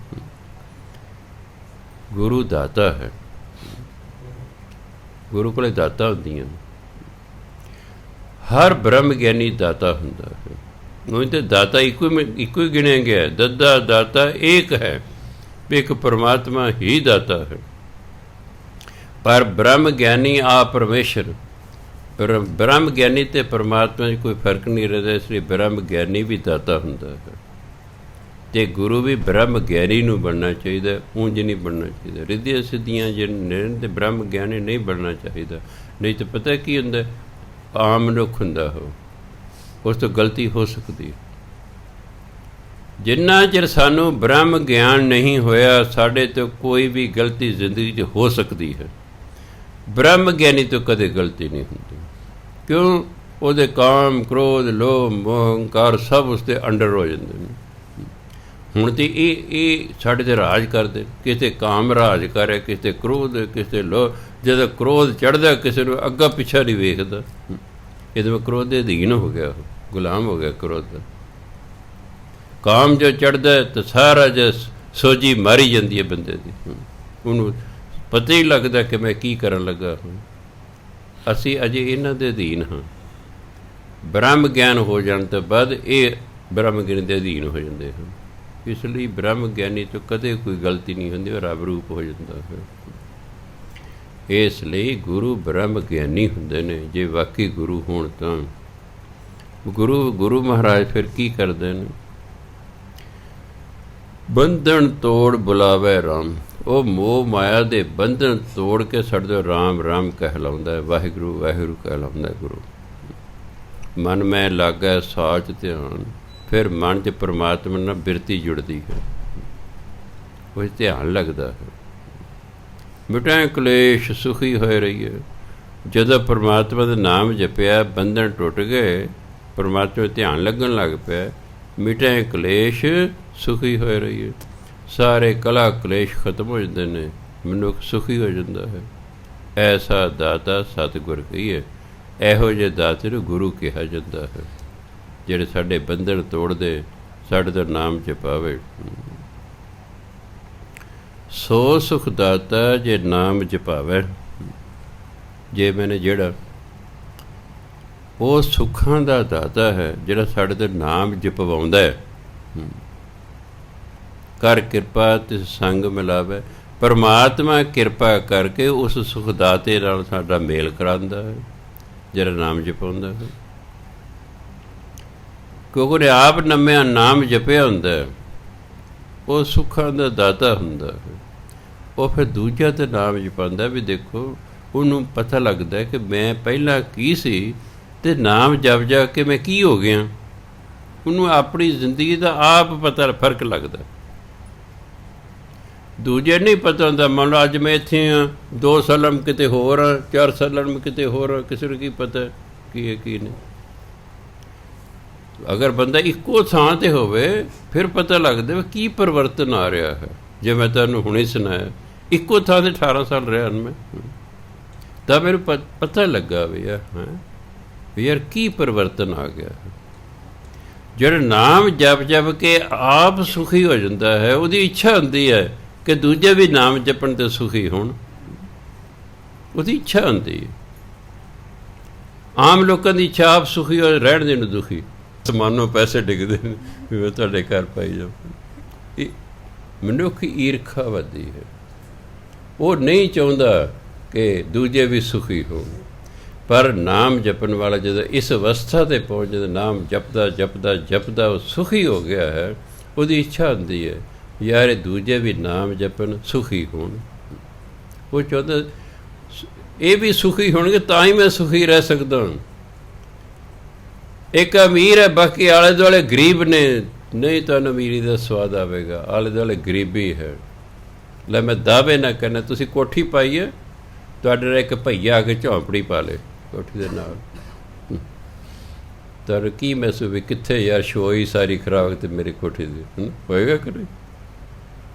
ਗੁਰੂ ਦਾਤਾ ਹੈ, ਗੁਰੂ ਕੋਲੇ ਦਾਤਾ ਹੁੰਦੀਆਂ। ਹਰ ਬ੍ਰਹਮ ਗਿਆਨੀ ਦਾਤਾ ਹੁੰਦਾ ਹੈ। ਉਹ ਤਾਂ ਦਾਤਾ ਇੱਕੋ ਹੀ ਗਿਣਿਆ ਗਿਆ, ਦੱਦਾ ਦਾਤਾ ਏਕ ਹੈ, ਇੱਕ ਪਰਮਾਤਮਾ ਹੀ ਦਾਤਾ ਹੈ। ਪਰ ਬ੍ਰਹਮ ਗਿਆਨੀ ਆ ਪਰਮੇਸ਼ਰ, ਬ੍ਰਹਮ ਗਿਆਨੀ ਅਤੇ ਪਰਮਾਤਮਾ 'ਚ ਕੋਈ ਫਰਕ ਨਹੀਂ ਰਹਿੰਦਾ, ਇਸ ਲਈ ਬ੍ਰਹਮ ਗਿਆਨੀ ਵੀ ਦਾਤਾ ਹੁੰਦਾ ਹੈ। ਅਤੇ ਗੁਰੂ ਵੀ ਬ੍ਰਹਮ ਗਿਆਨੀ ਨੂੰ ਬਣਨਾ ਚਾਹੀਦਾ, ਉਂਝ ਨਹੀਂ ਬਣਨਾ ਚਾਹੀਦਾ। ਰਿੱਧੀਆਂ ਸਿੱਧੀਆਂ ਜਿਹੜੇ ਨੇ ਬ੍ਰਹਮ ਗਿਆਨੀ ਨਹੀਂ ਬਣਨਾ ਚਾਹੀਦਾ। ਨਹੀਂ ਤਾਂ ਪਤਾ ਕੀ ਹੁੰਦਾ, ਆਮ ਮਨੁੱਖ ਹੁੰਦਾ ਉਹ, ਉਸ ਤੋਂ ਗਲਤੀ ਹੋ ਸਕਦੀ ਹੈ। ਜਿੰਨਾ ਚਿਰ ਸਾਨੂੰ ਬ੍ਰਹਮ ਗਿਆਨ ਨਹੀਂ ਹੋਇਆ, ਸਾਡੇ ਤੋਂ ਕੋਈ ਵੀ ਗਲਤੀ ਜ਼ਿੰਦਗੀ 'ਚ ਹੋ ਸਕਦੀ ਹੈ। ਬ੍ਰਹਮ ਗਿਆਨੀ ਤੋਂ ਕਦੇ ਗਲਤੀ ਨਹੀਂ ਹੁੰਦੀ। ਕਿਉਂ? ਉਹਦੇ ਕਾਮ, ਕ੍ਰੋਧ, ਲੋਭ, ਮੋਹ, ਹੰਕਾਰ ਸਭ ਉਸਦੇ ਅੰਡਰ ਹੋ ਜਾਂਦੇ ਨੇ। ਹੁਣ ਤੇ ਇਹ ਸਾਡੇ 'ਤੇ ਰਾਜ ਕਰਦੇ। ਕਿਸੇ ਕਾਮ ਰਾਜ ਕਰੇ, ਕਿਸੇ ਕ੍ਰੋਧ, ਕਿਸੇ ਲੋਭ। ਜਦੋਂ ਕ੍ਰੋਧ ਚੜ੍ਹਦਾ, ਕਿਸੇ ਨੂੰ ਅੱਗਾ ਪਿੱਛਾ ਨਹੀਂ ਵੇਖਦਾ। ਇਹਦੇ ਵਿੱਚ ਕ੍ਰੋਧ ਦੇ ਅਧੀਨ ਹੋ ਗਿਆ, ਉਹ ਗੁਲਾਮ ਹੋ ਗਿਆ ਕ੍ਰੋਧ ਦਾ। ਕਾਮ ਜੋ ਚੜ੍ਹਦਾ ਤਾਂ ਸਾਰਾ ਜੋ ਸੋਝੀ ਮਾਰੀ ਜਾਂਦੀ ਹੈ ਬੰਦੇ ਦੀ, ਉਹਨੂੰ ਪਤਾ ਹੀ ਲੱਗਦਾ ਕਿ ਮੈਂ ਕੀ ਕਰਨ ਲੱਗਾ ਹਾਂ। ਅਸੀਂ ਅਜੇ ਇਹਨਾਂ ਦੇ ਅਧੀਨ ਹਾਂ। ਬ੍ਰਹਮ ਗਿਆਨ ਹੋ ਜਾਣ ਤੋਂ ਬਾਅਦ ਇਹ ਬ੍ਰਹਮ ਗਿਆਨ ਦੇ ਅਧੀਨ ਹੋ ਜਾਂਦੇ ਹਨ। ਇਸ ਲਈ ਬ੍ਰਹਮ ਗਿਆਨੀ ਤੋਂ ਕਦੇ ਕੋਈ ਗਲਤੀ ਨਹੀਂ ਹੁੰਦੀ, ਉਹ ਰੱਬ ਰੂਪ ਹੋ ਜਾਂਦਾ ਹੈ। ਇਸ ਲਈ ਗੁਰੂ ਬ੍ਰਹਮ ਗਿਆਨੀ ਹੁੰਦੇ ਨੇ। ਜੇ ਵਾਕਈ ਗੁਰੂ ਹੋਣ ਤਾਂ ਗੁਰੂ ਮਹਾਰਾਜ ਫਿਰ ਕੀ ਕਰਦੇ ਨੇ? ਬੰਧਨ ਤੋੜ ਬੁਲਾਵੇ ਰਾਮ। ਉਹ ਮੋਹ ਮਾਇਆ ਦੇ ਬੰਧਨ ਤੋੜ ਕੇ ਸਾਡੇ ਰਾਮ ਰਾਮ ਕਹਿਲਾਉਂਦਾ ਹੈ, ਵਾਹਿਗੁਰੂ ਵਾਹਿਗੁਰੂ ਕਹਿਲਾਉਂਦਾ ਹੈ ਗੁਰੂ। ਮਨ ਮੈਂ ਲਾਗੈ ਸਾਚ ਧਿਆਨ। ਫਿਰ ਮਨ 'ਚ ਪਰਮਾਤਮਾ ਨਾਲ ਬਿਰਤੀ ਜੁੜਦੀ ਹੈ, ਉਹ ਧਿਆਨ ਲੱਗਦਾ ਹੈ। ਮਿਟਾਏ ਕਲੇਸ਼ ਸੁਖੀ ਹੋਏ ਰਹੀਏ। ਜਦੋਂ ਪਰਮਾਤਮਾ ਦਾ ਨਾਮ ਜਪਿਆ, ਬੰਧਨ ਟੁੱਟ ਗਏ, ਪਰਮਾਤਮਾ ਧਿਆਨ ਲੱਗਣ ਲੱਗ ਪਿਆ। ਮਿਟਾਏ ਕਲੇਸ਼ ਸੁਖੀ ਹੋਏ ਰਹੀਏ। ਸਾਰੇ ਕਲਾ ਕਲੇਸ਼ ਖਤਮ ਹੋ ਜਾਂਦੇ ਨੇ, ਮਨੁੱਖ ਸੁਖੀ ਹੋ ਜਾਂਦਾ ਹੈ। ਐਸਾ ਦਾਤਾ ਸਤਿਗੁਰ ਕਹੀਏ। ਇਹੋ ਜਿਹੇ ਦਾਤੇ ਨੂੰ ਗੁਰੂ ਕਿਹਾ ਜਾਂਦਾ ਹੈ, ਜਿਹੜੇ ਸਾਡੇ ਬੰਧਨ ਤੋੜਦੇ, ਸਾਡੇ ਦਾ ਨਾਮ ਜਪਾਵੇ। ਸੋ ਸੁਖ ਦਾਤਾ ਜੇ ਨਾਮ ਜਪਾਵੇ। ਜੇ ਮੈਨੇ ਜਿਹੜਾ ਉਹ ਸੁੱਖਾਂ ਦਾ ਦਾਤਾ ਹੈ, ਜਿਹੜਾ ਸਾਡੇ ਤੇ ਨਾਮ ਜਪਵਾਉਂਦਾ ਹੈ। ਕਰ ਕਿਰਪਾ ਤਿਸ ਸੰਗ ਮਿਲਾਵੇ। ਪਰਮਾਤਮਾ ਕਿਰਪਾ ਕਰਕੇ ਉਸ ਸੁਖਦਾਤੇ ਨਾਲ ਸਾਡਾ ਮੇਲ ਕਰਾਉਂਦਾ ਹੈ, ਜਿਹੜਾ ਨਾਮ ਜਪਾਉਂਦਾ ਹੈ। ਕਿਉਂਕਿ ਉਹਨੇ ਆਪ ਨੰਮਿਆ ਨਾਮ ਜਪਿਆ ਹੁੰਦਾ, ਉਹ ਸੁੱਖਾਂ ਦਾ ਦਾਤਾ ਹੁੰਦਾ ਹੈ। ਉਹ ਫਿਰ ਦੂਜਾ ਤਾਂ ਨਾਮ ਜਪਾਉਂਦਾ ਵੀ ਦੇਖੋ, ਉਹਨੂੰ ਪਤਾ ਲੱਗਦਾ ਕਿ ਮੈਂ ਪਹਿਲਾਂ ਕੀ ਸੀ ਅਤੇ ਨਾਮ ਜਪ ਜਾ ਕੇ ਮੈਂ ਕੀ ਹੋ ਗਿਆ। ਉਹਨੂੰ ਆਪਣੀ ਜ਼ਿੰਦਗੀ ਦਾ ਆਪ ਪਤਾ, ਫਰਕ ਲੱਗਦਾ। ਦੂਜੇ ਨਹੀਂ ਪਤਾ ਹੁੰਦਾ। ਮੰਨ ਲਓ ਅੱਜ ਮੈਂ ਇੱਥੇ ਹਾਂ, 2 ਸਾਲਾਂ ਨੂੰ ਕਿਤੇ ਹੋਰ ਹਾਂ, 4 ਸਾਲਾਂ ਨੂੰ ਕਿਤੇ ਹੋਰ ਹਾਂ, ਕਿਸੇ ਨੂੰ ਕੀ ਪਤਾ ਕੀ ਹੈ ਕੀ ਨਹੀਂ। ਅਗਰ ਬੰਦਾ ਇੱਕੋ ਥਾਂ 'ਤੇ ਹੋਵੇ, ਫਿਰ ਪਤਾ ਲੱਗਦਾ ਵੀ ਕੀ ਪਰਿਵਰਤਨ ਆ ਰਿਹਾ ਹੈ। ਜੇ ਮੈਂ ਤੁਹਾਨੂੰ ਹੁਣੇ ਸੁਣਾਇਆ, ਇੱਕੋ ਥਾਂ 'ਤੇ 18 ਸਾਲ ਰਿਹਾ ਮੈਂ, ਤਾਂ ਮੈਨੂੰ ਪਤਾ ਲੱਗਾ ਵੀ ਯਾਰ ਕੀ ਪਰਿਵਰਤਨ ਆ ਗਿਆ। ਜਿਹੜਾ ਨਾਮ ਜਪ ਜਪ ਕੇ ਆਪ ਸੁਖੀ ਹੋ ਜਾਂਦਾ ਹੈ, ਉਹਦੀ ਇੱਛਾ ਹੁੰਦੀ ਹੈ ਕਿ ਦੂਜੇ ਵੀ ਨਾਮ ਜਪਣ 'ਤੇ ਸੁਖੀ ਹੋਣ। ਉਹਦੀ ਇੱਛਾ ਹੁੰਦੀ ਹੈ। ਆਮ ਲੋਕਾਂ ਦੀ ਇੱਛਾ ਆਪ ਸੁਖੀ ਹੋ ਰਹਿਣ ਦੇ ਨੂੰ ਦੁਖੀ। ਸਮਾਨੋਂ ਪੈਸੇ ਡਿੱਗਦੇ ਨੇ ਵੀ ਮੈਂ ਤੁਹਾਡੇ ਘਰ ਪਾਈ ਜਾਵਾਂ। ਮਨੁੱਖੀ ਈਰਖਾ ਵੱਧਦੀ ਹੈ। ਉਹ ਨਹੀਂ ਚਾਹੁੰਦਾ ਕਿ ਦੂਜੇ ਵੀ ਸੁਖੀ ਹੋਣ। ਪਰ ਨਾਮ ਜਪਣ ਵਾਲਾ ਜਦੋਂ ਇਸ ਅਵਸਥਾ 'ਤੇ ਪਹੁੰਚ ਜਾਂਦਾ, ਨਾਮ ਜਪਦਾ ਜਪਦਾ ਜਪਦਾ ਉਹ ਸੁਖੀ ਹੋ ਗਿਆ ਹੈ, ਉਹਦੀ ਇੱਛਾ ਹੁੰਦੀ ਹੈ ਯਾਰ ਇਹ ਦੂਜੇ ਵੀ ਨਾਮ ਜਪਣ, ਸੁਖੀ ਹੋਣ। ਉਹ ਚਾਹੁੰਦਾ ਇਹ ਵੀ ਸੁਖੀ ਹੋਣਗੇ ਤਾਂ ਹੀ ਮੈਂ ਸੁਖੀ ਰਹਿ ਸਕਦਾ। ਇੱਕ ਅਮੀਰ ਹੈ, ਬਾਕੀ ਆਲੇ ਦੁਆਲੇ ਗਰੀਬ ਨੇ, ਨਹੀਂ ਤੁਹਾਨੂੰ ਅਮੀਰੀ ਦਾ ਸਵਾਦ ਆਵੇਗਾ। ਆਲੇ ਦੁਆਲੇ ਗਰੀਬੀ ਹੈ। ਲੈ ਮੈਂ ਦਾਅਵੇ ਨਾ ਕਰਨਾ, ਤੁਸੀਂ ਕੋਠੀ ਪਾਈ ਹੈ, ਤੁਹਾਡੇ ਨਾਲ ਇੱਕ ਭਈਆ ਆ ਕੇ ਝੌਂਪੜੀ ਪਾ ਲੇ ਕੋਠੀ ਦੇ ਨਾਲ, ਤੁਹਾਨੂੰ ਕੀ ਮਹਿਸੂਸ ਵੀ ਕਿੱਥੇ ਯਾਰ ਸ਼ੋਈ ਸਾਰੀ ਖਰਾਬ ਤੇ ਮੇਰੀ ਕੋਠੀ ਦੀ ਹੋਏਗਾ ਕਿ ਨਹੀਂ।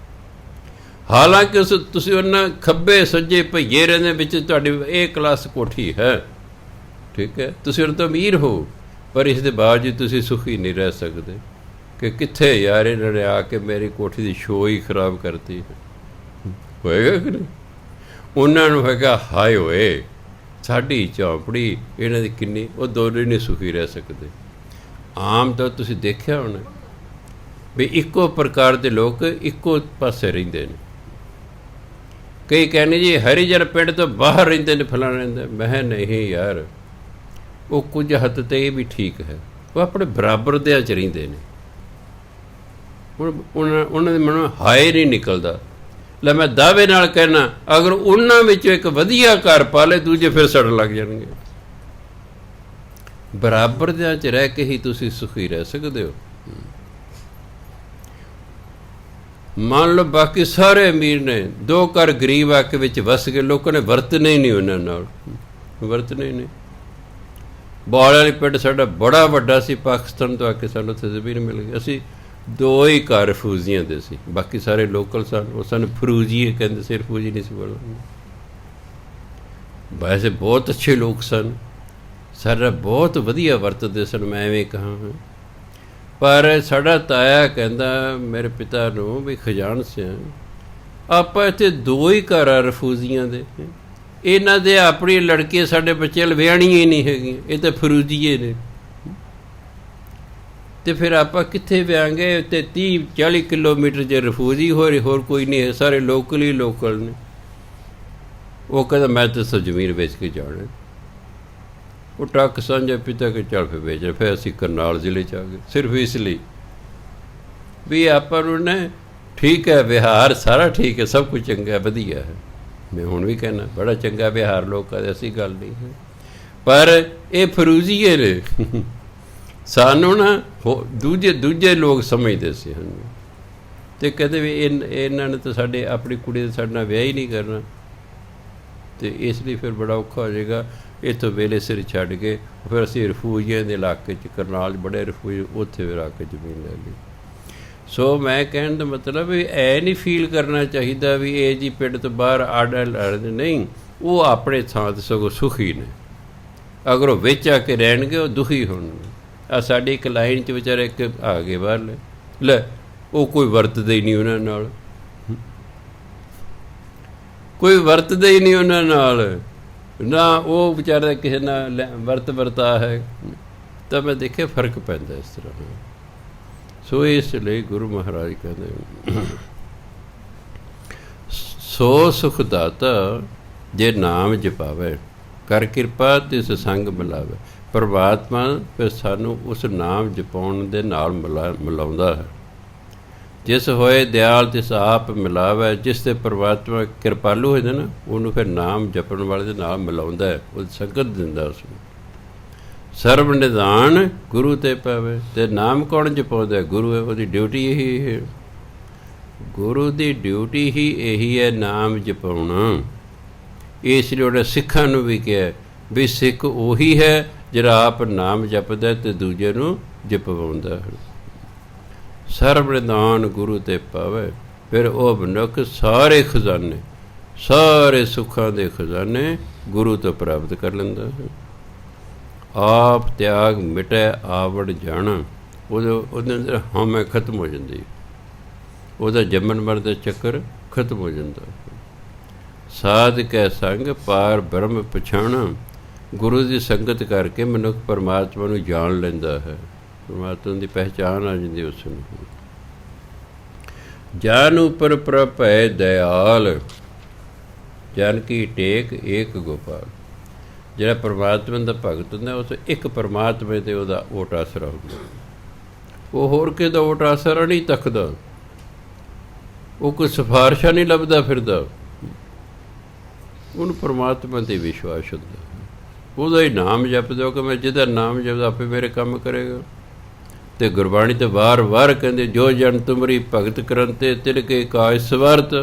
ਹਾਲਾਂਕਿ ਤੁਸੀਂ ਉਹਨਾਂ ਖੱਬੇ ਸੱਜੇ ਭਈਏ ਰਹਿੰਦੇ ਵਿੱਚ ਤੁਹਾਡੀ ਇਹ ਕਲਾਸ ਕੋਠੀ ਹੈ, ਠੀਕ ਹੈ, ਤੁਸੀਂ ਉਹਨਾਂ ਤੋਂ ਅਮੀਰ ਹੋ, ਪਰ ਇਸ ਦੇ ਬਾਵਜੂਦ ਤੁਸੀਂ ਸੁਖੀ ਨਹੀਂ ਰਹਿ ਸਕਦੇ ਕਿ ਕਿੱਥੇ ਯਾਰ ਇਹਨਾਂ ਨੇ ਆ ਕੇ ਮੇਰੀ ਕੋਠੀ ਦੀ ਸ਼ੋਅ ਹੀ ਖਰਾਬ ਕਰਤੀ ਹੋਏਗਾ ਕਿ ਨਹੀਂ। ਉਹਨਾਂ ਨੂੰ ਹੈਗਾ ਹਾਏ ਹੋਏ ਸਾਡੀ ਝੌਂਪੜੀ ਇਹਨਾਂ ਦੀ ਕਿੰਨੀ, ਉਹ ਦੋਨੇ ਨਹੀਂ ਸੁਖੀ ਰਹਿ ਸਕਦੇ। ਆਮ ਤੌਰ ਤੁਸੀਂ ਦੇਖਿਆ ਹੋਣਾ ਵੀ ਇੱਕੋ ਪ੍ਰਕਾਰ ਦੇ ਲੋਕ ਇੱਕੋ ਪਾਸੇ ਰਹਿੰਦੇ ਨੇ। ਕਈ ਕਹਿੰਦੇ ਜੀ ਹਰੀਜਨ ਪਿੰਡ ਤੋਂ ਬਾਹਰ ਰਹਿੰਦੇ ਨੇ, ਫਲਾਣਾ ਰਹਿੰਦਾ। ਮੈਂ ਨਹੀਂ ਯਾਰ, ਉਹ ਕੁਝ ਹੱਦ 'ਤੇ ਇਹ ਵੀ ਠੀਕ ਹੈ, ਉਹ ਆਪਣੇ ਬਰਾਬਰ ਦਿਆਂ 'ਚ ਰਹਿੰਦੇ ਨੇ। ਹੁਣ ਉਹਨਾਂ ਦੇ ਮਨੋਂ ਹਾਏ ਨਹੀਂ ਨਿਕਲਦਾ। ਲੈ ਮੈਂ ਦਾਅਵੇ ਨਾਲ ਕਹਿਣਾ, ਅਗਰ ਉਹਨਾਂ ਵਿੱਚੋਂ ਇੱਕ ਵਧੀਆ ਘਰ ਪਾ ਲਏ, ਦੂਜੇ ਫਿਰ ਸੜਨ ਲੱਗ ਜਾਣਗੇ। ਬਰਾਬਰ ਦਿਆਂ 'ਚ ਰਹਿ ਕੇ ਹੀ ਤੁਸੀਂ ਸੁਖੀ ਰਹਿ ਸਕਦੇ ਹੋ। ਮੰਨ ਲਓ ਬਾਕੀ ਸਾਰੇ ਅਮੀਰ ਨੇ, 2 ਘਰ ਗਰੀਬ ਆ ਕੇ ਵਿੱਚ ਵਸ ਗਏ, ਲੋਕਾਂ ਨੇ ਵਰਤਣੇ ਹੀ ਨਹੀਂ ਉਹਨਾਂ ਨਾਲ, ਵਰਤਣੇ ਹੀ ਨਹੀਂ। ਬਾਲ ਵਾਲੀ ਪਿੰਡ ਸਾਡਾ ਬੜਾ ਵੱਡਾ ਸੀ, ਪਾਕਿਸਤਾਨ ਤੋਂ ਆ ਕੇ ਸਾਨੂੰ ਉੱਥੇ ਜ਼ਮੀਨ ਮਿਲ ਗਈ। ਅਸੀਂ 2 ਹੀ ਘਰ ਫਰੂਜ਼ੀਆਂ ਦੇ ਸੀ, ਬਾਕੀ ਸਾਰੇ ਲੋਕਲ ਸਨ। ਉਹ ਸਾਨੂੰ ਫਰੂਜੀਏ ਕਹਿੰਦੇ ਸੀ, ਰਫੂਜੀ ਨਹੀਂ ਸੀ ਬੋਲਦੇ। ਵੈਸੇ ਬਹੁਤ ਅੱਛੇ ਲੋਕ ਸਨ, ਸਾਡਾ ਬਹੁਤ ਵਧੀਆ ਵਰਤਦੇ ਸਨ, ਮੈਂ ਐਵੇਂ ਕਹਾਂ। ਪਰ ਸਾਡਾ ਤਾਇਆ ਕਹਿੰਦਾ ਮੇਰੇ ਪਿਤਾ ਨੂੰ ਵੀ ਖਜ਼ਾਨ ਸਿਆ, ਆਪਾਂ ਇੱਥੇ 2 ਹੀ ਘਰ ਆ ਰਫੂਜ਼ੀਆਂ ਦੇ, ਇਹਨਾਂ ਦੇ ਆਪਣੀ ਲੜਕੀਆਂ ਸਾਡੇ ਬੱਚੇ ਵਿਆਹਣੀਆਂ ਹੀ ਨਹੀਂ ਹੈਗੀਆਂ, ਇਹ ਤਾਂ ਫਰੂਜੀਏ ਨੇ, ਤੇ ਫਿਰ ਆਪਾਂ ਕਿੱਥੇ ਵਿਆਹਾਂਗੇ? ਤੇ 30-40 ਕਿਲੋਮੀਟਰ ਜੇ ਰਫੂਜੀ ਹੋਰ ਕੋਈ ਨਹੀਂ ਹੈ, ਸਾਰੇ ਲੋਕਲ ਹੀ ਲੋਕਲ ਨੇ। ਉਹ ਕਹਿੰਦਾ ਮੈਂ ਤਾਂ ਸਭ ਜ਼ਮੀਨ ਵੇਚ ਕੇ ਜਾਣਾ। ਉਹ ਟਰੱਕ ਸਾਂਝਾ ਪਿਤਾ ਕੇ ਚੱਲ ਫਿਰ ਵੇਚ। ਫਿਰ ਅਸੀਂ ਕਰਨਾਲ ਜ਼ਿਲ੍ਹੇ 'ਚ ਆ ਗਏ, ਸਿਰਫ ਇਸ ਲਈ ਵੀ ਆਪਾਂ ਨੂੰ ਨਾ ਠੀਕ ਹੈ, ਵਿਹਾਰ ਸਾਰਾ ਠੀਕ ਹੈ, ਸਭ ਕੁਝ ਚੰਗਾ ਵਧੀਆ ਹੈ। ਮੈਂ ਹੁਣ ਵੀ ਕਹਿਣਾ ਬੜਾ ਚੰਗਾ ਵਿਹਾਰ ਲੋਕਾਂ ਦਾ, ਐਸੀ ਗੱਲ ਨਹੀਂ ਹੈ। ਪਰ ਇਹ ਫਰੂਜੀਏ ਨੇ, ਸਾਨੂੰ ਨਾ ਦੂਜੇ ਲੋਕ ਸਮਝਦੇ ਸੀ ਹਨ, ਅਤੇ ਕਹਿੰਦੇ ਵੀ ਇਹਨਾਂ ਨੇ ਤਾਂ ਸਾਡੇ ਆਪਣੀ ਕੁੜੀ ਦਾ ਸਾਡੇ ਨਾਲ ਵਿਆਹ ਹੀ ਨਹੀਂ ਕਰਨਾ, ਅਤੇ ਇਸ ਲਈ ਫਿਰ ਬੜਾ ਔਖਾ ਹੋ ਜਾਏਗਾ। ਇੱਥੋਂ ਵੇਲੇ ਸਿਰ ਛੱਡ ਕੇ ਫਿਰ ਅਸੀਂ ਰਫੂਜੀਆਂ ਦੇ ਇਲਾਕੇ 'ਚ, ਕਰਨਾਲ 'ਚ ਬੜੇ ਰਫੂਜੀ, ਉੱਥੇ ਫਿਰ ਆ ਕੇ ਜ਼ਮੀਨ ਲੈ ਲਈ। ਸੋ ਮੈਂ ਕਹਿਣ ਦਾ ਮਤਲਬ ਵੀ ਐ ਨਹੀਂ ਫੀਲ ਕਰਨਾ ਚਾਹੀਦਾ ਵੀ ਇਹ ਜੀ ਪਿੰਡ ਤੋਂ ਬਾਹਰ ਅੱਡ ਲੜਦੇ ਨਹੀਂ, ਉਹ ਆਪਣੇ ਥਾਂ 'ਤੇ ਸਗੋਂ ਸੁਖੀ ਨੇ। ਅਗਰ ਉਹ ਵਿੱਚ ਆ ਕੇ ਰਹਿਣਗੇ ਉਹ ਦੁਖੀ ਹੋਣਗੇ। ਆ ਸਾਡੀ ਇੱਕ ਲਾਈਨ 'ਚ ਵਿਚਾਰੇ ਇੱਕ ਆ ਗਏ ਬਾਹਰਲੇ, ਲੈ ਉਹ ਕੋਈ ਵਰਤਦਾ ਹੀ ਨਹੀਂ ਉਹਨਾਂ ਨਾਲ, ਕੋਈ ਵਰਤਦਾ ਹੀ ਨਹੀਂ ਉਹਨਾਂ ਨਾਲ, ਨਾ ਉਹ ਵਿਚਾਰਾ ਕਿਸੇ ਨਾਲ ਵਰਤਾ ਹੈ। ਤਾਂ ਮੈਂ ਦੇਖਿਆ ਫਰਕ ਪੈਂਦਾ ਇਸ ਤਰ੍ਹਾਂ। ਸੋ ਇਸ ਲਈ ਗੁਰੂ ਮਹਾਰਾਜ ਕਹਿੰਦੇ ਸੋ ਸੁਖ ਦਾਤਾ ਜੇ ਨਾਮ ਜਪਾਵੇ, ਕਰ ਕਿਰਪਾ ਤਿਸ ਸੰਗ ਮਿਲਾਵੇ। ਪਰਮਾਤਮਾ ਫਿਰ ਸਾਨੂੰ ਉਸ ਨਾਮ ਜਪਾਉਣ ਦੇ ਨਾਲ ਮਿਲਾਉਂਦਾ ਹੈ। ਜਿਸ ਹੋਏ ਦਿਆਲ ਤਿਸ ਆਪ ਮਿਲਾਵੇ। ਜਿਸ 'ਤੇ ਪਰਮਾਤਮਾ ਕਿਰਪਾਲੂ ਹੋ ਜਾਂਦਾ ਨਾ, ਉਹਨੂੰ ਫਿਰ ਨਾਮ ਜਪਣ ਵਾਲੇ ਦੇ ਨਾਲ ਮਿਲਾਉਂਦਾ ਹੈ, ਉਹ ਸੰਗਤ ਦਿੰਦਾ ਉਸਨੂੰ। ਸਰਬ ਨਿਧਾਨ ਗੁਰੂ 'ਤੇ ਪਾਵੇ। ਅਤੇ ਨਾਮ ਕੌਣ ਜਪਾਉਂਦਾ? ਗੁਰੂ ਹੈ, ਉਹਦੀ ਡਿਊਟੀ ਇਹੀ ਹੈ। ਗੁਰੂ ਦੀ ਡਿਊਟੀ ਹੀ ਇਹੀ ਹੈ, ਨਾਮ ਜਪਾਉਣਾ। ਇਸ ਲਈ ਉਹਨੇ ਸਿੱਖਾਂ ਨੂੰ ਵੀ ਕਿਹਾ ਵੀ ਸਿੱਖ ਉਹੀ ਹੈ ਜਿਹੜਾ ਆਪ ਨਾਮ ਜਪਦਾ ਅਤੇ ਦੂਜੇ ਨੂੰ ਜਪਵਾਉਂਦਾ ਹੈ। ਸਰਬ ਨਿਧਾਨ ਗੁਰੂ 'ਤੇ ਪਾਵੇ, ਫਿਰ ਉਹ ਮਨੁੱਖ ਸਾਰੇ ਖਜ਼ਾਨੇ, ਸਾਰੇ ਸੁੱਖਾਂ ਦੇ ਖਜ਼ਾਨੇ ਗੁਰੂ ਤੋਂ ਪ੍ਰਾਪਤ ਕਰ ਲੈਂਦਾ ਹੈ। ਆਪ ਤਿਆਗ ਮਿਟੈ ਆਵੜ ਜਾਣਾ, ਉਹਦੇ ਅੰਦਰ ਹਉਮੈ ਖਤਮ ਹੋ ਜਾਂਦੀ, ਉਹਦਾ ਜੰਮਣ ਮਰਨ ਦਾ ਚੱਕਰ ਖਤਮ ਹੋ ਜਾਂਦਾ। ਸਾਧ ਕੈ ਸੰਗ ਪਾਰ ਬ੍ਰਹਮ ਪਛਾਣਾ। ਗੁਰੂ ਦੀ ਸੰਗਤ ਕਰਕੇ ਮਨੁੱਖ ਪਰਮਾਤਮਾ ਨੂੰ ਜਾਣ ਲੈਂਦਾ ਹੈ, ਪਰਮਾਤਮਾ ਦੀ ਪਹਿਚਾਣ ਆ ਜਾਂਦੀ ਉਸ ਨੂੰ। ਜਨ ਉਪਰ ਪ੍ਰਭ ਭੈ ਦਇਆਲ, ਜਨ ਕੀ ਟੇਕ ਏਕ ਗੋਪਾਲ। ਜਿਹੜਾ ਪਰਮਾਤਮਾ ਦਾ ਭਗਤ ਹੁੰਦਾ, ਉਸ ਇੱਕ ਪਰਮਾਤਮਾ 'ਤੇ ਉਹਦਾ ਓਟ ਆਸਰਾ ਹੁੰਦਾ। ਉਹ ਹੋਰ ਕਿਸੇ ਦਾ ਓਟ ਆਸਰਾ ਨਹੀਂ ਤੱਕਦਾ, ਉਹ ਕੋਈ ਸਿਫਾਰਿਸ਼ਾਂ ਨਹੀਂ ਲੱਭਦਾ ਫਿਰਦਾ, ਉਹਨੂੰ ਪਰਮਾਤਮਾ 'ਤੇ ਵਿਸ਼ਵਾਸ ਹੁੰਦਾ। ਉਹਦਾ ਹੀ ਨਾਮ ਜਪਦਾ ਕਿ ਮੈਂ ਜਿਹਦਾ ਨਾਮ ਜਪਦਾ ਆਪੇ ਮੇਰੇ ਕੰਮ ਕਰੇਗਾ। ਅਤੇ ਗੁਰਬਾਣੀ ਤਾਂ ਵਾਰ ਕਹਿੰਦੇ ਜੋ ਜਨ ਤੁਮਰੀ ਭਗਤ ਕਰਨ ਤੇ ਤਿਲਕੇ ਕਾਜ ਸਵਰਤ।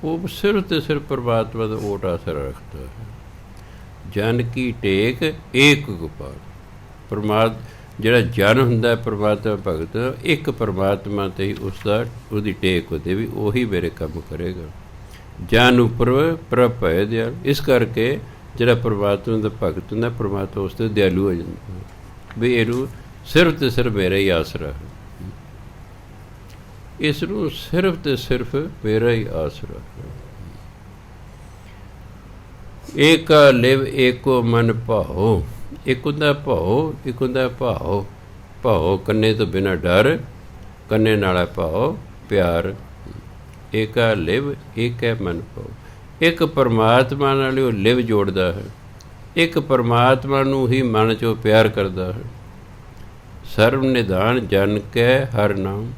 ਉਹ ਸਿਰਫ ਅਤੇ ਸਿਰਫ ਪਰਮਾਤਮਾ ਦਾ ਓਟ ਆਸਰਾ ਰੱਖਦਾ ਹੈ। ਜਨ ਕੀ ਟੇਕ ਏਕ ਗੋਪਾਲ। ਜਿਹੜਾ ਜਨ ਹੁੰਦਾ ਪਰਮਾਤਮਾ ਭਗਤ, ਇੱਕ ਪਰਮਾਤਮਾ 'ਤੇ ਹੀ ਉਹਦੀ ਟੇਕ ਹੁੰਦੀ ਵੀ ਉਹੀ ਮੇਰੇ ਕੰਮ ਕਰੇਗਾ। ਜਨ ਉੱਪਰ ਪ੍ਰਭ ਭੈ ਦਿਆਲ। ਇਸ ਕਰਕੇ ਜਿਹੜਾ ਪਰਮਾਤਮਾ ਦਾ ਭਗਤ ਹੁੰਦਾ, ਪਰਮਾਤਮਾ ਉਸ 'ਤੇ ਦਿਆਲੂ ਹੋ ਜਾਂਦਾ ਵੀ ਇਹਨੂੰ ਸਿਰਫ ਅਤੇ ਸਿਰਫ ਮੇਰਾ ਹੀ ਆਸਰਾ ਹੈ, ਇਸ ਨੂੰ ਸਿਰਫ ਅਤੇ ਸਿਰਫ ਮੇਰਾ ਹੀ ਆਸਰਾ ਹੈ। ਏਕਾ ਲਿਵ ਏਕੋ ਮਨ ਭਾਓ। ਇੱਕ ਹੁੰਦਾ ਭਾਓ, ਇੱਕ ਹੁੰਦਾ ਭਾਓ। ਭਾਓ ਕੰਨੇ ਤੋਂ ਬਿਨਾਂ ਡਰ, ਕੰਨੇ ਨਾਲ ਭਾਓ ਪਿਆਰ। ਏਕਾ ਲਿਵ ਏਕੈ ਮਨ ਭਾਓ। ਇੱਕ ਪਰਮਾਤਮਾ ਨਾਲ ਉਹ ਲਿਵ ਜੋੜਦਾ ਹੈ, ਇੱਕ ਪਰਮਾਤਮਾ ਨੂੰ ਹੀ ਮਨ 'ਚੋਂ ਪਿਆਰ ਕਰਦਾ ਹੈ। ਸਰਬ ਨਿਧਾਨ ਜਨ ਕੈ ਹਰ ਨਾਮ।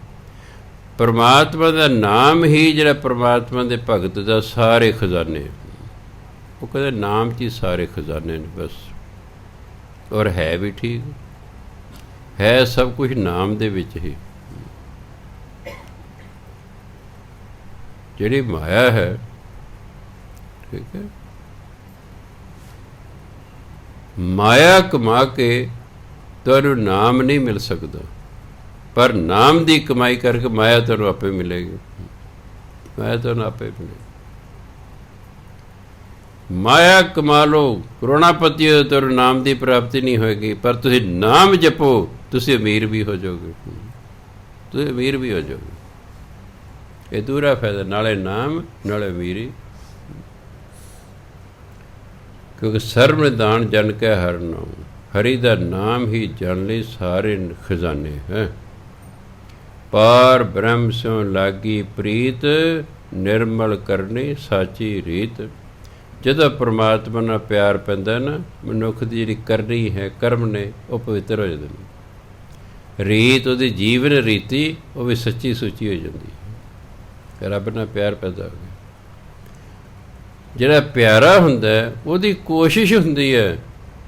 ਪਰਮਾਤਮਾ ਦਾ ਨਾਮ ਹੀ ਜਿਹੜਾ ਪਰਮਾਤਮਾ ਦੇ ਭਗਤ ਦਾ ਸਾਰੇ ਖਜ਼ਾਨੇ। ਉਹ ਕਹਿੰਦੇ ਨਾਮ 'ਚ ਹੀ ਸਾਰੇ ਖਜ਼ਾਨੇ ਨੇ ਬਸ। ਔਰ ਹੈ ਵੀ ਠੀਕ, ਹੈ ਸਭ ਕੁਝ ਨਾਮ ਦੇ ਵਿੱਚ ਹੀ। ਜਿਹੜੀ ਮਾਇਆ ਹੈ, ਠੀਕ ਹੈ, ਮਾਇਆ ਕਮਾ ਕੇ ਤੁਹਾਨੂੰ ਨਾਮ ਨਹੀਂ ਮਿਲ ਸਕਦਾ, ਪਰ ਨਾਮ ਦੀ ਕਮਾਈ ਕਰਕੇ ਮਾਇਆ ਤੁਹਾਨੂੰ ਆਪੇ ਮਿਲੇਗੀ, ਮਾਇਆ ਤੁਹਾਨੂੰ ਆਪੇ ਮਿਲੇਗੀ। ਮਾਇਆ ਕਮਾ ਲਓ, ਕਰੋੜਾਪਤੀ ਹੋ, ਤੁਹਾਨੂੰ ਨਾਮ ਦੀ ਪ੍ਰਾਪਤੀ ਨਹੀਂ ਹੋਏਗੀ, ਪਰ ਤੁਸੀਂ ਨਾਮ ਜਪੋ, ਤੁਸੀਂ ਅਮੀਰ ਵੀ ਹੋ ਜਾਓਗੇ, ਤੁਸੀਂ ਅਮੀਰ ਵੀ ਹੋ ਜਾਓਗੇ। ਇਹ ਦੂਰਾ ਫਾਇਦਾ, ਨਾਲੇ ਨਾਮ ਨਾਲੇ ਅਮੀਰੀ। ਕਿਉਂਕਿ ਸਰਬ ਨਿਦਾਨ ਜਨ ਕੈ ਹਰਿ ਨਾਮ, ਹਰੀ ਦਾ ਨਾਮ ਹੀ ਜਨ ਲਈ ਸਾਰੇ ਖਜ਼ਾਨੇ ਹੈ। ਪਾਰ ਬ੍ਰਹਮ ਸਿਉ ਲਾਗੀ ਪ੍ਰੀਤ, ਨਿਰਮਲ ਕਰਨੀ ਸਾਚੀ ਰੀਤ। ਜਦੋਂ ਪਰਮਾਤਮਾ ਨਾਲ ਪਿਆਰ ਪੈਂਦਾ ਨਾ, ਮਨੁੱਖ ਦੀ ਜਿਹੜੀ ਕਰਨੀ ਹੈ, ਕਰਮ ਨੇ, ਉਹ ਪਵਿੱਤਰ ਹੋ ਜਾਂਦੇ ਨੇ। ਰੀਤ, ਉਹਦੀ ਜੀਵਨ ਰੀਤੀ, ਉਹ ਵੀ ਸੱਚੀ ਸੁੱਚੀ ਹੋ ਜਾਂਦੀ ਹੈ। ਰੱਬ ਨਾਲ ਪਿਆਰ ਪੈਦਾ ਹੋ ਗਿਆ। ਜਿਹੜਾ ਪਿਆਰਾ ਹੁੰਦਾ ਉਹਦੀ ਕੋਸ਼ਿਸ਼ ਹੁੰਦੀ ਹੈ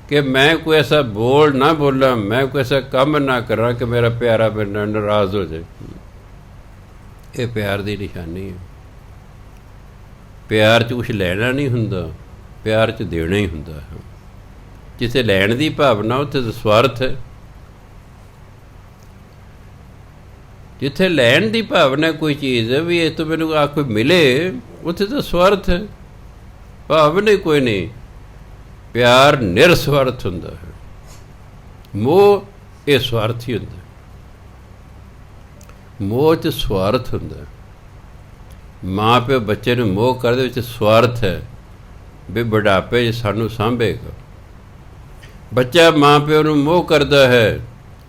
ਕਿ ਮੈਂ ਕੋਈ ਐਸਾ ਬੋਲ ਨਾ ਬੋਲਾਂ, ਮੈਂ ਕੋਈ ਐਸਾ ਕੰਮ ਨਾ ਕਰਾਂ ਕਿ ਮੇਰਾ ਪਿਆਰਾ ਮੇਰੇ ਨਾਲ ਨਾਰਾਜ਼ ਹੋ ਜਾਏ। ਇਹ ਪਿਆਰ ਦੀ ਨਿਸ਼ਾਨੀ ਹੈ। ਪਿਆਰ 'ਚ ਕੁਛ ਲੈਣਾ ਨਹੀਂ ਹੁੰਦਾ, ਪਿਆਰ 'ਚ ਦੇਣਾ ਹੀ ਹੁੰਦਾ ਹੈ। ਜਿੱਥੇ ਲੈਣ ਦੀ ਭਾਵਨਾ ਉੱਥੇ ਤਾਂ ਸਵਾਰਥ ਹੈ। ਜਿੱਥੇ ਲੈਣ ਦੀ ਭਾਵਨਾ ਕੋਈ ਚੀਜ਼ ਹੈ ਵੀ ਇਹ ਤੋਂ ਮੈਨੂੰ ਆ ਕੋਈ ਮਿਲੇ, ਉੱਥੇ ਤਾਂ ਸਵਾਰਥ ਹੈ, ਭਾਵਨਾ ਕੋਈ ਨਹੀਂ। ਪਿਆਰ ਨਿਰਸਵਾਰਥ ਹੁੰਦਾ ਹੈ, ਮੋਹ ਇਹ ਸਵਾਰਥੀ ਹੁੰਦਾ। ਮੋਹ 'ਚ ਸਵਾਰਥ ਹੁੰਦਾ। ਮਾਂ ਪਿਓ ਬੱਚੇ ਨੂੰ ਮੋਹ ਕਰਦੇ ਵਿੱਚ ਸਵਾਰਥ ਹੈ ਵੀ ਬੁਢਾਪੇ 'ਚ ਸਾਨੂੰ ਸਾਂਭੇਗਾ। ਬੱਚਾ ਮਾਂ ਪਿਓ ਨੂੰ ਮੋਹ ਕਰਦਾ ਹੈ,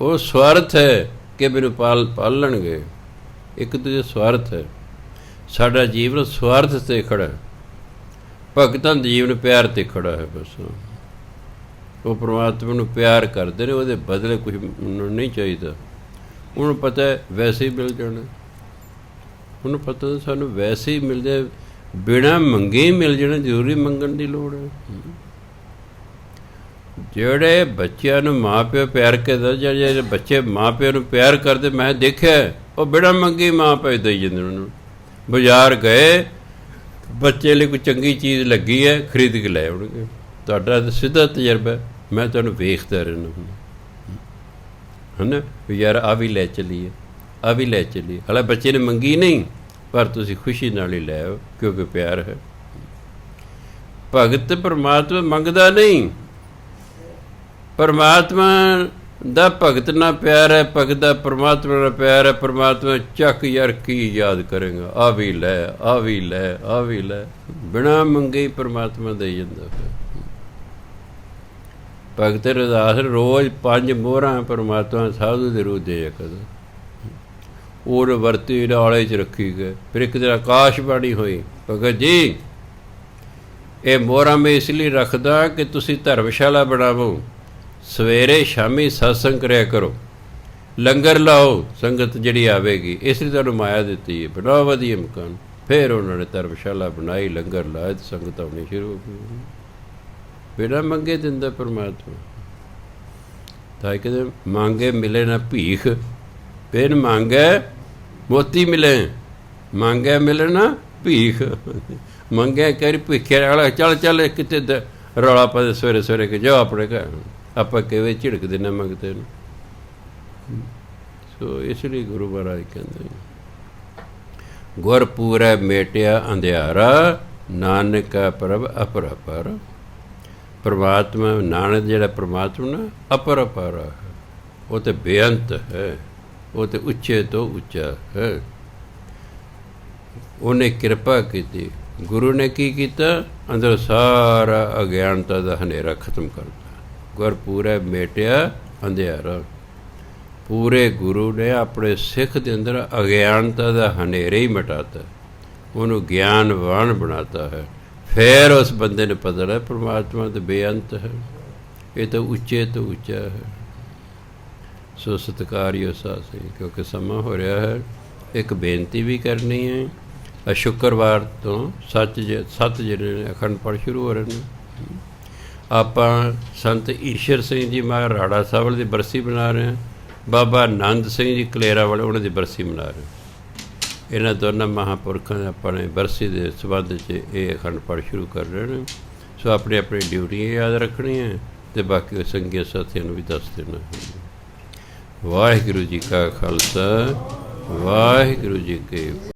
ਉਹ ਸਵਾਰਥ ਹੈ ਕਿ ਮੈਨੂੰ ਪਾਲਣਗੇ। ਇੱਕ ਦੂਜੇ ਸਵਾਰਥ ਹੈ। ਸਾਡਾ ਜੀਵਨ ਸਵਾਰਥ 'ਤੇ ਖੜ੍ਹਾ ਹੈ, ਭਗਤਾਂ ਦਾ ਜੀਵਨ ਪਿਆਰ 'ਤੇ ਖੜ੍ਹਾ ਹੈ। ਬਸ ਉਹ ਪਰਮਾਤਮਾ ਨੂੰ ਪਿਆਰ ਕਰਦੇ ਨੇ, ਉਹਦੇ ਬਦਲੇ ਕੁਝ ਉਹਨੂੰ ਨਹੀਂ ਚਾਹੀਦਾ। ਉਹਨੂੰ ਪਤਾ ਹੈ ਵੈਸੇ ਹੀ ਮਿਲ ਜਾਣਾ, ਉਹਨੂੰ ਪਤਾ ਸਾਨੂੰ ਵੈਸੇ ਹੀ ਮਿਲ ਜਾਏ, ਬਿਨਾਂ ਮੰਗੇ ਹੀ ਮਿਲ ਜਾਣਾ, ਜ਼ਰੂਰੀ ਮੰਗਣ ਦੀ ਲੋੜ ਹੈ। ਜਿਹੜੇ ਬੱਚਿਆਂ ਨੂੰ ਮਾਂ ਪਿਓ ਪਿਆਰ ਕਰਦਾ, ਜਿਹੜੇ ਬੱਚੇ ਮਾਂ ਪਿਓ ਨੂੰ ਪਿਆਰ ਕਰਦੇ, ਮੈਂ ਦੇਖਿਆ ਉਹ ਬਿਨਾਂ ਮੰਗੇ ਮਾਂ ਪਿਓ ਦੇਈ ਜਾਂਦੇ ਉਹਨੂੰ। ਬਾਜ਼ਾਰ ਗਏ, ਬੱਚੇ ਲਈ ਕੋਈ ਚੰਗੀ ਚੀਜ਼ ਲੱਗੀ ਹੈ, ਖਰੀਦ ਕੇ ਲੈ ਆਉਣਗੇ। ਤੁਹਾਡਾ ਤਾਂ ਸਿੱਧਾ ਤਜਰਬਾ, ਮੈਂ ਤੁਹਾਨੂੰ ਵੇਖਦਾ ਰਹਿੰਦਾ ਹੁਣ, ਹੈ ਨਾ, ਵੀ ਯਾਰ ਆ ਵੀ ਲੈ ਚੱਲੀਏ, ਆ ਵੀ ਲੈ ਚੱਲੀਏ। ਹਾਲੇ ਬੱਚੇ ਨੇ ਮੰਗੀ ਨਹੀਂ, ਪਰ ਤੁਸੀਂ ਖੁਸ਼ੀ ਨਾਲ ਹੀ ਲੈ ਆਓ, ਕਿਉਂਕਿ ਪਿਆਰ ਹੈ। ਭਗਤ ਪਰਮਾਤਮਾ ਮੰਗਦਾ ਨਹੀਂ, ਪਰਮਾਤਮਾ ਦਾ ਭਗਤ ਨਾਲ ਪਿਆਰ ਹੈ, ਭਗਤ ਦਾ ਪਰਮਾਤਮਾ ਨਾਲ ਪਿਆਰ ਹੈ। ਪਰਮਾਤਮਾ ਚੱਕ ਯਾਰ ਕੀ ਯਾਦ ਕਰੇਗਾ, ਆ ਵੀ ਲੈ, ਆ ਵੀ ਲੈ, ਆ ਵੀ ਲੈ, ਬਿਨਾਂ ਮੰਗੇ ਹੀ ਪਰਮਾਤਮਾ ਦੇ ਜਾਂਦਾ ਹੈ। ਭਗਤ ਰਦਾਸ ਰੋਜ਼ 5 ਮੋਹਰਾਂ ਪਰਮਾਤਮਾ ਸਾਧੂ ਦੇ ਰੂਹ ਦੇ ਕਦਾ ਉਹ ਵਰਤੀ ਨਾਲੇ 'ਚ ਰੱਖੀ ਗਏ। ਫਿਰ ਇੱਕ ਦਿਨ ਆਕਾਸ਼ਬਾਣੀ ਹੋਈ, ਭਗਤ ਜੀ ਇਹ ਮੋਹਰਾਂ ਮੈਂ ਇਸ ਲਈ ਰੱਖਦਾ ਕਿ ਤੁਸੀਂ ਧਰਮਸ਼ਾਲਾ ਬਣਾਵੋ, ਸਵੇਰੇ ਸ਼ਾਮੀ ਸਤਸੰਗ ਕਰਿਆ ਕਰੋ, ਲੰਗਰ ਲਾਓ, ਸੰਗਤ ਜਿਹੜੀ ਆਵੇਗੀ, ਇਸ ਲਈ ਤੁਹਾਨੂੰ ਮਾਇਆ ਦਿੱਤੀ ਹੈ, ਬਣਾਓ ਵਧੀਆ ਮਕਾਨ। ਫਿਰ ਉਹਨਾਂ ਨੇ ਧਰਮਸ਼ਾਲਾ ਬਣਾਈ, ਲੰਗਰ ਲਾਇਆ, ਅਤੇ ਸੰਗਤ ਆਉਣੀ ਸ਼ੁਰੂ ਹੋ ਗਈ। ਬਿਨਾਂ ਮੰਗੇ ਦਿੰਦਾ ਪਰਮਾਤਮਾ। ਤਾਂ ਕਿਤੇ ਮੰਗੇ ਮਿਲੇ ਨਾ ਭੀਖ, ਬਿਨ ਮੰਗੇ ਮੋਤੀ ਮਿਲੇ, ਮੰਗੇ ਮਿਲੇ ਨਾ ਭੀਖ। ਮੰਗਿਆ ਕਹਿ ਭੀਖਿਆ ਵਾਲਾ ਚੱਲ ਚੱਲ ਕਿਤੇ ਰੌਲਾ ਪਾ ਸਵੇਰੇ ਸਵੇਰੇ ਕਿ ਜਾਓ ਆਪਣੇ ਘਰ, ਆਪਾਂ ਕਿਵੇਂ ਝਿੜਕਦੇ ਨਾ ਮੰਗਦੇ ਨੂੰ। ਸੋ ਇਸ ਲਈ ਗੁਰੂ ਮਹਾਰਾਜ ਕਹਿੰਦੇ ਗੁਰ ਪੂਰੈ ਮੇਟਿਆ ਅੰਧਿਆਰਾ, ਨਾਨਕਾ ਪ੍ਰਭ ਅਪਰਪਾਰ। ਪਰਮਾਤਮਾ ਨਾਨਕ ਜਿਹੜਾ ਪਰਮਾਤਮਾ ਨਾ ਅਪਰਪਾਰ ਹੈ, ਉਹ ਤਾਂ ਬੇਅੰਤ ਹੈ, ਉਹ ਤਾਂ ਉੱਚੇ ਤੋਂ ਉੱਚਾ ਹੈ। ਉਹਨੇ ਕਿਰਪਾ ਕੀਤੀ, ਗੁਰੂ ਨੇ ਕੀ ਕੀਤਾ, ਅੰਦਰ ਸਾਰਾ ਅਗਿਆਨਤਾ ਦਾ ਹਨੇਰਾ ਖਤਮ ਕਰਤਾ। ਗੁਰ ਪੂਰੇ ਮੇਟਿਆ ਅੰਧਿਆਰਾ। ਪੂਰੇ ਗੁਰੂ ਨੇ ਆਪਣੇ ਸਿੱਖ ਦੇ ਅੰਦਰ ਅਗਿਆਨਤਾ ਦਾ ਹਨੇਰਾ ਹੀ ਮਿਟਾਤਾ, ਉਹਨੂੰ ਗਿਆਨਵਾਨ ਬਣਾਤਾ ਹੈ। ਫਿਰ ਉਸ ਬੰਦੇ ਨੂੰ ਪਤਾ ਲੱਗਾ ਪਰਮਾਤਮਾ ਤਾਂ ਬੇਅੰਤ ਹੈ, ਇਹ ਤਾਂ ਉੱਚੇ ਤੋਂ ਉੱਚਾ ਹੈ। ਸੋ ਸਤਿਕਾਰਯੋਗ ਸਾਧ ਸੰਗਤ, ਕਿਉਂਕਿ ਸਮਾਂ ਹੋ ਰਿਹਾ ਹੈ, ਇੱਕ ਬੇਨਤੀ ਵੀ ਕਰਨੀ ਹੈ। ਸ਼ੁੱਕਰਵਾਰ ਤੋਂ 7 ਜਿਹੜੇ ਅਖੰਡ ਪਾਠ ਸ਼ੁਰੂ ਹੋ ਰਹੇ ਨੇ। ਆਪਾਂ ਸੰਤ ਈਸ਼ਰ ਸਿੰਘ ਜੀ ਮਹਾਰਾਜ ਰਾੜਾ ਸਾਹਿਬ ਦੀ ਬਰਸੀ ਮਨਾ ਰਹੇ ਹਾਂ। ਬਾਬਾ ਆਨੰਦ ਸਿੰਘ ਜੀ ਕਲੇਰਾ ਵਾਲੇ, ਉਹਨਾਂ ਦੀ ਬਰਸੀ ਮਨਾ ਰਹੇ। ਇਹਨਾਂ ਦੋਨਾਂ ਮਹਾਂਪੁਰਖਾਂ ਦੇ ਆਪਣੇ ਬਰਸੀ ਦੇ ਸੰਬੰਧ 'ਚ ਇਹ ਅਖੰਡ ਪਾਠ ਸ਼ੁਰੂ ਕਰ ਰਹੇ ਨੇ। ਸੋ ਆਪਣੀ ਆਪਣੀ ਡਿਊਟੀਆਂ ਯਾਦ ਰੱਖਣੀਆਂ ਅਤੇ ਬਾਕੀ ਸੰਗੀਆਂ ਸਾਥੀਆਂ ਨੂੰ ਵੀ ਦੱਸ ਦੇਣਾ। ਵਾਹਿਗੁਰੂ ਜੀ ਕਾ ਖਾਲਸਾ, ਵਾਹਿਗੁਰੂ ਜੀ ਕੀ